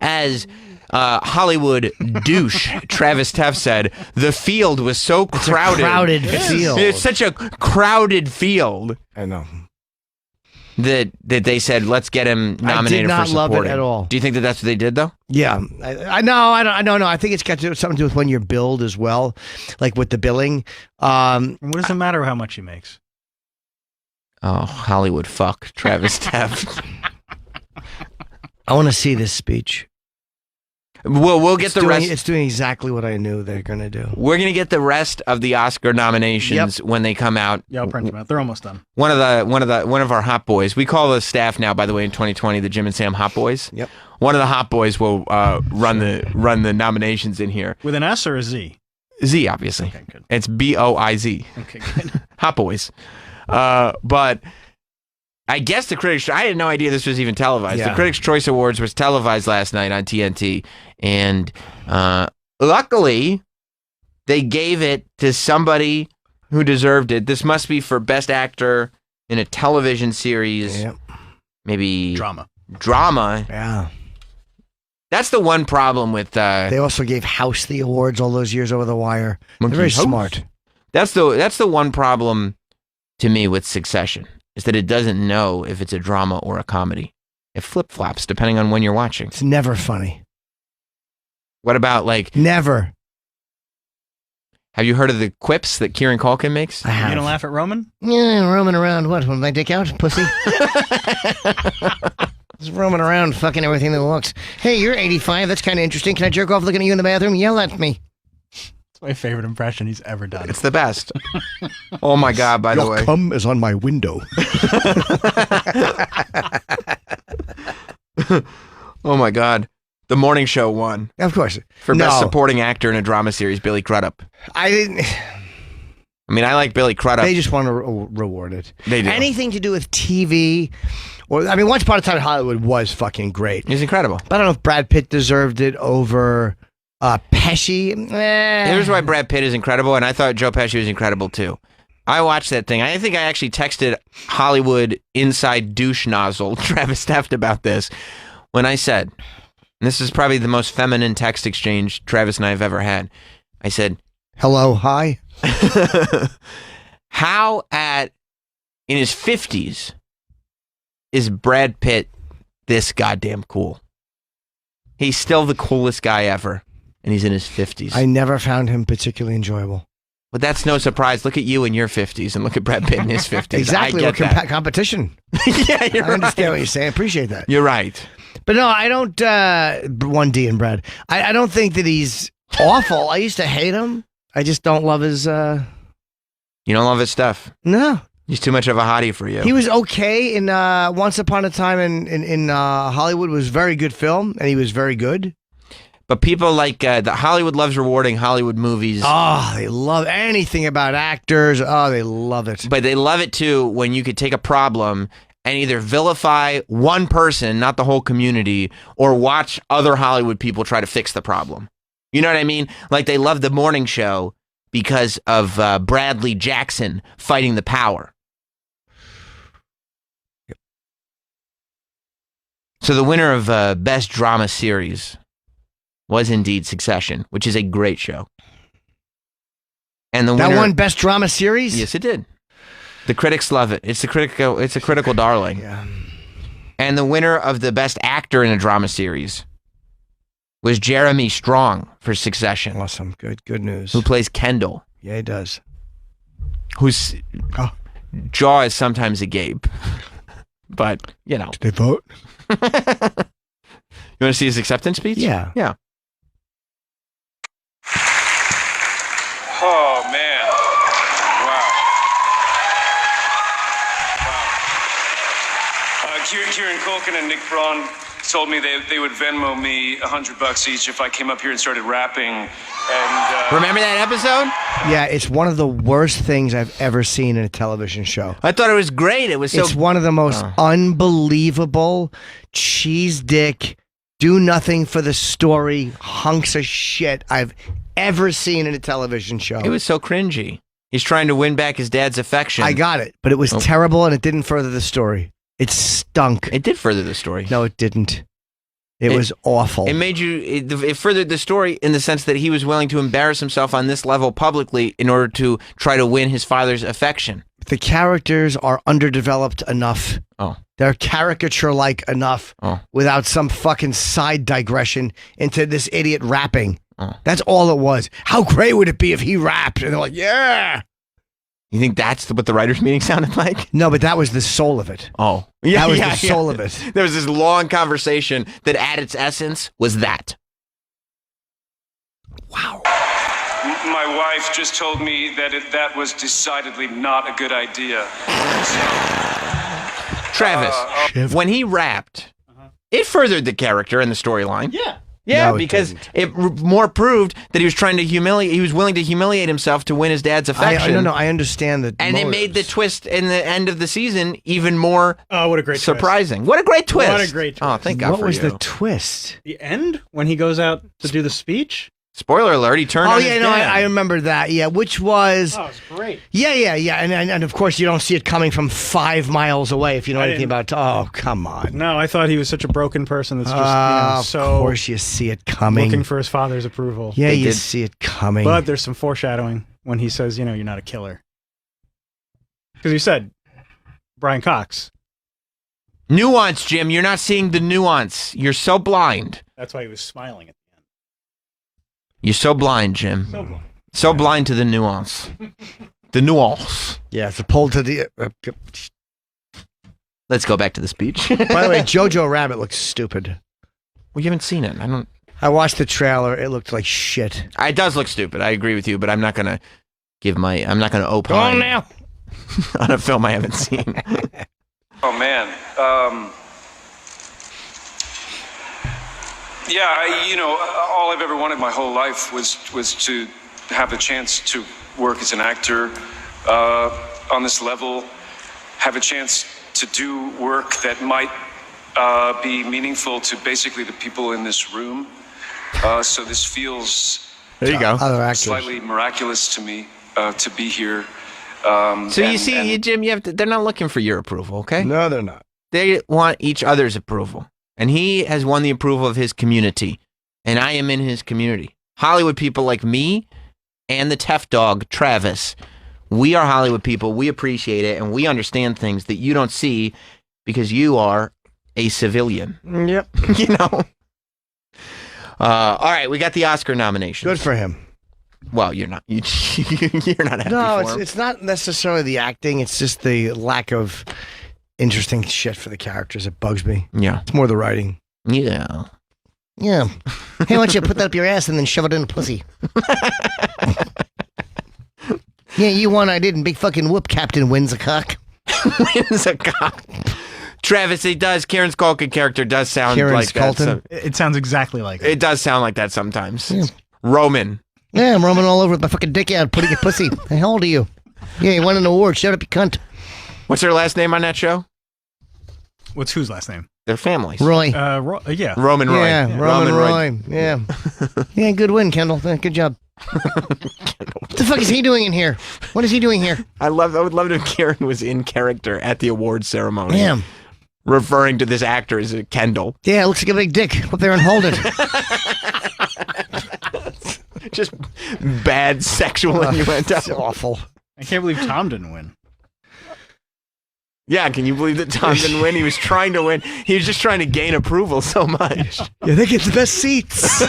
as Hollywood douche Travis Teff said the field was so crowded. It's a crowded field. It's such a crowded field. I know. That they said, let's get him nominated for supporting. I did not love it at all. Do you think that that's what they did, though? Yeah. I know. I don't know. I think it's got something to do with when you're billed as well, like with the billing. What does it matter how much he makes? Oh, Hollywood fuck, Travis Teff. I want to see this speech. We'll get the rest. It's doing exactly what I knew they're going to do. We're going to get the rest of the Oscar nominations when they come out. Yeah, I'll print them out. They're almost done. One of our hot boys. We call the staff now, by the way, in 2020, the Jim and Sam Hot Boys. Yep. One of the hot boys will run the nominations in here. With an S or a Z? Z, obviously. Okay, good. It's BOIZ. Okay, good. Hot boys. But I guess the Critics' I had no idea this was even televised. Yeah. The Critics' Choice Awards was televised last night on TNT. And luckily, they gave it to somebody who deserved it. This must be for Best Actor in a television series. Yep. Maybe Drama. Yeah. That's the one problem with... They also gave House the awards all those years over the wire. Monkey They're very House. smart. That's the one problem to me with Succession, is that it doesn't know if it's a drama or a comedy. It flip-flops depending on when you're watching. It's never funny. What about, like... Never. Have you heard of the quips that Kieran Culkin makes? I have. You gonna laugh at Roman? Yeah, roaming around. What? With my dick out, pussy? Just roaming around, fucking everything that walks. Hey, you're 85. That's kind of interesting. Can I jerk off looking at you in the bathroom? Yell at me. It's my favorite impression he's ever done. It's the best. Oh my God, by the way. Your cum is on my window. Oh my God. The Morning Show won. Of course. For Best Supporting Actor in a Drama Series, Billy Crudup. I mean, I like Billy Crudup. They just want to reward it. They do. Anything to do with TV, or I mean, Once Upon a Time in Hollywood was fucking great. It was incredible. But I don't know if Brad Pitt deserved it over Pesci. Here's why Brad Pitt is incredible, and I thought Joe Pesci was incredible too. I watched that thing. I think I actually texted Hollywood inside douche nozzle Travis Teff about this when I said, and this is probably the most feminine text exchange Travis and I have ever had. I said, hello, hi. How in his 50s is Brad Pitt this goddamn cool? He's still the coolest guy ever, and he's in his 50s. I never found him particularly enjoyable. But that's no surprise. Look at you in your 50s and look at Brad Pitt in his 50s. Exactly. I get We're competition. Yeah, you're I understand right. what you're saying. I appreciate that. You're right. But no, I don't. 1D and Brad. I don't think that he's awful. I used to hate him. I just don't love his. You don't love his stuff? No. He's too much of a hottie for you. He was okay in Once Upon a Time in Hollywood. Was a very good film, and he was very good. But people like the Hollywood loves rewarding Hollywood movies. Oh, they love anything about actors. Oh, they love it. But they love it too when you could take a problem and either vilify one person, not the whole community, or watch other Hollywood people try to fix the problem. You know what I mean? Like they love the morning show because of Bradley Jackson fighting the power. Yep. So the winner of Best Drama Series was indeed Succession, which is a great show. And the winner, won Best Drama Series? Yes, it did. The critics love it. It's a critical darling. Yeah. And the winner of the Best Actor in a Drama Series was Jeremy Strong for Succession. Awesome. Good news. Who plays Kendall. Yeah, he does. Whose jaw is sometimes agape. But, you know. Did they vote? You want to see his acceptance speech? Yeah. Yeah. Oh, man. Wow. Kieran Culkin and Nick Braun told me they would Venmo me $100 each if I came up here and started rapping. And remember that episode? Yeah, it's one of the worst things I've ever seen in a television show. I thought it was great. It's one of the most unbelievable cheese dick, do nothing for the story hunks of shit I've ever seen in a television show. It was so cringy. He's trying to win back his dad's affection. I got it, but it was terrible and it didn't further the story. It stunk. It did further the story. No, it didn't. It was awful. It made you. It furthered the story in the sense that he was willing to embarrass himself on this level publicly in order to try to win his father's affection. The characters are underdeveloped enough. Oh. They're caricature-like enough without some fucking side digression into this idiot rapping. Oh. That's all it was. How great would it be if he rapped? And they're like, yeah. You think that's what the writers' meeting sounded like? No, but that was the soul of it. Oh. That was the soul of it. There was this long conversation that at its essence was that. Wow. My wife just told me that that was decidedly not a good idea. Travis, when he rapped, it furthered the character and the storyline. Yeah. Yeah, No, it because didn't. it more proved that he was trying to humiliate. He was willing to humiliate himself to win his dad's affection. I understand that. And it made the twist in the end of the season even more what a great surprising. What a great twist. What a great twist. Oh, thank God What for was you. the twist? The end when he goes out to do the speech. Spoiler alert, he turned on his dad. I remember that. Yeah, which was. Oh, it's great. Yeah. And of course, you don't see it coming from 5 miles away if you know anything about. Oh, come on. No, I thought he was such a broken person that's just Of so course, you see it coming. looking for his father's approval. Yeah, you see it coming. But there's some foreshadowing when he says, you're not a killer. Because you said, Brian Cox. Nuance, Jim. You're not seeing the nuance. You're so blind. That's why he was smiling at the end. You're so blind, Jim. So blind. So blind to the nuance. The nuance. Yeah, it's a pull to the. Let's go back to the speech. By the way, Jojo Rabbit looks stupid. Well, you haven't seen it. I watched the trailer. It looked like shit. It does look stupid. I agree with you, but I'm not gonna I'm not gonna opine. Go on now. On a film I haven't seen. Oh man. All I've ever wanted my whole life was to have the chance to work as an actor on this level, have a chance to do work that might be meaningful to basically the people in this room. So this feels There you go. Other actors. slightly miraculous to me to be here. So you see, Jim, they're not looking for your approval, okay? No, they're not. They want each other's approval. And he has won the approval of his community. And I am in his community. Hollywood people like me and the Tef dog, Travis. We are Hollywood people. We appreciate it. And we understand things that you don't see because you are a civilian. Yep. All right, we got the Oscar nominations. Good for him. Well, you're not. You're not happy No, for him. it's not necessarily the acting. It's just the lack of interesting shit for the characters. It bugs me. Yeah. It's more the writing. Yeah. Yeah. Hey, why don't you put that up your ass and then shove it in a pussy? Yeah, you won, I didn't. Big fucking whoop, Captain wins a cock. Wins a cock. Travis, it does. Kieran Culkin character does sound Kieran like that. Culkin? It sounds exactly like It does sound like that sometimes. Yeah. Roman. Yeah, I'm roaming all over with my fucking dick out, putting your pussy. Hey, how old are you? Yeah, you won an award. Shut up, you cunt. What's their last name on that show? What's whose last name? Their families. Roy. Yeah. Roman Roy. Yeah, Roman Roy. Yeah. Yeah, good win, Kendall. Good job. What the fuck is he doing in here? What is he doing here? I would love it if Kieran was in character at the awards ceremony. Yeah. Referring to this actor as Kendall. Yeah, it looks like a big dick. Go up there and hold it. Just bad sexual innuendo. It's awful. I can't believe Tom didn't win. Yeah, can you believe that Tom didn't win? He was trying to win. He was just trying to gain approval so much. Yeah, they get the best seats.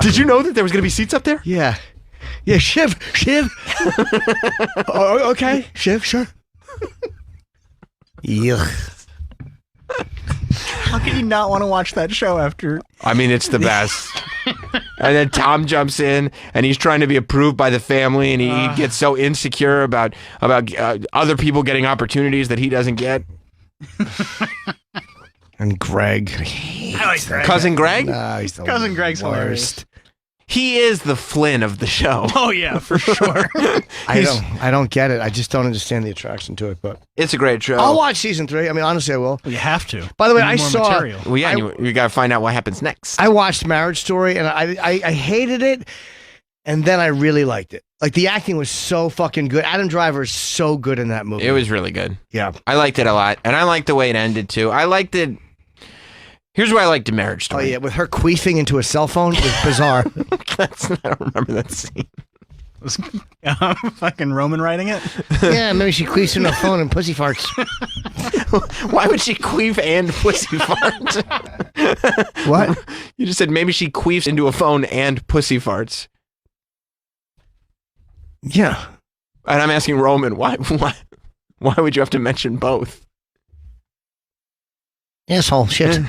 Did you know that there was going to be seats up there? Yeah. Yeah, Shiv. Oh, okay. Shiv, sure. Yuck. How can you not want to watch that show after? I mean, it's the best. And then Tom jumps in, and he's trying to be approved by the family, and he gets so insecure about other people getting opportunities that he doesn't get. And Greg. I like Greg. Cousin Greg? No, he's the Cousin Greg's worst. hilarious. He is the Flynn of the show. Oh yeah, for sure. I don't get it. I just don't understand the attraction to it, but It's a great show. I'll watch season 3. I mean, honestly, I will. You have to. By the way, You need I more saw. material. Well, yeah, you got to find out what happens next. I watched Marriage Story, and I hated it, and then I really liked it. Like the acting was so fucking good. Adam Driver is so good in that movie. It was really good. Yeah. I liked it a lot. And I liked the way it ended, too. I liked it. Here's why I liked the Marriage Oh, Story. yeah, with her queefing into a cell phone was bizarre. I don't remember that scene. Was fucking Roman writing it? Yeah, maybe she queefs into a phone and pussy farts. Why would she queef and pussy fart? What? You just said maybe she queefs into a phone and pussy farts. Yeah. And I'm asking Roman, why would you have to mention both? Asshole shit.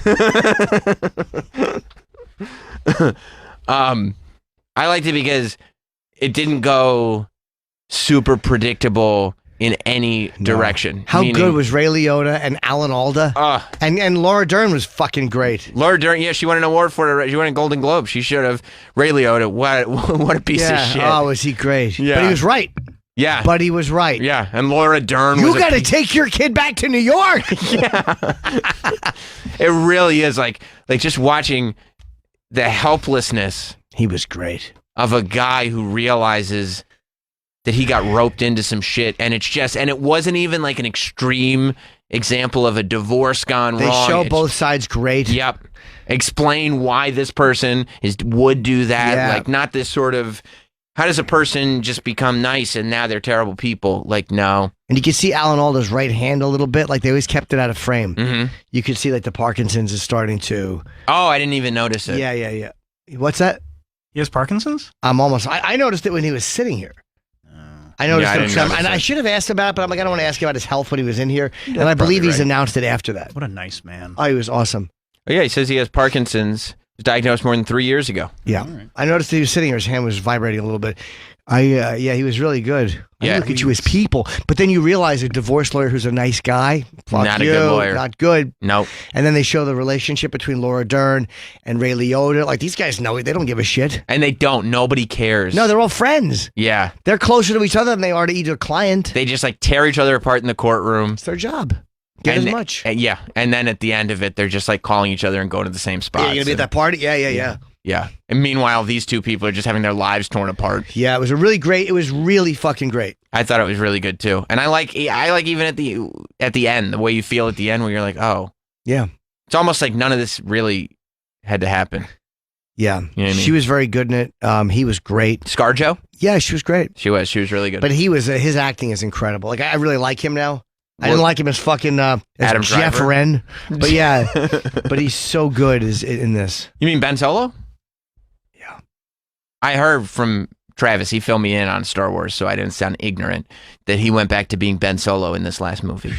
I liked it because it didn't go super predictable in any direction. How Meaning- good was Ray Liotta and Alan Alda? And Laura Dern was fucking great. Laura Dern, yeah, she won an award for it. She won a Golden Globe. She should have. Ray Liotta, what a piece of shit. Oh, was he great? Yeah. But he was right. Yeah. But he was right. Yeah, and Laura Dern You was got to take your kid back to New York. It really is like just watching the helplessness. He was great. Of a guy who realizes that he got roped into some shit, and it wasn't even like an extreme example of a divorce gone They wrong. show both sides great. Yep. Explain why this person would do that. Yeah. Like, not this sort of, how does a person just become nice and now they're terrible people? Like, no. And you can see Alan Alda's right hand a little bit. Like they always kept it out of frame. Mm-hmm. You could see like the Parkinson's is starting to. Oh, I didn't even notice it. Yeah. What's that? He has Parkinson's? I noticed it when he was sitting here. I noticed Yeah, I it. didn't notice And I it. should have asked him about it, but I'm like, I don't want to ask him about his health when he was in here. And I probably believe he's right. announced it after that. What a nice man. Oh, he was awesome. Oh, yeah, he says he has Parkinson's. He was diagnosed more than 3 years ago. Yeah. I noticed that he was sitting here. His hand was vibrating a little bit. He was really good. Yeah. Look at you as people. But then you realize a divorce lawyer who's a nice guy. Fuck Not a you, good lawyer. Not good. Nope. And then they show the relationship between Laura Dern and Ray Liotta. Like, these guys know it. They don't give a shit. And they don't. Nobody cares. No, they're all friends. Yeah. They're closer to each other than they are to either client. They just like tear each other apart in the courtroom. It's their job. Get as much. Yeah. And then at the end of it, they're just like calling each other and going to the same spot. Yeah, you gonna be at that party? Yeah. Yeah. And meanwhile, these two people are just having their lives torn apart. Yeah, it was really fucking great. I thought it was really good too. And I like even at the end, the way you feel at the end where you're like, oh. Yeah. It's almost like none of this really had to happen. Yeah. You know what I mean? She was very good in it. He was great. ScarJo? Yeah, she was great. She was really good. But he was his acting is incredible. Like I really like him now. I didn't like him as fucking as Adam Jeff Driver? Wren. But yeah, but he's so good in this. You mean Ben Solo? Yeah. I heard from Travis, he filled me in on Star Wars, so I didn't sound ignorant, that he went back to being Ben Solo in this last movie.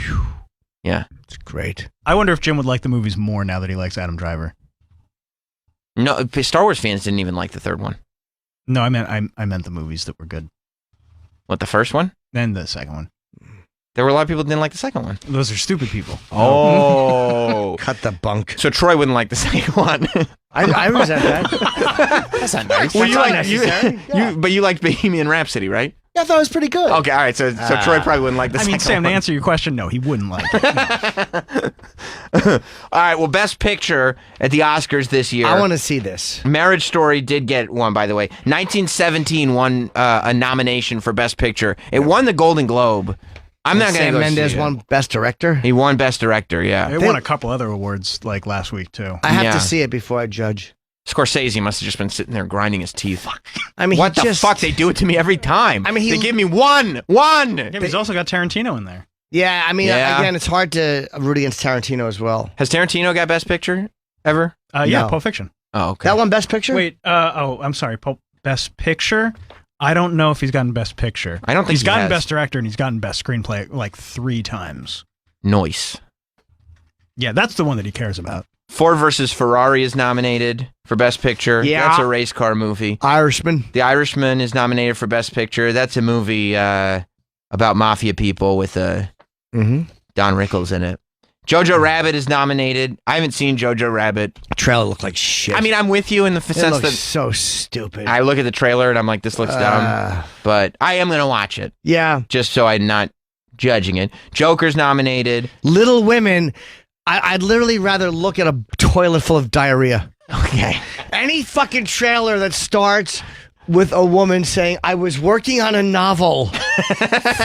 Yeah. It's great. I wonder if Jim would like the movies more now that he likes Adam Driver. No, Star Wars fans didn't even like the third one. No, I meant the movies that were good. What, the first one? And the second one. There were a lot of people that didn't like the second one. Those are stupid people. Oh. Cut the bunk. So Troy wouldn't like the second one. I resent that. That's not nice. Well, That's but you liked Bohemian Rhapsody, right? Yeah, I thought it was pretty good. Okay, all right. So Troy probably wouldn't like the second Sam, one. to answer your question, no, he wouldn't like it. All right, well, Best Picture at the Oscars this year. I want to see this. Marriage Story did get one, by the way. 1917 won a nomination for Best Picture. It won the Golden Globe. I'm not going to Sam go Mendes see it. won Best Director. He won Best Director, yeah. It won a couple other awards like last week, too. I have to see it before I judge. Scorsese must have just been sitting there grinding his teeth. I mean, what the fuck? They do it to me every time. I mean, they give me one. Yeah, but he's also got Tarantino in there. Yeah, I mean, Yeah. again, it's hard to root against Tarantino as well. Has Tarantino got Best Picture ever? Yeah, No. Pulp Fiction. Oh, okay. That one Best Picture? Wait, I'm sorry, Best Picture? I don't know if he's gotten Best Picture. I don't think he's he gotten has. Best Director and he's gotten Best Screenplay like 3 times. Noise. Yeah, that's the one that he cares about. Ford versus Ferrari is nominated for Best Picture. Yeah. That's a race car movie. Irishman. The Irishman is nominated for Best Picture. That's a movie about mafia people with Mm-hmm. Don Rickles in it. Jojo Rabbit is nominated. I haven't seen Jojo Rabbit. Trailer looked like shit. I mean, I'm with you in the it sense looks that so stupid. I look at the trailer and I'm like, this looks dumb. But I am going to watch it. Yeah. Just so I'm not judging it. Joker's nominated. Little Women. I'd literally rather look at a toilet full of diarrhea. Okay. Any fucking trailer that starts with a woman saying, I was working on a novel.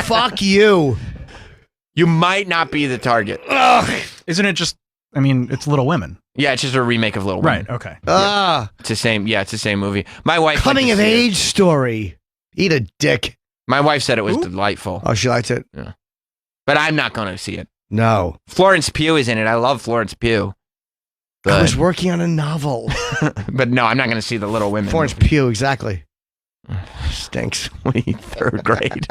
Fuck you. You might not be the target. Ugh. Isn't it just, I mean, it's Little Women. Yeah, it's just a remake of Little Women. Right, okay. It's the same. Yeah, it's the same movie. My wife Coming of age story. Eat a dick. My wife said it was delightful. Oh, she liked it? Yeah. But I'm not going to see it. No. Florence Pugh is in it. I love Florence Pugh. I was working on a novel. But no, I'm not going to see the Little Women. Florence Pugh, exactly. Stinks. Third grade.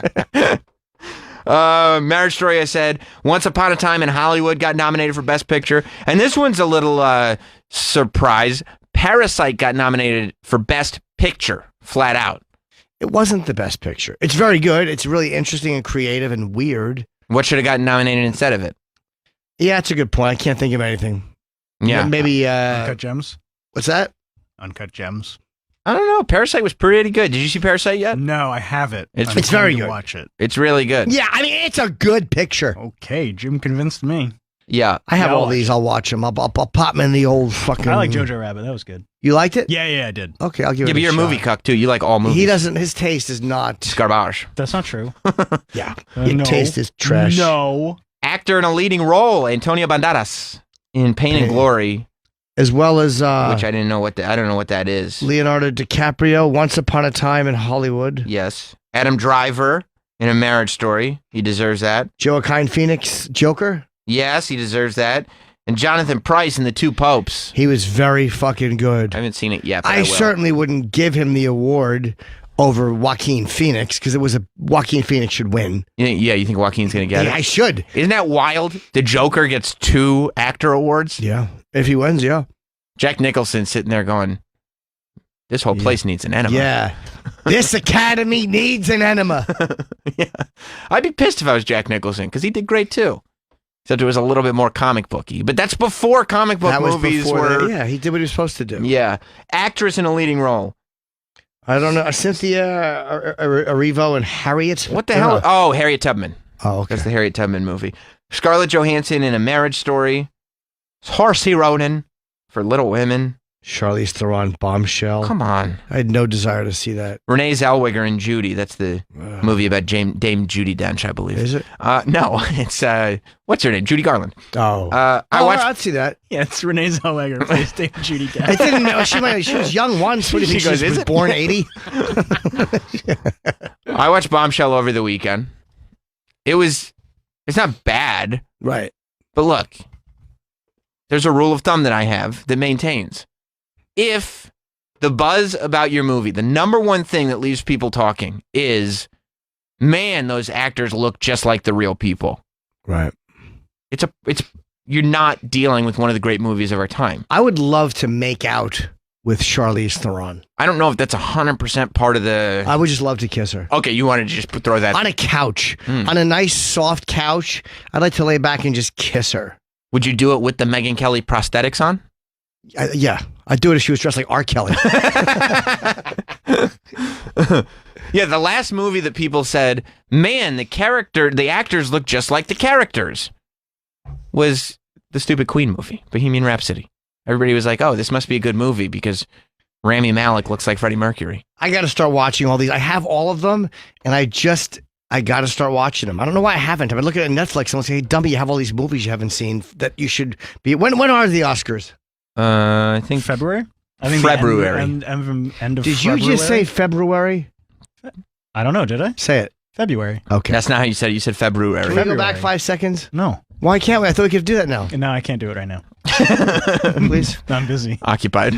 Marriage Story, I said, Once Upon a Time in Hollywood got nominated for Best Picture. And this one's a little surprise. Parasite got nominated for Best Picture, flat out. It wasn't the best picture. It's very good. It's really interesting and creative and weird. What should have gotten nominated instead of it? Yeah, it's a good point. I can't think of anything. Yeah. Maybe... Uncut Gems? What's that? Uncut Gems. I don't know. Parasite was pretty good. Did you see Parasite yet? No, I haven't. It's very good. Watch it. It's really good. Yeah, I mean, it's a good picture. Okay, Jim convinced me. Yeah. I have all these. I'll watch them. I'll pop them in the old fucking... I like Jojo Rabbit. That was good. You liked it? Yeah, I did. Okay, I'll give it a but you're a shot. movie cuck, too. You like all movies. He doesn't... His taste is not... It's garbage. That's not true. Yeah. Your No. taste is trash. No. Actor in a leading role, Antonio Banderas in Pain and Glory. As well as... which I didn't know what I don't know what that is. Leonardo DiCaprio, Once Upon a Time in Hollywood. Yes. Adam Driver in A Marriage Story. He deserves that. Joaquin Phoenix, Joker. Yes, he deserves that. And Jonathan Pryce in The Two Popes. He was very fucking good. I haven't seen it yet, but I I will. certainly wouldn't give him the award over Joaquin Phoenix because it was Joaquin Phoenix should win. Yeah, you think Joaquin's going to get Yeah, it? I should. Isn't that wild? The Joker gets 2 actor awards? Yeah. If he wins, yeah. Jack Nicholson sitting there going, this whole place needs an enema. Yeah. This academy needs an enema. Yeah. I'd be pissed if I was Jack Nicholson because he did great too. Except it was a little bit more comic booky. But that's before comic book That was movies before were. yeah, he did what he was supposed to do. Yeah. Actress in a leading role. I don't know. Cynthia Erivo and Harriet. What the hell? Oh, Harriet Tubman. Oh, okay. That's the Harriet Tubman movie. Scarlett Johansson in A Marriage Story. Saoirse Ronan for Little Women. Charlize Theron, Bombshell. Come on. I had no desire to see that. Renee Zellweger in Judy. That's the movie about Dame Judi Dench, I believe. Is it? No, it's what's her name? Judy Garland. Oh. I watched. I'd see that. Yeah, it's Renee Zellweger plays Dame Judi Dench. I didn't know. She was young once. What do you think? She goes, She "Is was it?" born 80? I watched Bombshell over the weekend. It's not bad. Right. But look, there's a rule of thumb that I have that maintains. If the buzz about your movie, the number one thing that leaves people talking is, man, those actors look just like the real people. Right. You're not dealing with one of the great movies of our time. I would love to make out with Charlize Theron. I don't know if that's 100% part of the... I would just love to kiss her. Okay, you want to just throw that... On a couch. On a nice, soft couch. I'd like to lay back and just kiss her. Would you do it with the Megyn Kelly prosthetics on? Yeah. I'd do it if she was dressed like R. Kelly. Yeah, the last movie that people said, man, the actors look just like the characters, was the stupid Queen movie, Bohemian Rhapsody. Everybody was like, oh, this must be a good movie because Rami Malek looks like Freddie Mercury. I got to start watching all these. I have all of them, and I got to start watching them. I don't know why I haven't. I've been looking at Netflix and I'll say, hey, dummy, you have all these movies you haven't seen that you should be. When are the Oscars? I think February. I think February. End of Did February. you just say February? I don't know. Did I? Say it. February. Okay. That's not how you said it. You said February. Can we go back 5 seconds? No. Why can't we? I thought we could do that now. No, I can't do it right now. Please. I'm busy. Occupied.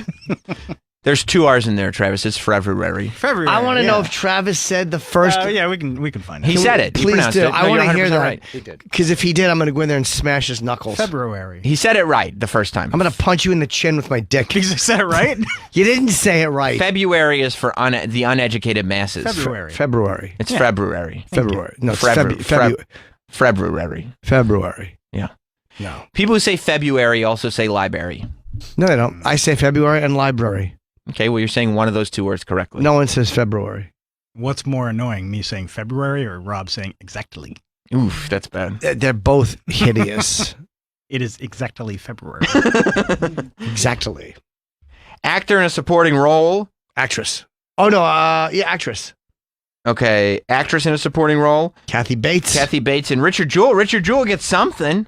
There's 2 R's in there, Travis. It's February. I want to know if Travis said the first. Yeah, we can find it. He said it. He Please pronounced do. it. I No, want to you're hear 100% that. right. He did. Because if he did, I'm going to go in there and smash his knuckles. February. He said it right the first time. I'm going to punch you in the chin with my dick. You said it right? You didn't say it right. February is for the uneducated masses. February. February. It's February. February. No, it's February. February. February. Yeah. No. People who say February also say library. No, they don't. I say February and library. Okay, well, you're saying one of those 2 words correctly. No one says February. What's more annoying, me saying February or Rob saying exactly? Oof, that's bad. They're both hideous. It is exactly February. Exactly. Actor in a supporting role. Actress. Oh no, yeah, actress. Okay, actress in a supporting role. Kathy Bates. And Richard Jewell. Richard Jewell gets something.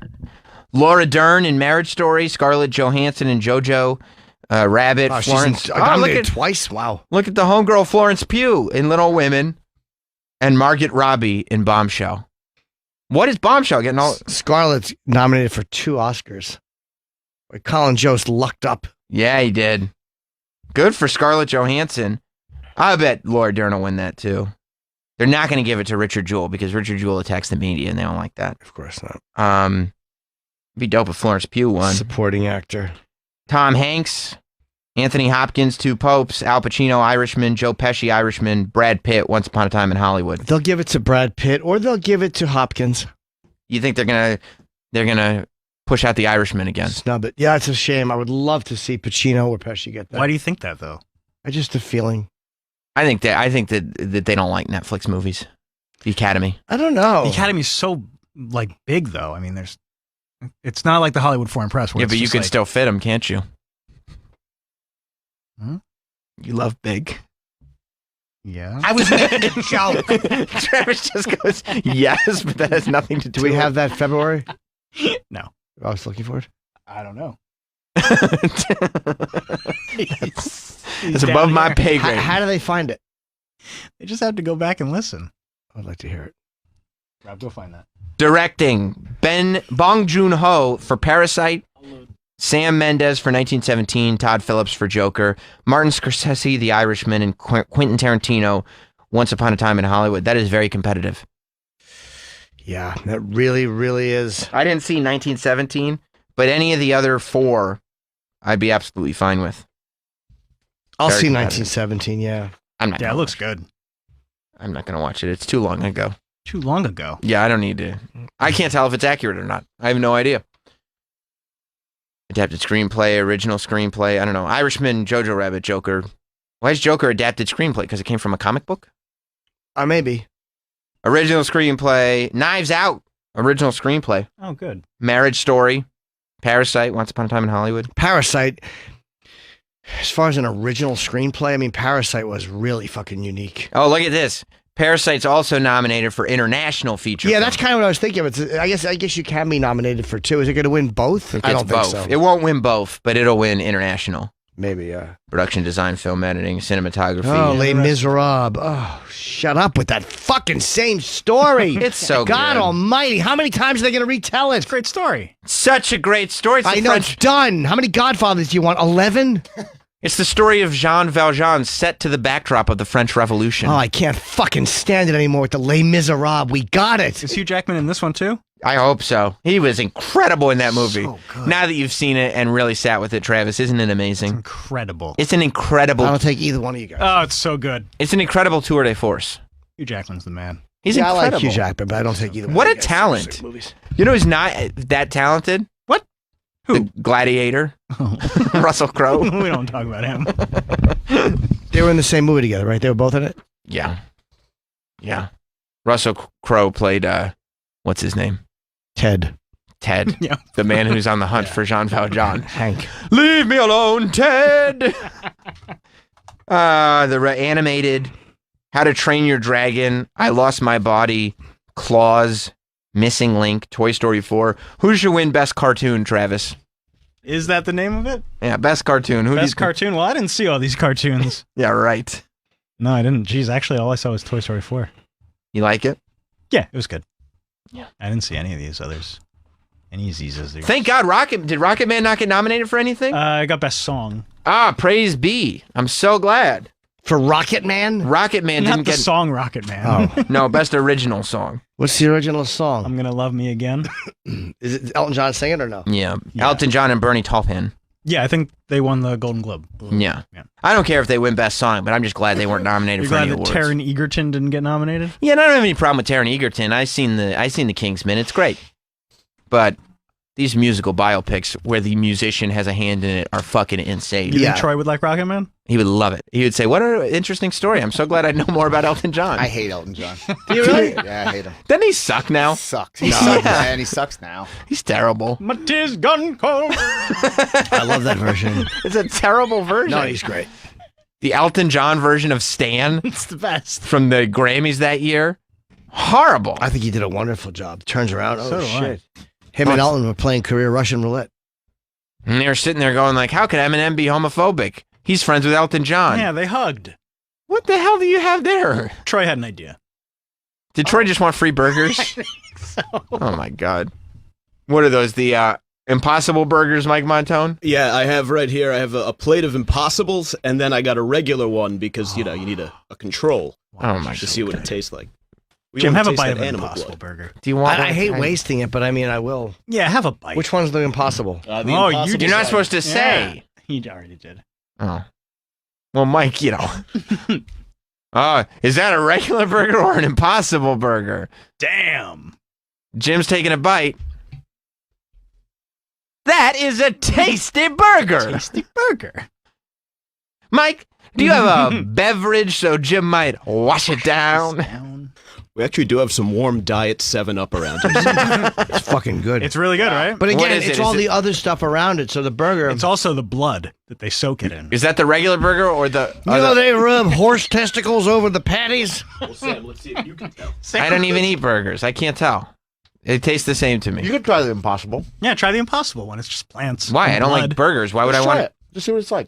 Laura Dern in Marriage Story. Scarlett Johansson in Jojo Rabbit. Oh, Florence. Look at twice. Wow. Look at the homegirl Florence Pugh in Little Women, and Margaret Robbie in Bombshell. What is Bombshell getting all? Scarlett's nominated for 2 Oscars. Colin Jost lucked up. Yeah, he did. Good for Scarlett Johansson. I bet Laura Dern will win that too. They're not going to give it to Richard Jewell because Richard Jewell attacks the media and they don't like that. Of course not. It'd be dope if Florence Pugh won. Supporting actor. Tom Hanks, Anthony Hopkins, 2 Popes, Al Pacino, Irishman, Joe Pesci, Irishman, Brad Pitt, Once Upon a Time in Hollywood. They'll give it to Brad Pitt or they'll give it to Hopkins. You think they're gonna push out the Irishman again? Snub it. Yeah, it's a shame. I would love to see Pacino or Pesci get that. Why do you think that though? I just a feeling. I think that they don't like Netflix movies. The Academy. I don't know. The Academy's so like big though. I mean, it's not like the Hollywood Foreign Press. Yeah, but you can still fit them, can't you? Hmm? You love big. Yeah. I was making a joke. Travis just goes, yes, but that has nothing to do Do we with have that February? No. I was looking for it. I don't know. It's above my pay grade. How do they find it? They just have to go back and listen. I'd like to hear it. Rob, go find that. Directing Bong Joon-ho for Parasite, Sam Mendes for 1917, Todd Phillips for Joker, Martin Scorsese, The Irishman, and Quentin Tarantino, Once Upon a Time in Hollywood. That is very competitive. Yeah, that really, really is. I didn't see 1917, but any of the other 4, I'd be absolutely fine with. I'll Very see competitive. 1917, yeah. I'm not. Yeah, it looks good. I'm not going to watch it. It's too long ago. Too long ago. Yeah, I don't need to. I can't tell if it's accurate or not. I have no idea. Adapted screenplay, original screenplay. I don't know. Irishman, Jojo Rabbit, Joker. Why is Joker adapted screenplay? Because it came from a comic book? Maybe. Original screenplay. Knives Out. Original screenplay. Oh, good. Marriage Story. Parasite. Once Upon a Time in Hollywood. Parasite. As far as an original screenplay, I mean, Parasite was really fucking unique. Oh, look at this. Parasite's also nominated for international feature. Yeah, film. that's kind of what I was thinking. I guess you can be nominated for 2. Is it going to win both? It I don't gets think both. so. It won't win both, but it'll win international. Maybe, yeah. Production design, film editing, cinematography. Oh, Les Miserables. Oh, shut up with that fucking same story. It's so God good. almighty. How many times are they going to retell it? Great story. Such a great story. It's I the know, French- it's done. How many Godfathers do you want? 11? It's the story of Jean Valjean set to the backdrop of the French Revolution. Oh, I can't fucking stand it anymore with the Les Miserables. We got it. Is Hugh Jackman in this one too? I hope so. He was incredible in that movie. So good. Now that you've seen it and really sat with it, Travis, isn't it amazing? Incredible. It's an incredible. I don't take either one of you guys. Oh, it's so good. It's an incredible tour de force. Hugh Jackman's the man. He's yeah, incredible. I like Hugh Jackman, but I don't take either one What of a you guys talent. seriously with movies. You know who's not that talented? What? Who? The Gladiator. Russell Crowe. We don't talk about him. They were in the same movie together, right? They were both in it? Yeah. Yeah. Russell Crowe played, what's his name? Ted. Yeah. The man who's on the hunt for Jean Valjean. Hank. Leave me alone, Ted! Animated How to Train Your Dragon, I Lost My Body, Claws, Missing Link, Toy Story 4. Who should win Best Cartoon, Travis? Is that the name of it? Yeah, Best Cartoon. Who do you Best cartoon? Well, I didn't see all these cartoons. Yeah, right. No, I didn't. Jeez, actually, all I saw was Toy Story 4. You like it? Yeah, it was good. Yeah. I didn't see any of these others. Any of these others. Thank God, did Rocket Man not get nominated for anything? I got Best Song. Praise be. I'm so glad. For Rocket Man? Rocket Man Not didn't the get... song Rocket Man. Oh. No, Best Original Song. What's the original song? I'm Gonna Love Me Again. Is it Elton John singing or no? Yeah. Elton John and Bernie Taupin. Yeah, I think they won the Golden Globe. Yeah. I don't care if they win Best Song, but I'm just glad they weren't nominated You're for glad any that awards. Taron Egerton didn't get nominated? Yeah, and I don't have any problem with Taron Egerton. I seen the Kingsman. It's great. But these musical biopics where the musician has a hand in it are fucking insane. You think Troy would like Rocket Man? He would love it. He would say, "What an interesting story. I'm so glad I know more about Elton John." I hate Elton John. Do you really? Yeah, I hate him. Doesn't he suck now? Sucks. He sucks, man. He sucks now. He's terrible. My tears gone cold. I love that version. It's a terrible version. No, he's great. The Elton John version of Stan. It's the best. From the Grammys that year. Horrible. I think he did a wonderful job. Turns around. So do I. Shit. Him and Elton were playing career Russian roulette. And they were sitting there going like, how could Eminem be homophobic? He's friends with Elton John. Yeah, they hugged. What the hell do you have there? Troy had an idea. Did Troy just want free burgers? Oh, my God. What are those? The Impossible Burgers, Mike Montone? Yeah, I have right here. I have a plate of Impossibles, and then I got a regular one because, you need a control. Oh, my God. To see what it tastes like. We Jim, wanna have a taste bite that of an animal Impossible blood. Burger. Do you want I hate wasting it, but I mean, I will. Yeah, have a bite. Which one's the impossible? The Oh, Impossible You're not side. supposed to say. He already did. Oh. Well, Mike, is that a regular burger or an Impossible Burger? Damn. Jim's taking a bite. That is a tasty burger. Tasty burger. Mike, do you have a beverage so Jim might wash it down? We actually do have some warm Diet 7-Up around here. It's fucking good. It's really good, right? But What again, is it's it? all Is the it- other stuff around it. So the burger. It's also the blood that they soak it in. Is that the regular burger or the... You know they rub horse testicles over the patties? Well, Sam, let's see if you can tell. I don't even eat burgers. I can't tell. It tastes the same to me. You could try the Impossible. Yeah, try the Impossible one. It's just plants. Why? and I don't blood. like burgers. Why would Just I try want it? Just see what it's like.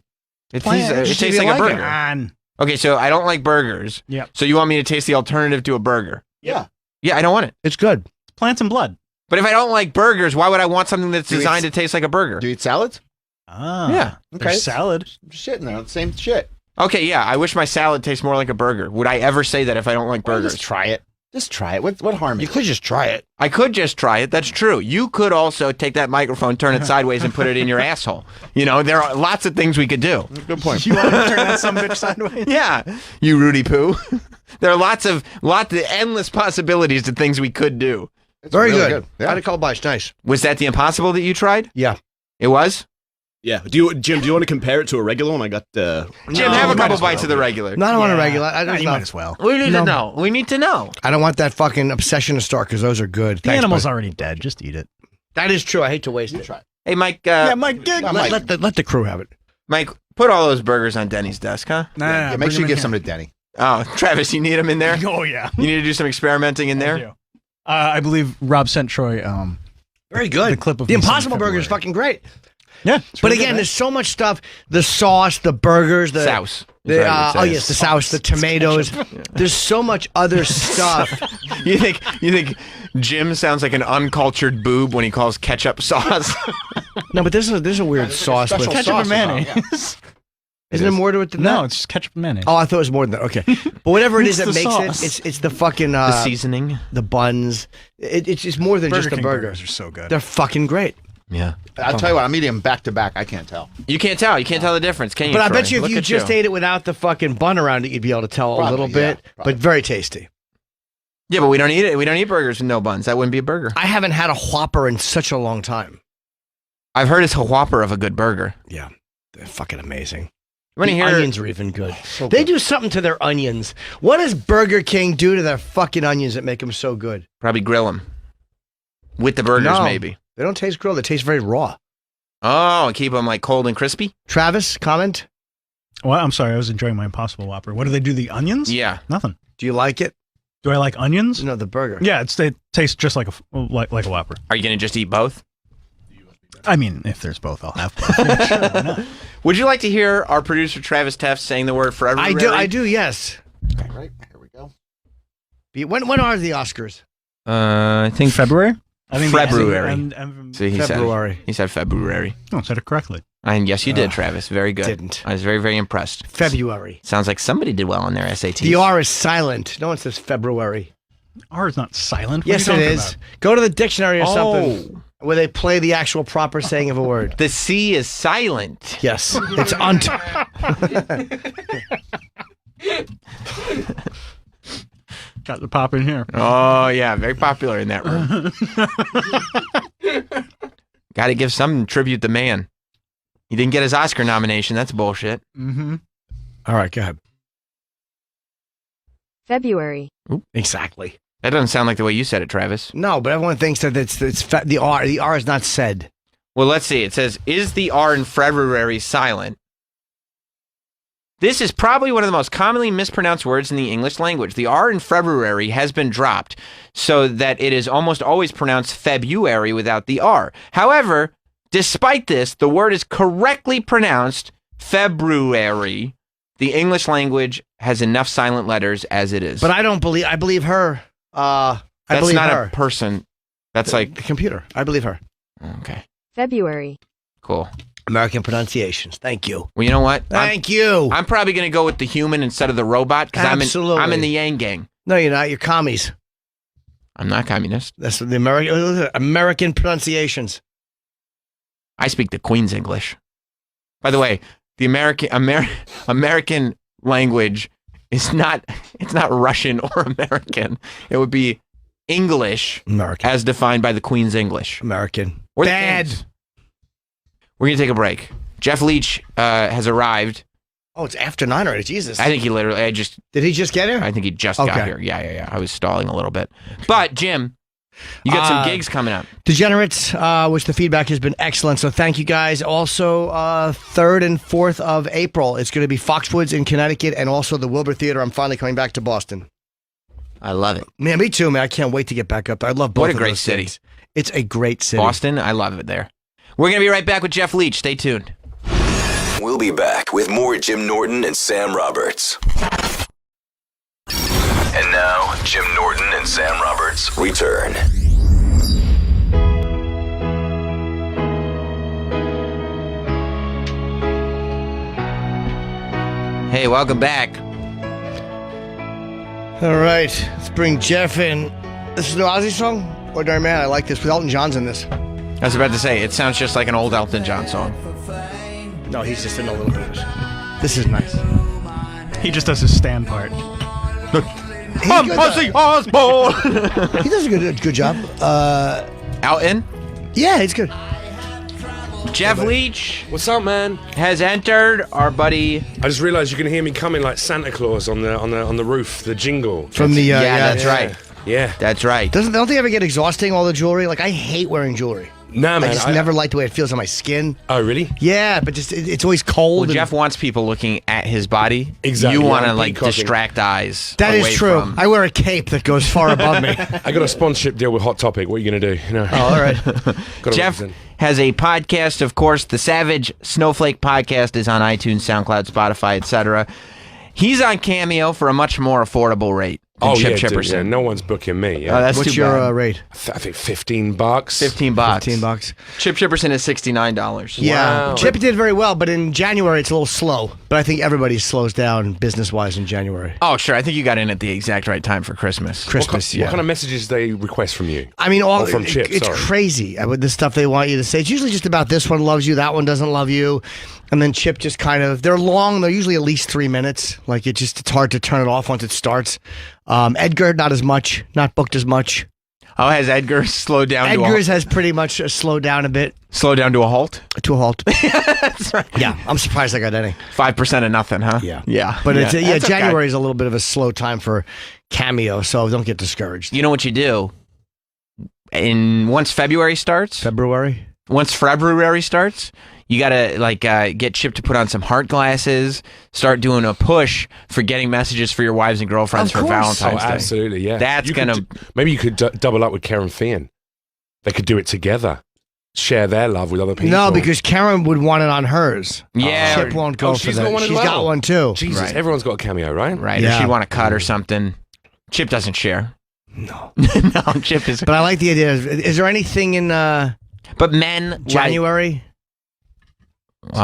It Plants. tastes, it Just see tastes if you like a like it. burger. On. Okay, so I don't like burgers. Yep. So you want me to taste the alternative to a burger? Yeah. Yeah, I don't want it. It's good. Plants and blood. But if I don't like burgers, why would I want something that's Do you eat- designed to taste like a burger? Do you eat salads? Ah. Yeah. There's salad. Just shit in there. Same shit. Okay, yeah. I wish my salad tastes more like a burger. Would I ever say that if I don't like Well, burgers? just try it. Just try it. What harm You is it? could just try it. I could just try it. That's true. You could also take that microphone, turn it sideways, and put it in your asshole. There are lots of things we could do. Good point. You want to turn that some bitch sideways? Yeah, you Rudy Poo. There are lots of endless possibilities to things we could do. It's Very really good. Yeah. I had a couple bites. Nice. Was that the Impossible that you tried? Yeah. It was? Yeah. Jim, do you want to compare it to a regular one? I got Jim, No, have a you might couple as well. bites of the regular. No, I don't want a Yeah. regular. I No, don't you know. might as well. We need No. to know. We need to know. I don't want that fucking obsession to start because those are good. The Thanks, animal's bud. already dead. Just eat it. That is true. I hate to waste it. Hey, Mike. Yeah, Mike. Let the crew have it. Mike, put all those burgers on Denny's desk, huh? Yeah, make sure you give some to Denny. Oh, Travis, you need them in there? Oh, yeah. You need to do some experimenting in I there? do. I believe Rob sent Troy Very good. the clip of The me saying Impossible Burger is February. fucking great. Yeah. But again, there's so much stuff. The sauce, the burgers, the Sauce. The, That's what I would oh say. yes, the sauce, the tomatoes. There's so much other stuff. You think Jim sounds like an uncultured boob when he calls ketchup sauce? No, but this is a weird sauce with ketchup and mayonnaise. Isn't there more to it than that? No, it's just ketchup and mayonnaise. Oh, I thought it was more than that. Okay, but whatever it is that It's the makes sauce. it's the fucking The seasoning. the buns. It's just more than Burger just a King burger. burgers are so good. They're fucking great. Yeah. I'll tell you what. I'm eating them back to back. I can't tell. You can't tell. You can't tell the difference, can you? But I Troy? bet you if Look you at just ate it without the fucking bun around it, you'd be able to tell a Probably, little yeah, bit. probably. But very tasty. Yeah, but we don't eat it. We don't eat burgers with no buns. That wouldn't be a burger. I haven't had a Whopper in such a long time. I've heard it's a whopper of a good burger. Yeah, they're fucking amazing. You want to The hear? onions are even good. They do something to their onions. What does Burger King do to their fucking onions that make them so good? Probably grill them with the burgers, No. maybe. They don't taste grilled. They taste very raw. Oh, and keep them like cold and crispy. Travis, comment? Well, I'm sorry. I was enjoying my Impossible Whopper. What do they do? The onions? Yeah. Nothing. Do you like it? Do I like onions? No, the burger. Yeah, it tastes just like a Whopper. Are you gonna just eat both? I mean, if there's both, I'll have both. Yeah, sure, why not? Would you like to hear our producer Travis Teff saying the word forever? I do, yes. Okay, right. Here we go. When are the Oscars? I think February. I think February. the See, February. He said February. No, I said it correctly. And yes, you did, Travis. Very good. Didn't. I was very, very impressed. February. Sounds like somebody did well on their SATs. The R is silent. No one says February. R is not silent. What Yes, are it you talking is. about? Go to the dictionary or Oh. something where they play the actual proper saying of a word. The C is silent. Yes, it's on. Got the pop in here. Oh yeah, very popular in that room. Got to give some tribute to man. He didn't get his Oscar nomination. That's bullshit. Mm-hmm. All right, go ahead. February. Exactly. That doesn't sound like the way you said it, Travis. No, but everyone thinks that the R. The R is not said. Well, let's see. It says, "Is the R in February silent?" This is probably one of the most commonly mispronounced words in the English language. The R in February has been dropped so that it is almost always pronounced February without the R. However, despite this, the word is correctly pronounced February. The English language has enough silent letters as it is. But I believe her. That's not a person. That's like the computer. I believe her. Okay. February. Cool. American pronunciations. Thank you. Well, you know what? Thank you. I'm probably going to go with the human instead of the robot because I'm in the Yang gang. No, you're not. You're commies. I'm not communist. That's the American pronunciations. I speak the Queen's English. By the way, the American language is not Russian or American. It would be English, American, as defined by the Queen's English. American. Or bad. We're going to take a break. Jeff Leach has arrived. Oh, it's after 9 already. Jesus. I think he literally, Did he just get here? I think he just got here. Yeah. I was stalling a little bit. But, Jim, you got some gigs coming up. Degenerates, which the feedback has been excellent. So thank you guys. Also, 3rd and 4th of April, it's going to be Foxwoods in Connecticut and also the Wilbur Theater. I'm finally coming back to Boston. I love it. Man, me too, man. I can't wait to get back up there. I love both What a of great those city. cities. It's a great city. Boston, I love it there. We're going to be right back with Jeff Leach. Stay tuned. We'll be back with more Jim Norton and Sam Roberts. And now, Jim Norton and Sam Roberts return. Hey, welcome back. All right, let's bring Jeff in. This is an Ozzy song? Ordinary Man, I like this. With Elton John's in this. I was about to say, it sounds just like an old Elton John song. No, he's just in a little bit of this. This is nice. He just does his stand part. I'm Ozzy Osbourne. He does a good job. Elton? Yeah, he's good. Jeff Leach. What's up, man? Has entered our buddy. I just realised you can hear me coming like Santa Claus on the roof. The jingle From the that's right. Yeah, that's right. Don't they ever get exhausting, all the jewelry? Like, I hate wearing jewelry. Nah, man. I just never like the way it feels on my skin. Oh, really? Yeah, but just it's always cold. Well, Jeff wants people looking at his body. Exactly. You want to I'm like peacocking. distract eyes. That is away true. from- I wear a cape that goes far above me. I got a sponsorship deal with Hot Topic. What are you going to do? You know? Oh, all right. Gotta Jeff represent. has a podcast, of course. The Savage Snowflake podcast is on iTunes, SoundCloud, Spotify, etc. He's on Cameo for a much more affordable rate than Oh, Chip yeah, dude, Chipperson. yeah. No one's booking me. Yeah. Oh, that's What's too your bad. rate? I think $15. $15. Chip Chipperson is $69. Yeah, Wow. Chip did very well, but in January it's a little slow. But I think everybody slows down business-wise in January. Oh, sure. I think you got in at the exact right time for Christmas. Christmas, What kind of messages they request from you? I mean, Oh, from Chip, it's sorry. crazy with the stuff they want you to say. It's usually just about this one loves you, that one doesn't love you, and then Chip just kind of they're long. They're usually at least 3 minutes. Like it's hard to turn it off once it starts. Edgar, not as much, not booked as much. Oh, has Edgar slowed down? Edgar's has pretty much slowed down a bit. Slow down to a halt? To a halt. That's right. Yeah, I'm surprised I got any. 5% of nothing, huh? Yeah. Yeah. But it's That's okay. January is a little bit of a slow time for Cameo, so don't get discouraged. You know what you do? Once February starts, once February starts, you gotta get Chip to put on some heart glasses, start doing a push for getting messages for your wives and girlfriends for Valentine's Day. Absolutely, yeah. That's maybe you could double up with Karen Fian. They could do it together. Share their love with other people. No, because Karen would want it on hers. Yeah. Chip won't go for she's that. got one as She's well. got one too. Jesus, Right. everyone's got a cameo, right? Right. Yeah. Or she'd want to cut or something. Chip doesn't share. No. No, Chip is. But I like the idea. Is there anything in But men January? Sober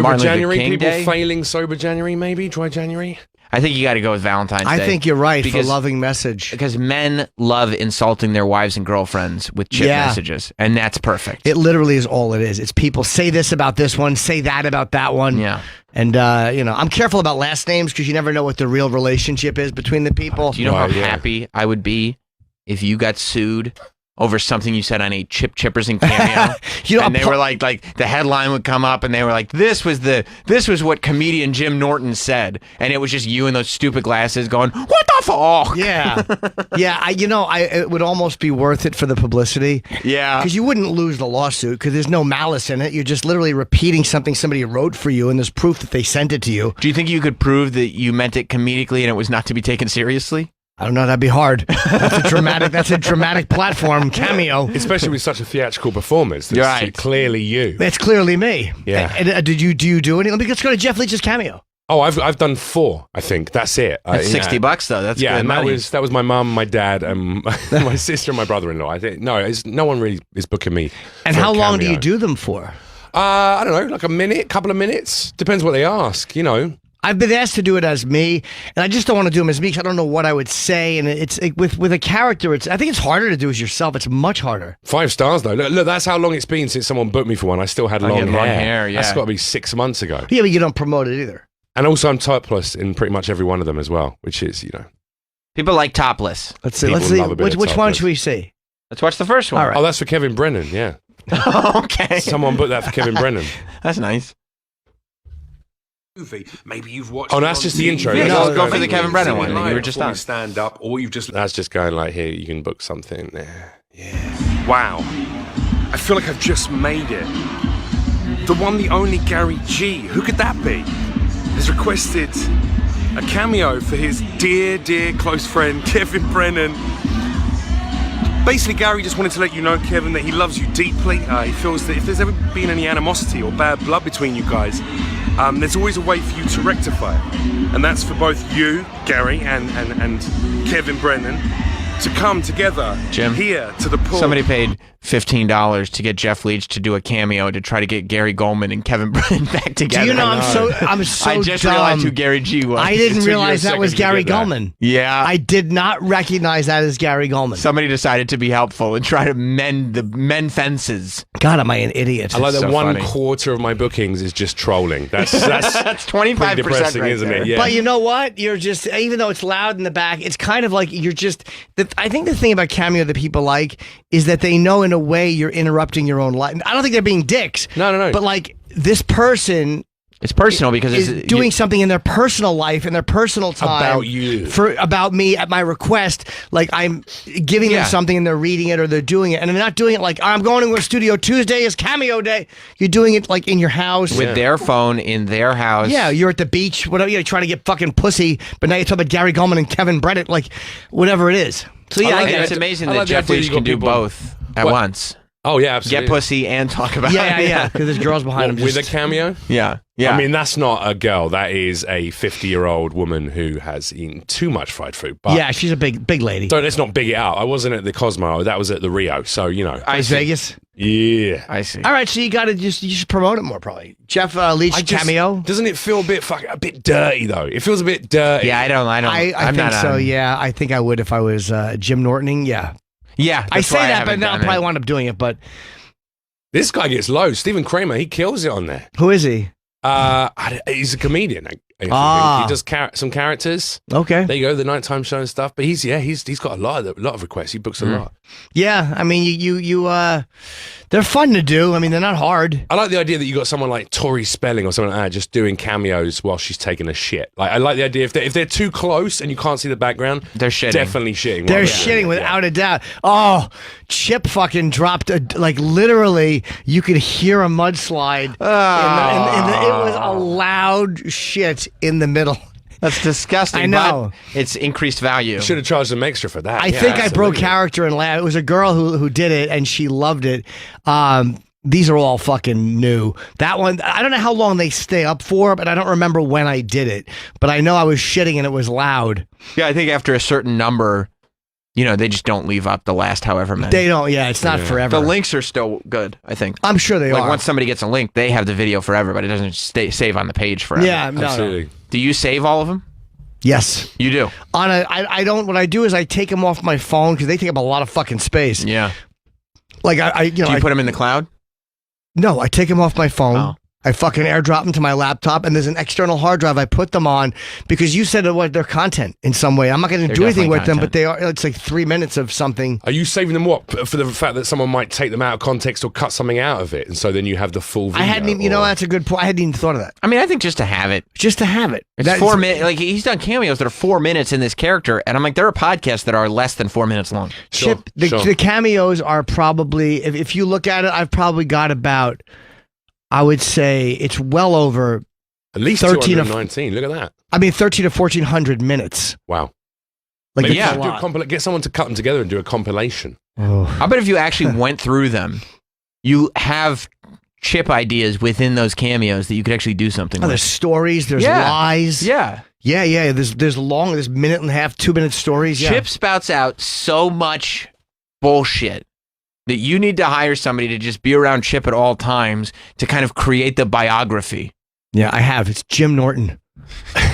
Martin Luther January, King people Day? failing sober January, maybe dry January. I think you got to go with Valentine's Day. I think you're right because, for loving message. because men love insulting their wives and girlfriends with Chip Yeah. messages, and that's perfect. It literally is all it is. It's people say this about this one, say that about that one. Yeah. And I'm careful about last names because you never know what the real relationship is between the people. Do you know how Right, yeah. happy I would be if you got sued over something you said on a Chip Chippers and Cameo. And they were like the headline would come up and they were like, this was what comedian Jim Norton said. And it was just you in those stupid glasses going, what the fuck? Yeah. Yeah. It would almost be worth it for the publicity. Yeah. Because you wouldn't lose the lawsuit because there's no malice in it. You're just literally repeating something somebody wrote for you and there's proof that they sent it to you. Do you think you could prove that you meant it comedically and it was not to be taken seriously? I don't know. That'd be hard. That's a dramatic platform, Cameo. Especially with such a theatrical performance. That's right. Clearly you. That's clearly me. Yeah. And, do you do any? Let's go to Jeff Leach's Cameo. Oh, I've done 4. I think that's it. That's $60 though. That's yeah. good And money. that was my mum, my dad, and my sister and my brother-in-law. I think no one really is booking me. And for a how long do cameo. you do them for? I don't know, like a minute, couple of minutes. Depends what they ask. I've been asked to do it as me, and I just don't want to do them as me because I don't know what I would say. And with a character, I think it's harder to do as yourself. It's much harder. 5 stars though. Look, that's how long it's been since someone booked me for one. I still had long hair. Yeah. That's got to be 6 months ago. Yeah, but you don't promote it either. And also, I'm topless in pretty much every one of them as well, which is People like topless. Let's see. People Which one topless. should we see? Let's watch the first one. All right. Oh, that's for Kevin Brennan. Yeah. Okay. Someone booked that for Kevin Brennan. That's nice. Maybe you've watched. Oh, that's just the intro. Yeah, That's no, just go going- for the Kevin Brennan one. You were just on. Stand up, or you've just. That's just going like, here, you can book something there. Wow. I feel like I've just made it. The one, the only Gary G. Who could that be? Has requested a cameo for his dear, dear close friend Kevin Brennan. Basically, Gary just wanted to let you know, Kevin, that he loves you deeply. He feels that if there's ever been any animosity or bad blood between you guys, there's always a way for you to rectify it. And that's for both you, Gary, and Kevin Brennan, to come together Jim, here to the pool. Somebody paid $15 to get Jeff Leach to do a cameo to try to get Gary Goldman and Kevin Brennan back together. Do you know I'm so I just dumb. realized who Gary G was. I didn't It took you a realize that second was to Gary get that. Goldman. Yeah. I did not recognize that as Gary Goldman. Somebody decided to be helpful and try to mend fences. God, am I an idiot? I like that so 1/4 of my bookings is just trolling. That's 25% pretty depressing, right isn't there. it? Yeah. But you know what? You're just, even though it's loud in the back, it's kind of like you're just, I think the thing about Cameo that people like is that they know in a way you're interrupting your own life. I don't think they're being dicks. No. But like this person It's personal because is it's doing something in their personal life, in their personal time. About you. About me at my request. Like I'm giving them something and they're reading it or they're doing it. And I'm not doing it like, I'm going to a studio Tuesday is Cameo day. You're doing it like in your house. with their phone in their house. Yeah, you're at the beach, whatever, you're trying to get fucking pussy, but now you're talking about Gary Goldman and Kevin Brennan, like whatever it is. So yeah, And it's amazing that Jeff Leach can do both at What? once. Oh yeah, absolutely. Get pussy and talk about yeah, because there's girls behind him. With a just- cameo? Yeah. I mean, that's not a girl. That is a 50-year-old woman who has eaten too much fried food. But yeah, she's a big lady. So let's not big it out. I wasn't at the Cosmo. That was at the Rio. So, Las Vegas? Yeah. I see. All right, so you should promote it more probably. Jeff Leach Cameo? Doesn't it feel a bit dirty, though? It feels a bit dirty. Yeah, I don't. I I'm think not so, on. yeah. I think I would if I was Jim Nortoning, yeah. Yeah, I that's say why I that, but haven't then I'll done probably it. wind up doing it, but This guy gets low. Stephen Kramer, he kills it on there. who is he? He's a comedian. I think. Ah. He does some characters. Okay. There you go, the nighttime show and stuff. But he's got a lot of requests. He books a lot. Yeah, I mean, you they're fun to do. I mean, they're not hard. I like the idea that you got someone like Tori Spelling or something like that just doing cameos while she's taking a shit. Like, I like the idea if they're too close and you can't see the background, they're shitting. Definitely shitting. They're while shitting doing it. without a doubt. Oh, Chip fucking dropped like literally. You could hear a mudslide. It was a loud shit in the middle. That's disgusting. I know. But it's increased value. Should have charged them extra for that. I Yeah, think I broke absolutely. character and laughed. It was a girl who did it, and she loved it. These are all fucking new. That one, I don't know how long they stay up for, but I don't remember when I did it. But I know I was shitting and it was loud. Yeah, I think after a certain number, they just don't leave up the last however many. They don't. Yeah, it's not forever. The links are still good, I think. I'm sure they like are. once somebody gets a link, they have the video forever, but it doesn't save on the page forever. Yeah, no, Absolutely. Do you save all of them? Yes. You do. I don't. What I do is I take them off my phone because they take up a lot of fucking space. Yeah. Like Do you put them in the cloud? No, I take them off my phone. Oh. I fucking airdrop them to my laptop, and there's an external hard drive I put them on because you said what they're content in some way. I'm not going to do anything with them, but they are. It's like 3 minutes of something. Are you saving them what for the fact that someone might take them out of context or cut something out of it, and so then you have the full video? I hadn't even, that's a good point. I hadn't even thought of that. I mean, I think just to have it. Just to have it. It's 4 minutes. Like, he's done cameos that are 4 minutes in this character, and I'm like, there are podcasts that are less than 4 minutes long. Chip, the cameos are probably, if you look at it, I've probably got about, I would say it's well over at least 219. Look at that. I mean, 13 to 1400 minutes. Wow. Like, maybe get someone to cut them together and do a compilation. I bet if you actually went through them, you have Chip ideas within those cameos that you could actually do something with. There's stories, there's lies. Yeah. Yeah. There's minute and a half, 2 minute stories. Yeah. Chip spouts out so much bullshit that you need to hire somebody to just be around Chip at all times to kind of create the biography. Yeah, I have. It's Jim Norton.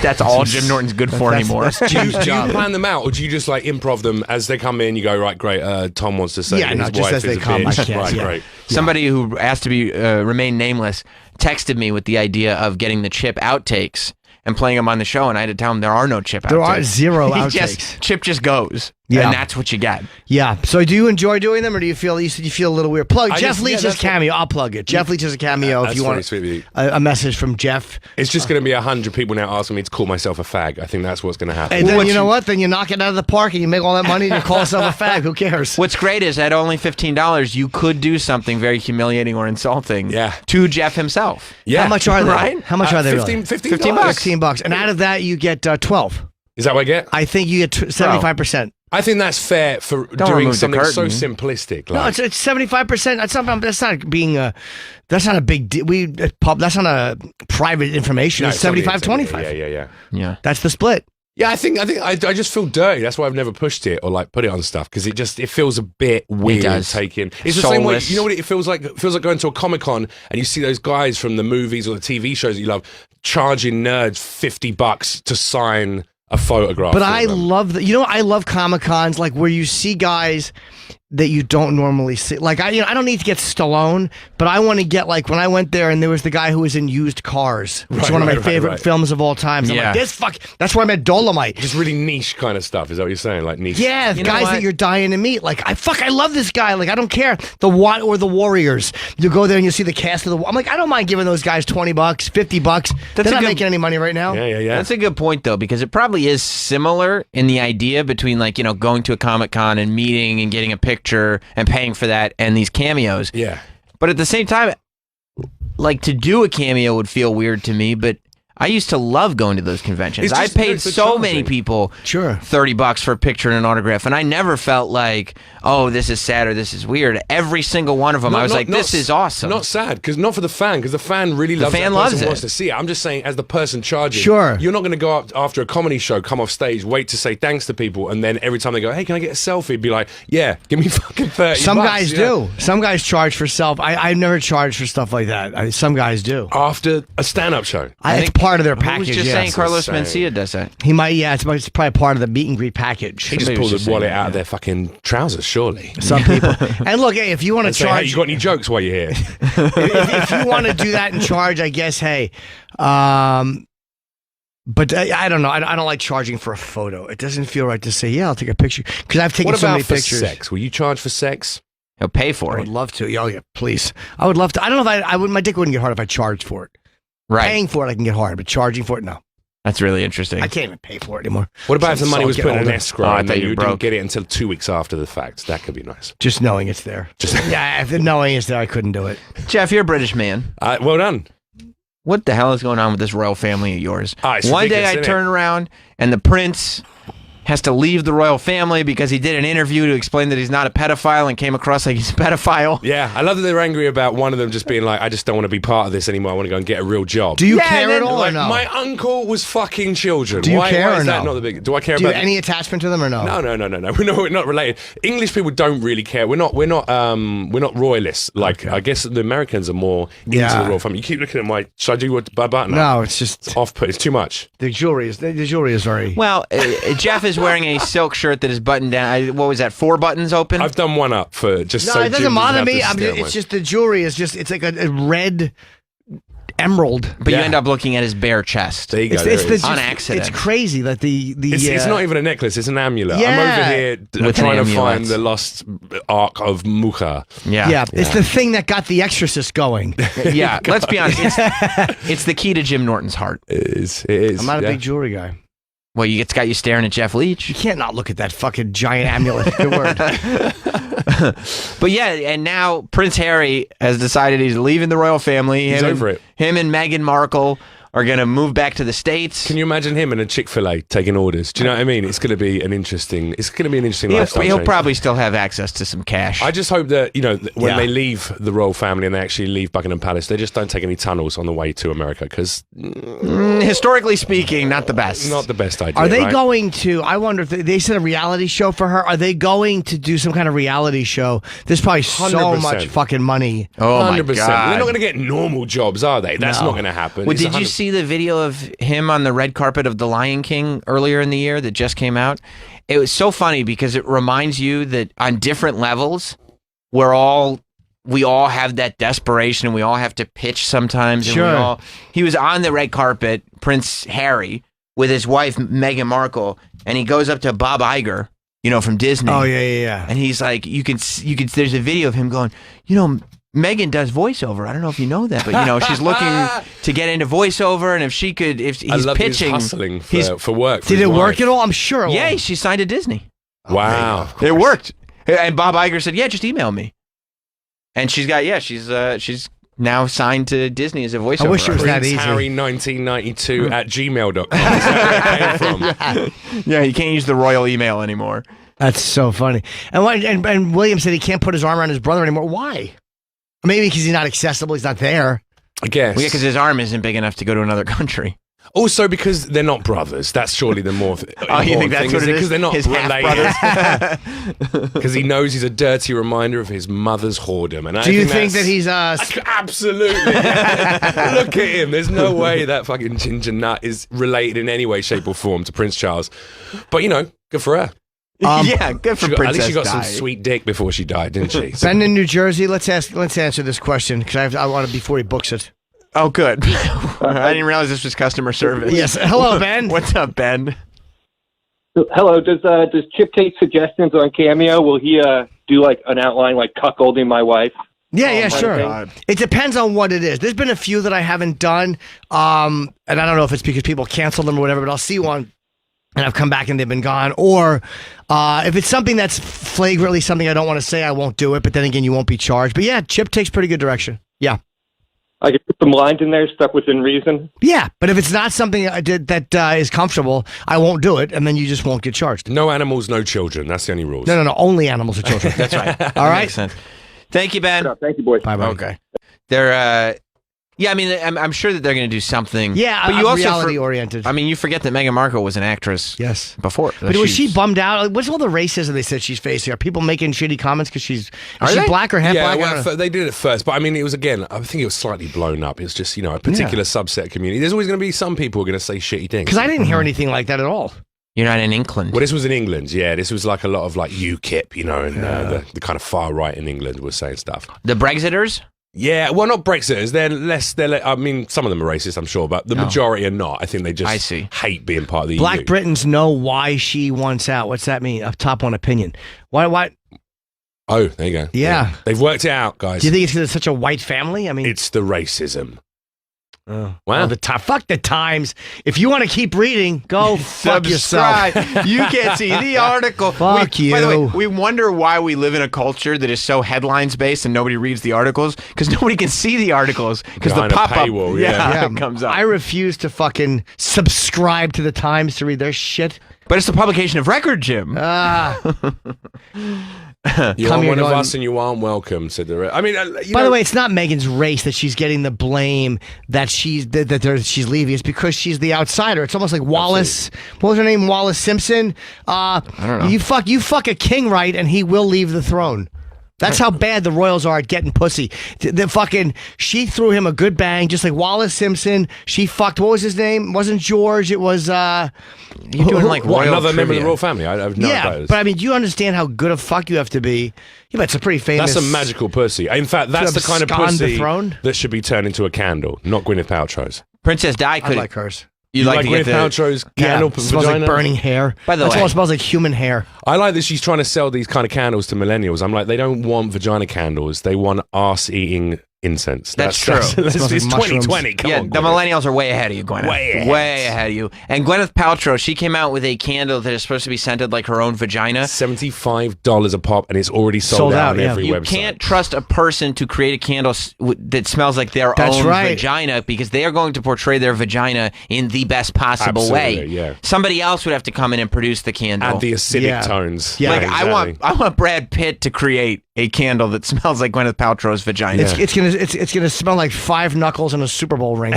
That's all Jim Norton's good for anymore. Do you plan them out, or do you just like improv them as they come in? You go, right, great. Tom wants to say his wife just as they come. Right, great. Somebody who asked to be remain nameless texted me with the idea of getting the Chip outtakes and playing them on the show, and I had to tell him there are no Chip outtakes. There are zero outtakes. Chip just goes. Yeah. And that's what you get. Yeah. So do you enjoy doing them, or do you feel you feel a little weird? Plug Jeff Leach's cameo. I'll plug it. Jeff Leach has a cameo if you want a message from Jeff. It's just going to be 100 people now asking me to call myself a fag. I think that's what's going to happen. And then you know what? Then you knock it out of the park and you make all that money and you call yourself a fag. Who cares? What's great is at only $15, you could do something very humiliating or insulting to Jeff himself. Yeah. How much are they? Right? How much are they? $15. $15. And out of that, you get 12. Is that what I get? I think you get 75%. I think that's fair for doing something so simplistic. No, it's 75%. That's not being a. That's not a big deal. That's not a private information. It's 75-25. Yeah. That's the split. Yeah, I think I just feel dirty. That's why I've never pushed it or like put it on stuff because it feels a bit weird taking. It's the same way. You know what it feels like? It feels like going to a Comic-Con and you see those guys from the movies or the TV shows that you love charging nerds $50 to sign a photograph. But I love I love Comic-Cons like where you see guys that you don't normally see. Like I don't need to get Stallone, but I want to get like when I went there and there was the guy who was in Used Cars, which is one of my favorite films of all time. So I'm like, that's where I met Dolomite. Just really niche kind of stuff. Is that what you're saying? Like niche. Yeah, guys that you're dying to meet. Like I love this guy. Like I don't care the Warriors. You go there and you see the cast of I'm like I don't mind giving those guys $20, $50. They're not making any money right now. Yeah. That's a good point though because it probably is similar in the idea between like going to a Comic-Con and meeting and getting a picture and paying for that and these cameos. Yeah. But at the same time, like to do a cameo would feel weird to me, but I used to love going to those conventions. I paid so many people $30 for a picture and an autograph, and I never felt like, oh, this is sad or this is weird. Every single one of them, I was like, this is awesome. Not sad, because not for the fan, because the fan really loves it. The fan wants to see it. I'm just saying, as the person charging, you're not going to go up after a comedy show, come off stage, wait to say thanks to people, and then every time they go, hey, can I get a selfie? Be like, yeah, give me fucking $30. Some guys do. Some guys charge for self. I've never charged for stuff like that. Some guys do. After a stand-up show. I think part of their package. Who's just saying Carlos Mencia does that? He might, it's probably part of the meet and greet package. He just pulled the wallet out of their fucking trousers, surely. Some people. And look, hey, if you want to charge, hey, you got any jokes while you're here? if you want to do that and charge, I guess, hey. But I don't know. I don't like charging for a photo. It doesn't feel right to say, yeah, I'll take a picture because I've taken so many pictures. What about for sex? Will you charge for sex? He'll pay for it. I would love to. Oh yeah, please. I would love to. I don't know if I would. My dick wouldn't get hard if I charged for it. Right. Paying for it, I can get hard, but charging for it, no. That's really interesting. I can't even pay for it anymore. What about if the money was put in an escrow and then you didn't get it until 2 weeks after the fact? That could be nice. Just knowing it's there. Yeah, if knowing it's there, I couldn't do it. Jeff, you're a British man. Well done. What the hell is going on with this royal family of yours? One day I turn around and the prince has to leave the royal family because he did an interview to explain that he's not a pedophile and came across like he's a pedophile. Yeah, I love that they're angry about one of them just being like, I just don't want to be part of this anymore. I want to go and get a real job. Do you care at all like, or no? My uncle was fucking children. Do you care why or is that no? not the big? Do I care Do you about have any attachment to them or no? No. We're not related. English people don't really care. We're not royalists. Like I guess the Americans are more into the royal family. You keep looking at my. Should I do what button? No, it's just off put. It's too much. The jewelry is very well. Jeff is wearing a silk shirt that is buttoned down. What was that? 4 buttons open? I've done one up for just no, so it doesn't Jim bother have me. to It's just the jewelry is just it's like a red emerald. But you end up looking at his bare chest. There you go. On accident. It's crazy that It's not even a necklace, it's an amulet. Yeah. I'm over here With trying an to amulet. find the lost ark of Mucha. Yeah, it's the thing that got The Exorcist going. Yeah, let's be honest. It's the key to Jim Norton's heart. It is. I'm not a big jewelry guy. Well, it's got you staring at Jeff Leach. You can't not look at that fucking giant amulet. Good word. But yeah, and now Prince Harry has decided he's leaving the royal family. He's over it. Him and Meghan Markle are going to move back to the States. Can you imagine him in a Chick-fil-A taking orders? Do you know what I mean? It's going to be an interesting lifestyle He'll change. probably still have access to some cash. I just hope that, when they leave the royal family and they actually leave Buckingham Palace, they just don't take any tunnels on the way to America, because historically speaking, not the best. Not the best idea. Are they right? going to? I wonder if they said a reality show for her. Are they going to do some kind of reality show? There's probably so 100%. much fucking money. Oh my 100%. God. They're not going to get normal jobs, are they? That's No. not going to happen. Well, It's did you 100 see the video of him on the red carpet of The Lion King earlier in the year that just came out? It was so funny because it reminds you that on different levels, we all have that desperation and we all have to pitch sometimes. And Sure. he was on the red carpet, Prince Harry, with his wife, Meghan Markle, and he goes up to Bob Iger, from Disney. Oh yeah. And he's like, you can, there's a video of him going, Megan does voiceover. I don't know if you know that, but she's looking to get into voiceover, and if he's I love pitching, his hustling for work. for Did his it work wife. at all? I'm sure. It yeah, will. she signed to Disney. Wow. It worked. And Bob Iger said, "Yeah, just email me." And she's now signed to Disney as a voiceover. I wish it was that Prince easy. Harry 1992 at gmail.com. Is that where it came from? Yeah, you can't use the royal email anymore. That's so funny. And William said he can't put his arm around his brother anymore. Why? Maybe because he's not accessible. He's not there. I guess. Well, yeah, because his arm isn't big enough to go to another country. Also, because they're not brothers. That's surely the more. Oh, you think that's what it is? Because they're not His related. Because he knows he's a dirty reminder of his mother's whoredom. And Do you think that he's absolutely? Look at him. There's no way that fucking ginger nut is related in any way, shape, or form to Prince Charles. But good for her. Yeah, good for At Princess least she got Di. some sweet dick before she died, didn't she? Ben in New Jersey? Let's answer this question because I want to before he books it. Oh, good. I didn't realize this was customer service. Yes. Hello, Ben. What's up, Ben? Hello. Does Chip take suggestions on Cameo? Will he do like an outline like cuckolding my wife? Yeah, sure. It depends on what it is. There's been a few that I haven't done, and I don't know if it's because people canceled them or whatever, but I'll see one and I've come back and they've been gone. Or if it's something that's flagrantly something I don't want to say, I won't do it, but then again, you won't be charged. But yeah, Chip takes pretty good direction. Yeah. I could put some lines in there, stuck within reason. Yeah, but if it's not something I did that is comfortable, I won't do it, and then you just won't get charged. No animals, no children. That's the only rules. No. Only animals are children. That's right. All right. Makes sense. Thank you, Ben. Thank you, boys. Bye. Okay. They're, yeah, I mean, I'm sure that they're going to do something. Yeah, but you also reality-oriented. I mean, you forget that Meghan Markle was an actress. Yes. Before. But was she bummed out? Like, what's all the racism they said she's facing? Are people making shitty comments because she's black or half black? Well, they did it first, but I mean, it was I think it was slightly blown up. It's just a particular subset community. There's always going to be some people who are going to say shitty things. Because I didn't hear anything like that at all. You're not in England. Well, this was in England. Yeah, this was like a lot of like UKIP, and the kind of far right in England was saying stuff. The Brexiters. Yeah, well, not Brexiters. I mean, some of them are racist, I'm sure, but the majority are not. I think they just hate being part of the Black EU. Britons know why she wants out. What's that mean? A top one opinion. Why? Oh, there you go. Yeah. They've worked it out, guys. Do you think it's because it's such a white family? I mean, it's the racism. Wow. Well, fuck the Times. If you want to keep reading, go fuck yourself. You can't see the article. Fuck you. By the way, we wonder why we live in a culture that is so headlines based and nobody reads the articles because nobody can see the articles because the Behind a pop up paywall, comes up. I refuse to fucking subscribe to the Times to read their shit. But it's the publication of record, Jim. You are one of us and you aren't welcome, said the I mean, by the way, it's not Meghan's race that she's getting the blame that she's leaving. It's because she's the outsider. It's almost like Wallace. What was her name? Wallace Simpson. I don't know. You fuck a king right, and he will leave the throne. That's how bad the Royals are at getting pussy. The fucking, she threw him a good bang, just like Wallace Simpson. She fucked, what was his name? It wasn't George, it was, you're doing like royal another member of trivia. the royal family. I have no idea. But I mean, do you understand how good a fuck you have to be? Yeah, but it's a pretty famous. That's a magical pussy. In fact, that's the kind of pussy throne? that should be turned into a candle, not Gwyneth Paltrow's. Princess Di could. I like hers. You like to Gwyneth get Paltrow's candle it smells vagina? like burning hair. By the That's way, all it smells like human hair. I like that she's trying to sell these kind of candles to millennials. I'm like, they don't want vagina candles. They want arse-eating incense. That's true. It's like 2020. Come on, the millennials are way ahead of you, Gwyneth. Way ahead of you. And Gwyneth Paltrow, she came out with a candle that is supposed to be scented like her own vagina. $75 a pop, and it's already sold out on every you website. You can't trust a person to create a candle that smells like their own vagina, because they are going to portray their vagina in the best possible way. Yeah. Somebody else would have to come in and produce the candle. Add the acidic tones. Yeah, like exactly. I want Brad Pitt to create a candle that smells like Gwyneth Paltrow's vagina. It's gonna smell like 5 knuckles and a Super Bowl ring.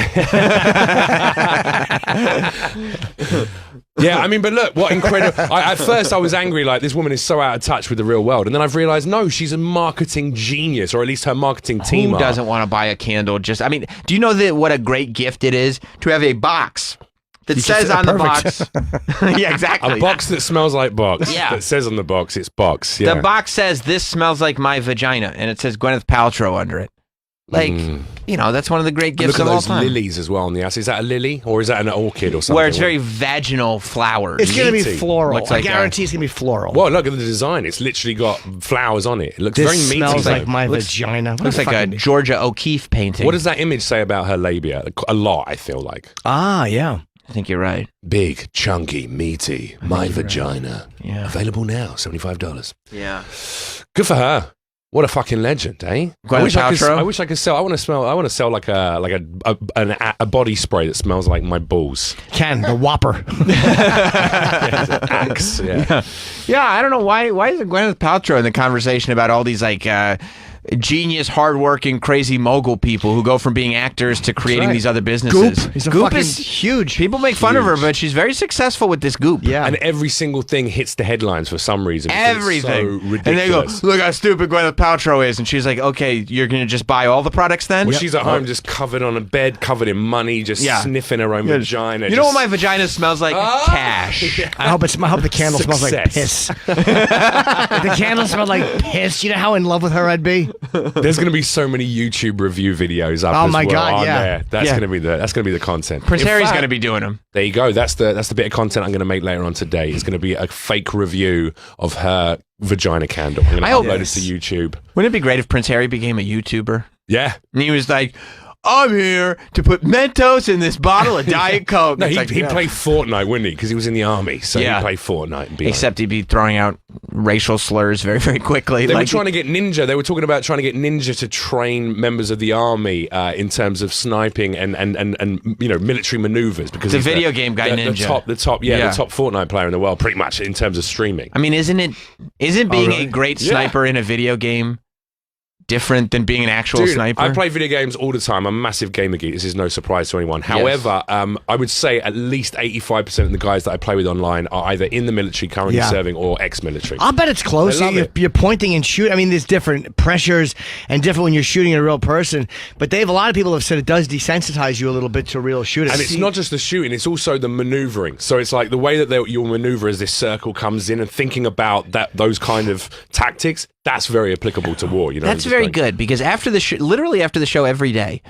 Yeah, I mean, but look, what incredible. At first, I was angry, like, this woman is so out of touch with the real world. And then I've realized, no, she's a marketing genius, or at least her marketing team Who doesn't want to buy a candle? I mean, do you know what a great gift it is to have a box that says on the box? Yeah, exactly. A box that smells like box. Yeah. That says on the box, it's box. Yeah. The box says, "This smells like my vagina," and it says Gwyneth Paltrow under it. Like, that's one of the great gifts Look at of all those time. lilies as well on the outside. Is that a lily, or is that an orchid or something? Where it's very vaginal flowers. It's going to be floral. Looks I like guarantee it's going to be floral. Well, look at the design. It's literally got flowers on it. It looks This very meaty. smells like my vagina. What Looks like a Georgia O'Keeffe painting. What does that image say about her labia? A lot, I feel like. Ah, yeah. I think you're right. Big, chunky, meaty. My vagina. Right. Yeah. Available now, $75. Yeah. Good for her. What a fucking legend, eh? Gwyneth Paltrow? I wish I could sell. I want to sell like a body spray that smells like my balls. Ken, the Whopper. Axe. Yeah. Yeah, I don't know why isn't Gwyneth Paltrow in the conversation about all these like genius, hardworking, crazy mogul people who go from being actors to creating these other businesses. Goop. He's a Goop fucking is huge. People make fun of her, but she's very successful with this Goop. Yeah. And every single thing hits the headlines for some reason. because Everything. It's so ridiculous. And they go, look how stupid Gwyneth Paltrow is. And she's like, okay, you're going to just buy all the products then? Well, she's at home just covered on a bed, covered in money, just sniffing her own vagina. You know what my vagina smells like? Cash. I hope the candle smells like piss. If the candle smelled like piss, you know how in love with her I'd be? There's going to be so many YouTube review videos up Oh as my well God, on yeah. there. That's Yeah. going to be the content. Prince In Harry's fact, going to be doing them. There you go. That's the bit of content I'm going to make later on today. It's going to be a fake review of her vagina candle. I'm going to upload it to YouTube. Wouldn't it be great if Prince Harry became a YouTuber? Yeah. And he was like, I'm here to put Mentos in this bottle of Diet Coke. No, It's he'd like, play Fortnite, wouldn't he? Because he was in the army, so Yeah. he'd play Fortnite. And be Except he'd be throwing out racial slurs very, very quickly. They were like, trying to get Ninja. They were talking about trying to get Ninja to train members of the army in terms of sniping and military maneuvers because The he's video game guy Ninja. the top Fortnite player in the world, pretty much in terms of streaming. I mean, isn't being really? a great Yeah. sniper in a video game different than being an actual Dude, sniper? I play video games all the time. I'm a massive gamer geek. This is no surprise to anyone. However, I would say at least 85% of the guys that I play with online are either in the military, currently serving, or ex-military. I'll bet it's close. They love You're pointing and shoot. I mean, there's different pressures and different when you're shooting at a real person. But a lot of people have said it does desensitize you a little bit to real shooting. And it's not just the shooting, it's also the maneuvering. So it's like the way that you'll maneuver as this circle comes in and thinking about those kind of tactics, that's very applicable to war. You know, That's very good because after the literally after the show every day,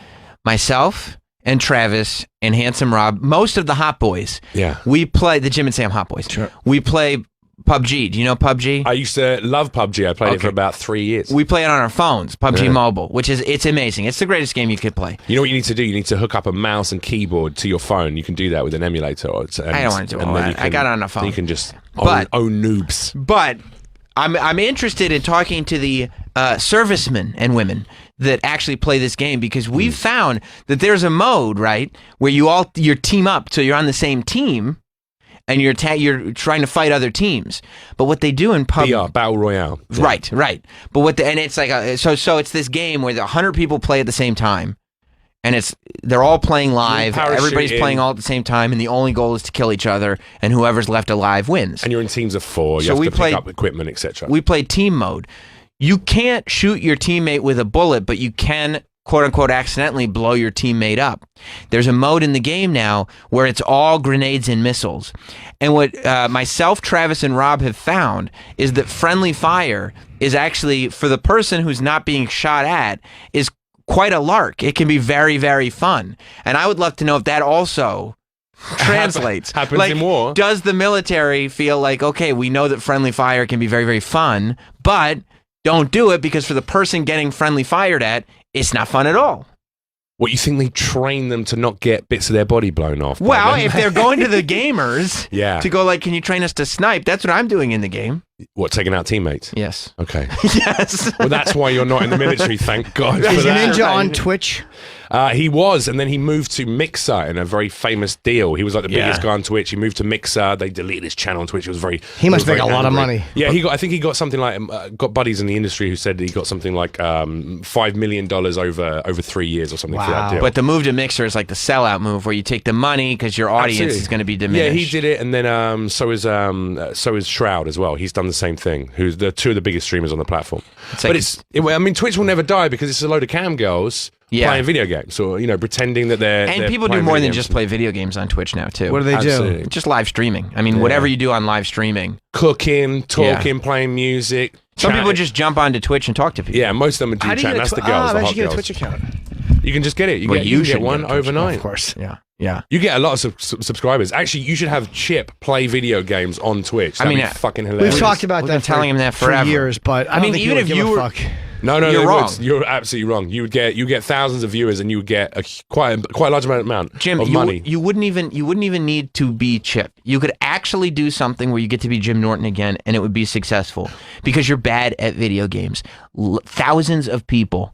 myself and Travis and Handsome Rob, most of the Hot Boys, we play the Jim and Sam Hot Boys. Sure. We play PUBG. Do you know PUBG? I used to love PUBG. I played it for about 3 years. We play it on our phones, PUBG Mobile, it's amazing. It's the greatest game you could play. You know what you need to do? You need to hook up a mouse and keyboard to your phone. You can do that with an emulator. I don't want to do all that. I got it on a phone. You can just But- own noobs. But I'm interested in talking to the servicemen and women that actually play this game because we've found that there's a mode, right, where you team up, so you're on the same team and you're trying to fight other teams. But what they do in PUBG, Battle Royale, right. But and it's like so it's this game where 100 people play at the same time. And they're all playing live. Everybody's playing all at the same time, and the only goal is to kill each other, and whoever's left alive wins. And you're in teams of 4. You have to pick up equipment, etc. We play team mode. you can't shoot your teammate with a bullet, but you can, quote unquote, accidentally blow your teammate up. There's a mode in the game now where it's all grenades and missiles. And what myself, Travis, and Rob have found is that friendly fire is actually, for the person who's not being shot at, is quite a lark. It can be very, very fun. And I would love to know if that also translates. Happens like, in war. Does the military feel like, okay, we know that friendly fire can be very, very fun, but don't do it because for the person getting friendly fired at, it's not fun at all. What, you think they train them to not get bits of their body blown off? Well, if they're going to the gamers Yeah. to go like, can you train us to snipe? That's what I'm doing in the game. What, taking out teammates? Yes. Okay. Yes. Well, that's why you're not in the military, thank God for Is that. Ninja on Twitch? He was, and then he moved to Mixer in a very famous deal. He was like the biggest guy on Twitch. He moved to Mixer. They deleted his channel on Twitch. It was very. He must it was make very a lot of angry. money. Yeah, I think he got something like got buddies in the industry who said that he got something like $5 million over 3 years or something for that deal. But the move to Mixer is like the sellout move where you take the money because your audience Absolutely. is going to be diminished. Yeah, he did it, and then so is Shroud as well. He's done the same thing. Who's the two of the biggest streamers on the platform. I mean, Twitch will never die because it's a load of cam girls playing video games, or pretending that they're. And they're people do playing more video than games. just play video games on Twitch now, too. What do they do? Absolutely. Just live streaming. I mean, whatever you do on live streaming. Cooking, talking, playing music. Some people chatting. just jump onto Twitch and talk to people. Yeah, most of them are do chat. That's the girls, the I hot should get a girls. Twitch account. You can just get it. You Well, get, you you should get one get a Twitch account, overnight. Of course. Yeah. You get a lot of subscribers. Actually, you should have Chip play video games on Twitch. That'd be fucking hilarious. We've talked about We've that been telling him that for forever. years, but I mean, don't think even he if would you give a were, fuck. No, you're they wrong. would. You're absolutely wrong. You would get thousands of viewers, and you would get quite a large amount Jim, of money. you wouldn't even need to be Chip. You could actually do something where you get to be Jim Norton again, and it would be successful because you're bad at video games. Thousands of people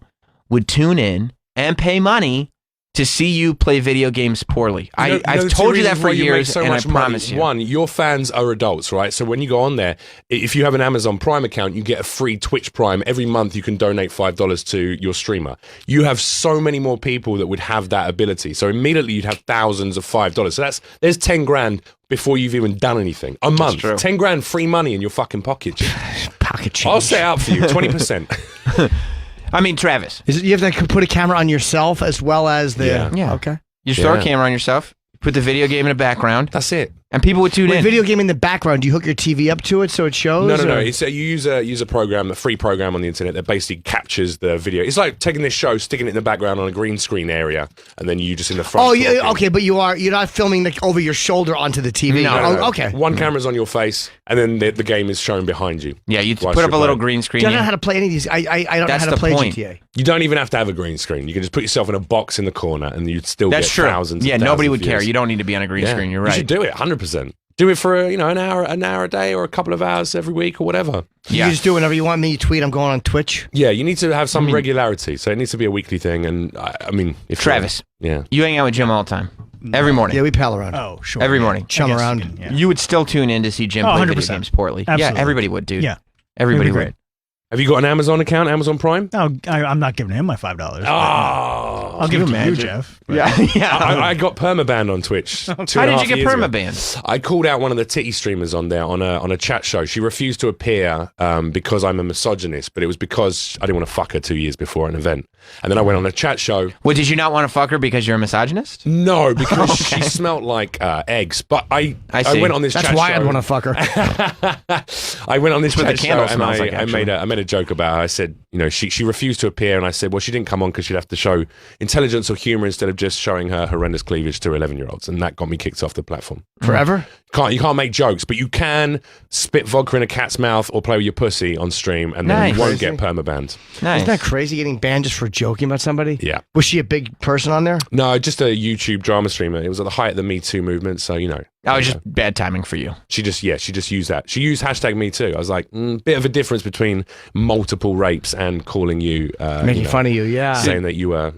would tune in and pay money to see you play video games poorly. I've told you that for years, and I promise you. One, your fans are adults, right? So when you go on there, if you have an Amazon Prime account, you get a free Twitch Prime. Every month you can donate $5 to your streamer. You have so many more people that would have that ability. So immediately you'd have thousands of $5. So there's 10 grand before you've even done anything. A month. true. 10 grand free money in your fucking pocket. Pocket change. I'll say out for you, 20%. I mean, Travis. You have to put a camera on yourself as well as the. Yeah. Okay. You just throw a camera on yourself, put the video game in the background. That's it. And people would tune Wait, in. video game in the background. Do you hook your TV up to it so it shows? No. or- It's you use a program, a free program on the internet that basically captures the video. It's like taking this show, sticking it in the background on a green screen area, and then you just in the front. Oh yeah, talking. okay, but you're not filming over your shoulder onto the TV. No. Oh, okay. One camera's on your face, and then the game is shown behind you. Yeah, you whilst put up you're a little playing. green screen. Do I know how to play any of these? I don't know That's how to the play point. GTA. You don't even have to have a green screen. You can just put yourself in a box in the corner, and you'd still That's get true. thousands. Yeah, and nobody thousands would of care. views. You don't need to be on a green screen. You're right. You should do it 100%. Do it for an hour a day, or a couple of hours every week, or whatever. You just do whenever you want. Me, you tweet. I'm going on Twitch. Yeah, you need to have some regularity. So it needs to be a weekly thing. And I mean, if Travis. Yeah. You hang out with Jim all the time. Every morning. Yeah, we pal around. Oh, sure. Every morning. Chum I guess around. you can, yeah. You would still tune in to see Jim Oh, play video 100%. games poorly. Absolutely. Yeah, everybody would, dude. Yeah. Everybody It'd be would. great. Have you got an Amazon account, Amazon Prime? No, I'm not giving him my $5. but I'll give it to you, Jeff. but- Yeah. I got permabanned on Twitch. How did you get permabanned? I called out one of the titty streamers on there on a chat show. She refused to appear because I'm a misogynist, but it was because I didn't want to fuck her 2 years before an event. And then I went on a chat show. Well, did you not want to fuck her because you're a misogynist? No, because she smelled like eggs. But I see. went on this That's chat why show. I'd want to fuck her. I went on this That's what chat the show candle and smells like, I made a joke about her. I said, she refused to appear, and I said, well, she didn't come on because she'd have to show intelligence or humor instead of just showing her horrendous cleavage to 11-year-olds, and that got me kicked off the platform. Forever? You can't make jokes, but you can spit vodka in a cat's mouth or play with your pussy on stream, and then Nice. you won't get permabanned. Isn't that crazy getting banned just for joking about somebody? Yeah. Was she a big person on there? No, just a YouTube drama streamer. It was at the height of the Me Too movement, so That was just bad timing for you. She just used that. She used hashtag Me Too. I was like, bit of a difference between multiple rapes and calling you Making fun of you, yeah. saying that you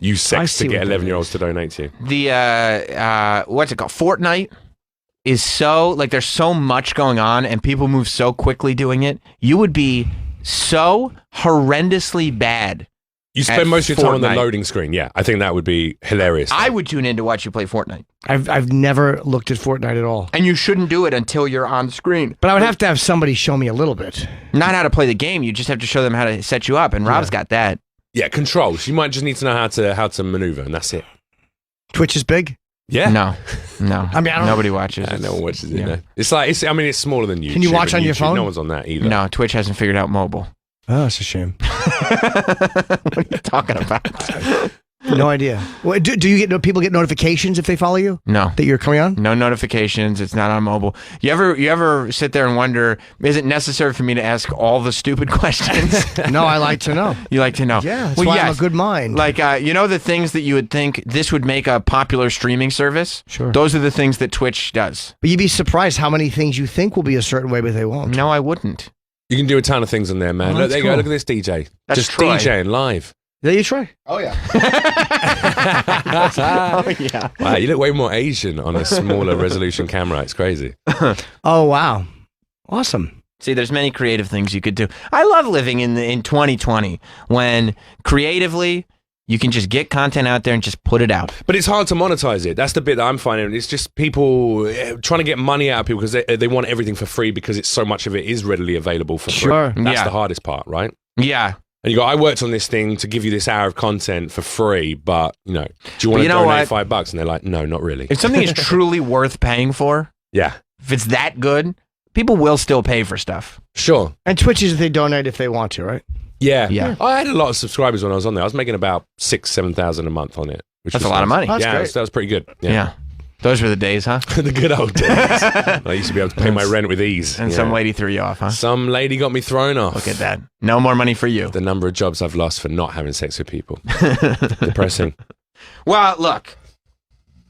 use sex see to get what that 11-year-olds to donate to you. The what's it called? Fortnite is so like there's so much going on and people move so quickly doing it. You would be so horrendously bad You spend most of your time on the loading screen. Yeah, I think that would be hilarious. I would tune in to watch you play Fortnite. I've never looked at Fortnite at all. And you shouldn't do it until you're on screen. But I would have to have somebody show me a little bit. Not how to play the game. You just have to show them how to set you up. And Rob's got that. Yeah, controls. You might just need to know how to maneuver, and that's it. Twitch is big? Yeah. No. I mean, nobody watches. No one watches it. No. It's like it's smaller than YouTube. Can you watch on your phone? No one's on that either. No, Twitch hasn't figured out mobile. Oh, it's a shame. What are you talking about? No idea. Well, do you get people get notifications if they follow you? No. That you're coming on? No notifications. It's not on mobile. You ever sit there and wonder, is it necessary for me to ask all the stupid questions? No, I like to know. You like to know? Yeah, that's why I'm a good mind. Like, the things that you would think this would make a popular streaming service? Sure. Those are the things that Twitch does. But you'd be surprised how many things you think will be a certain way, but they won't. No, I wouldn't. You can do a ton of things on there, man. Oh, Look, there you go. cool. Look at this DJ. That's just Troy. DJing live. There you try. Oh, yeah. Oh, yeah. Wow, you look way more Asian on a smaller resolution camera. It's crazy. Oh, wow. Awesome. See, there's many creative things you could do. I love living in 2020 when creatively you can just get content out there and just put it out. But it's hard to monetize it. That's the bit that I'm finding. It's just people trying to get money out of people because they want everything for free because it's so much of it is readily available for free. Sure. That's Yeah. the hardest part, right? Yeah. And you go, I worked on this thing to give you this hour of content for free, but, do you want But to you know donate what? $5? And they're like, no, not really. If something is truly worth paying for, Yeah, if it's that good, people will still pay for stuff. sure. And Twitch is if they donate if they want to, right? Yeah. Yeah. I had a lot of subscribers when I was on there. I was making about 6,000-7,000 a month on it. Which That's was a lot of nice. money. Yeah, That's that was pretty good. Yeah. Those were the days, huh? The good old days. I used to be able to pay my rent with ease. And Yeah. some lady threw you off, huh? Some lady got me thrown off. Look at that. No more money for you. The number of jobs I've lost for not having sex with people. Depressing. Well, look.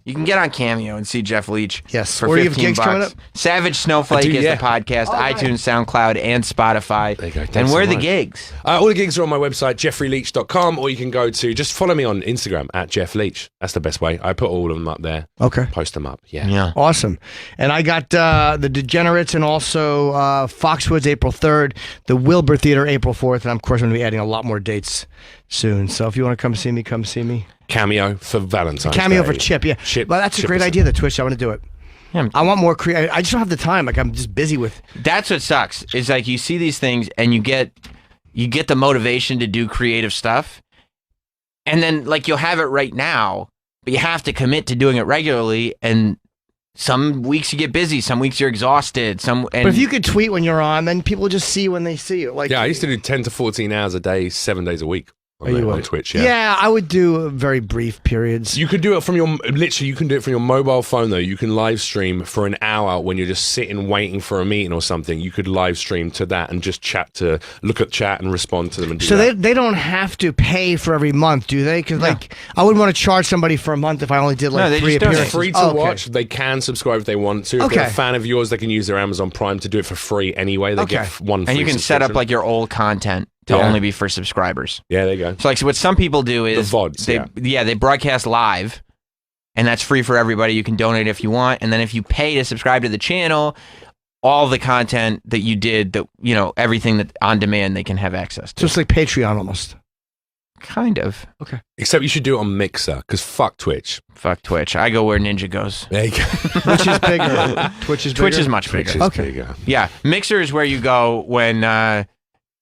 You can get on Cameo and see Jeff Leach. Yes. For Or you have 15 gigs bucks. coming up? Savage Snowflake I do, is yeah. the podcast, iTunes, SoundCloud, and Spotify. There you go. Thanks And so where are the much. gigs? All the gigs are on my website, jeffreyleach.com, or you can go to, just follow me on Instagram, @JeffLeach. That's the best way. I put all of them up there. Okay. Post them up. Yeah. Yeah. Awesome. And I got the Degenerates and also Foxwoods April 3rd, the Wilbur Theater April 4th, and I'm, of course, going to be adding a lot more dates soon. So if you want to come see me, come see me. Cameo for Valentine's Cameo Day. for Chip, yeah. Chip, Well, that's a Chip great is- idea, the Twitch. I want to do it. Yeah. I want more creative. I just don't have the time. Like, I'm just busy with. That's what sucks. Is like you see these things and you get the motivation to do creative stuff. And then like you'll have it right now, but you have to commit to doing it regularly. And some weeks you get busy, some weeks you're exhausted. But if you could tweet when you're on, then people just see when they see you. Like, Yeah, I used to do 10 to 14 hours a day, 7 days a week Oh, you on would? Twitch. Yeah, I would do very brief periods. You could do it from you can do it from your mobile phone though. You can live stream for an hour when you're just sitting waiting for a meeting or something. You could live stream to that and just look at chat and respond to them and do So that. they don't have to pay for every month, do they? Because like I wouldn't want to charge somebody for a month if I only did like 3 appearances. It's free to Oh, okay. watch. They can subscribe if they want to. If they're a Okay. fan of yours, they can use their Amazon Prime to do it for free anyway. They get one free and you can set up subscription. like your old content to Yeah. only be for subscribers. Yeah, there you go. So like what some people do is The VODs, they broadcast live, and that's free for everybody. You can donate if you want, and then if you pay to subscribe to the channel, all the content that you did, that everything that on demand they can have access to. So it's like Patreon almost. Kind of. Okay. Except you should do it on Mixer because fuck Twitch. Fuck Twitch. I go where Ninja goes. There you go. Which is bigger? Twitch is bigger? Twitch is much Twitch bigger. is bigger. Yeah, Mixer is where you go when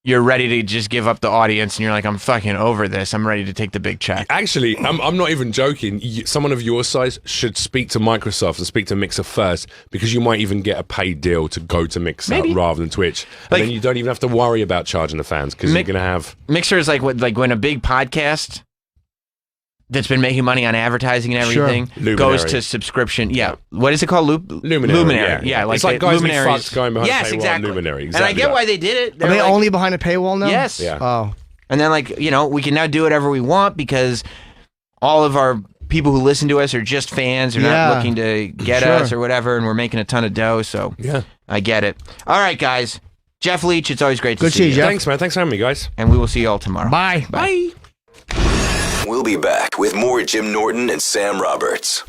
you're ready to just give up the audience, and you're like, I'm fucking over this. I'm ready to take the big check. Actually, I'm not even joking. Someone of your size should speak to Microsoft and speak to Mixer first because you might even get a paid deal to go to Mixer Maybe. rather than Twitch. And Like- then you don't even have to worry about charging the fans because you're going to have... Mixer is like when a big podcast that's been making money on advertising and Sure. everything Luminary. goes to subscription. Yeah. What is it called? Luminary, Yeah. Like it's like the guys with Luminaries. fucks going behind yes, paywall exactly. Luminary. And I Exactly get that. why they did it. Are They're they like- only behind a paywall now? Yes. Yeah. Oh. And then we can now do whatever we want because all of our people who listen to us are just fans. They're Yeah. not looking to get Sure. us or whatever, and we're making a ton of dough. So Yeah. I get it. All right, guys. Jeff Leach, it's always great to Good to see see you, Jeff. Thanks, man. Thanks for having me, guys. And we will see you all tomorrow. Bye. Bye. We'll be back with more Jim Norton and Sam Roberts.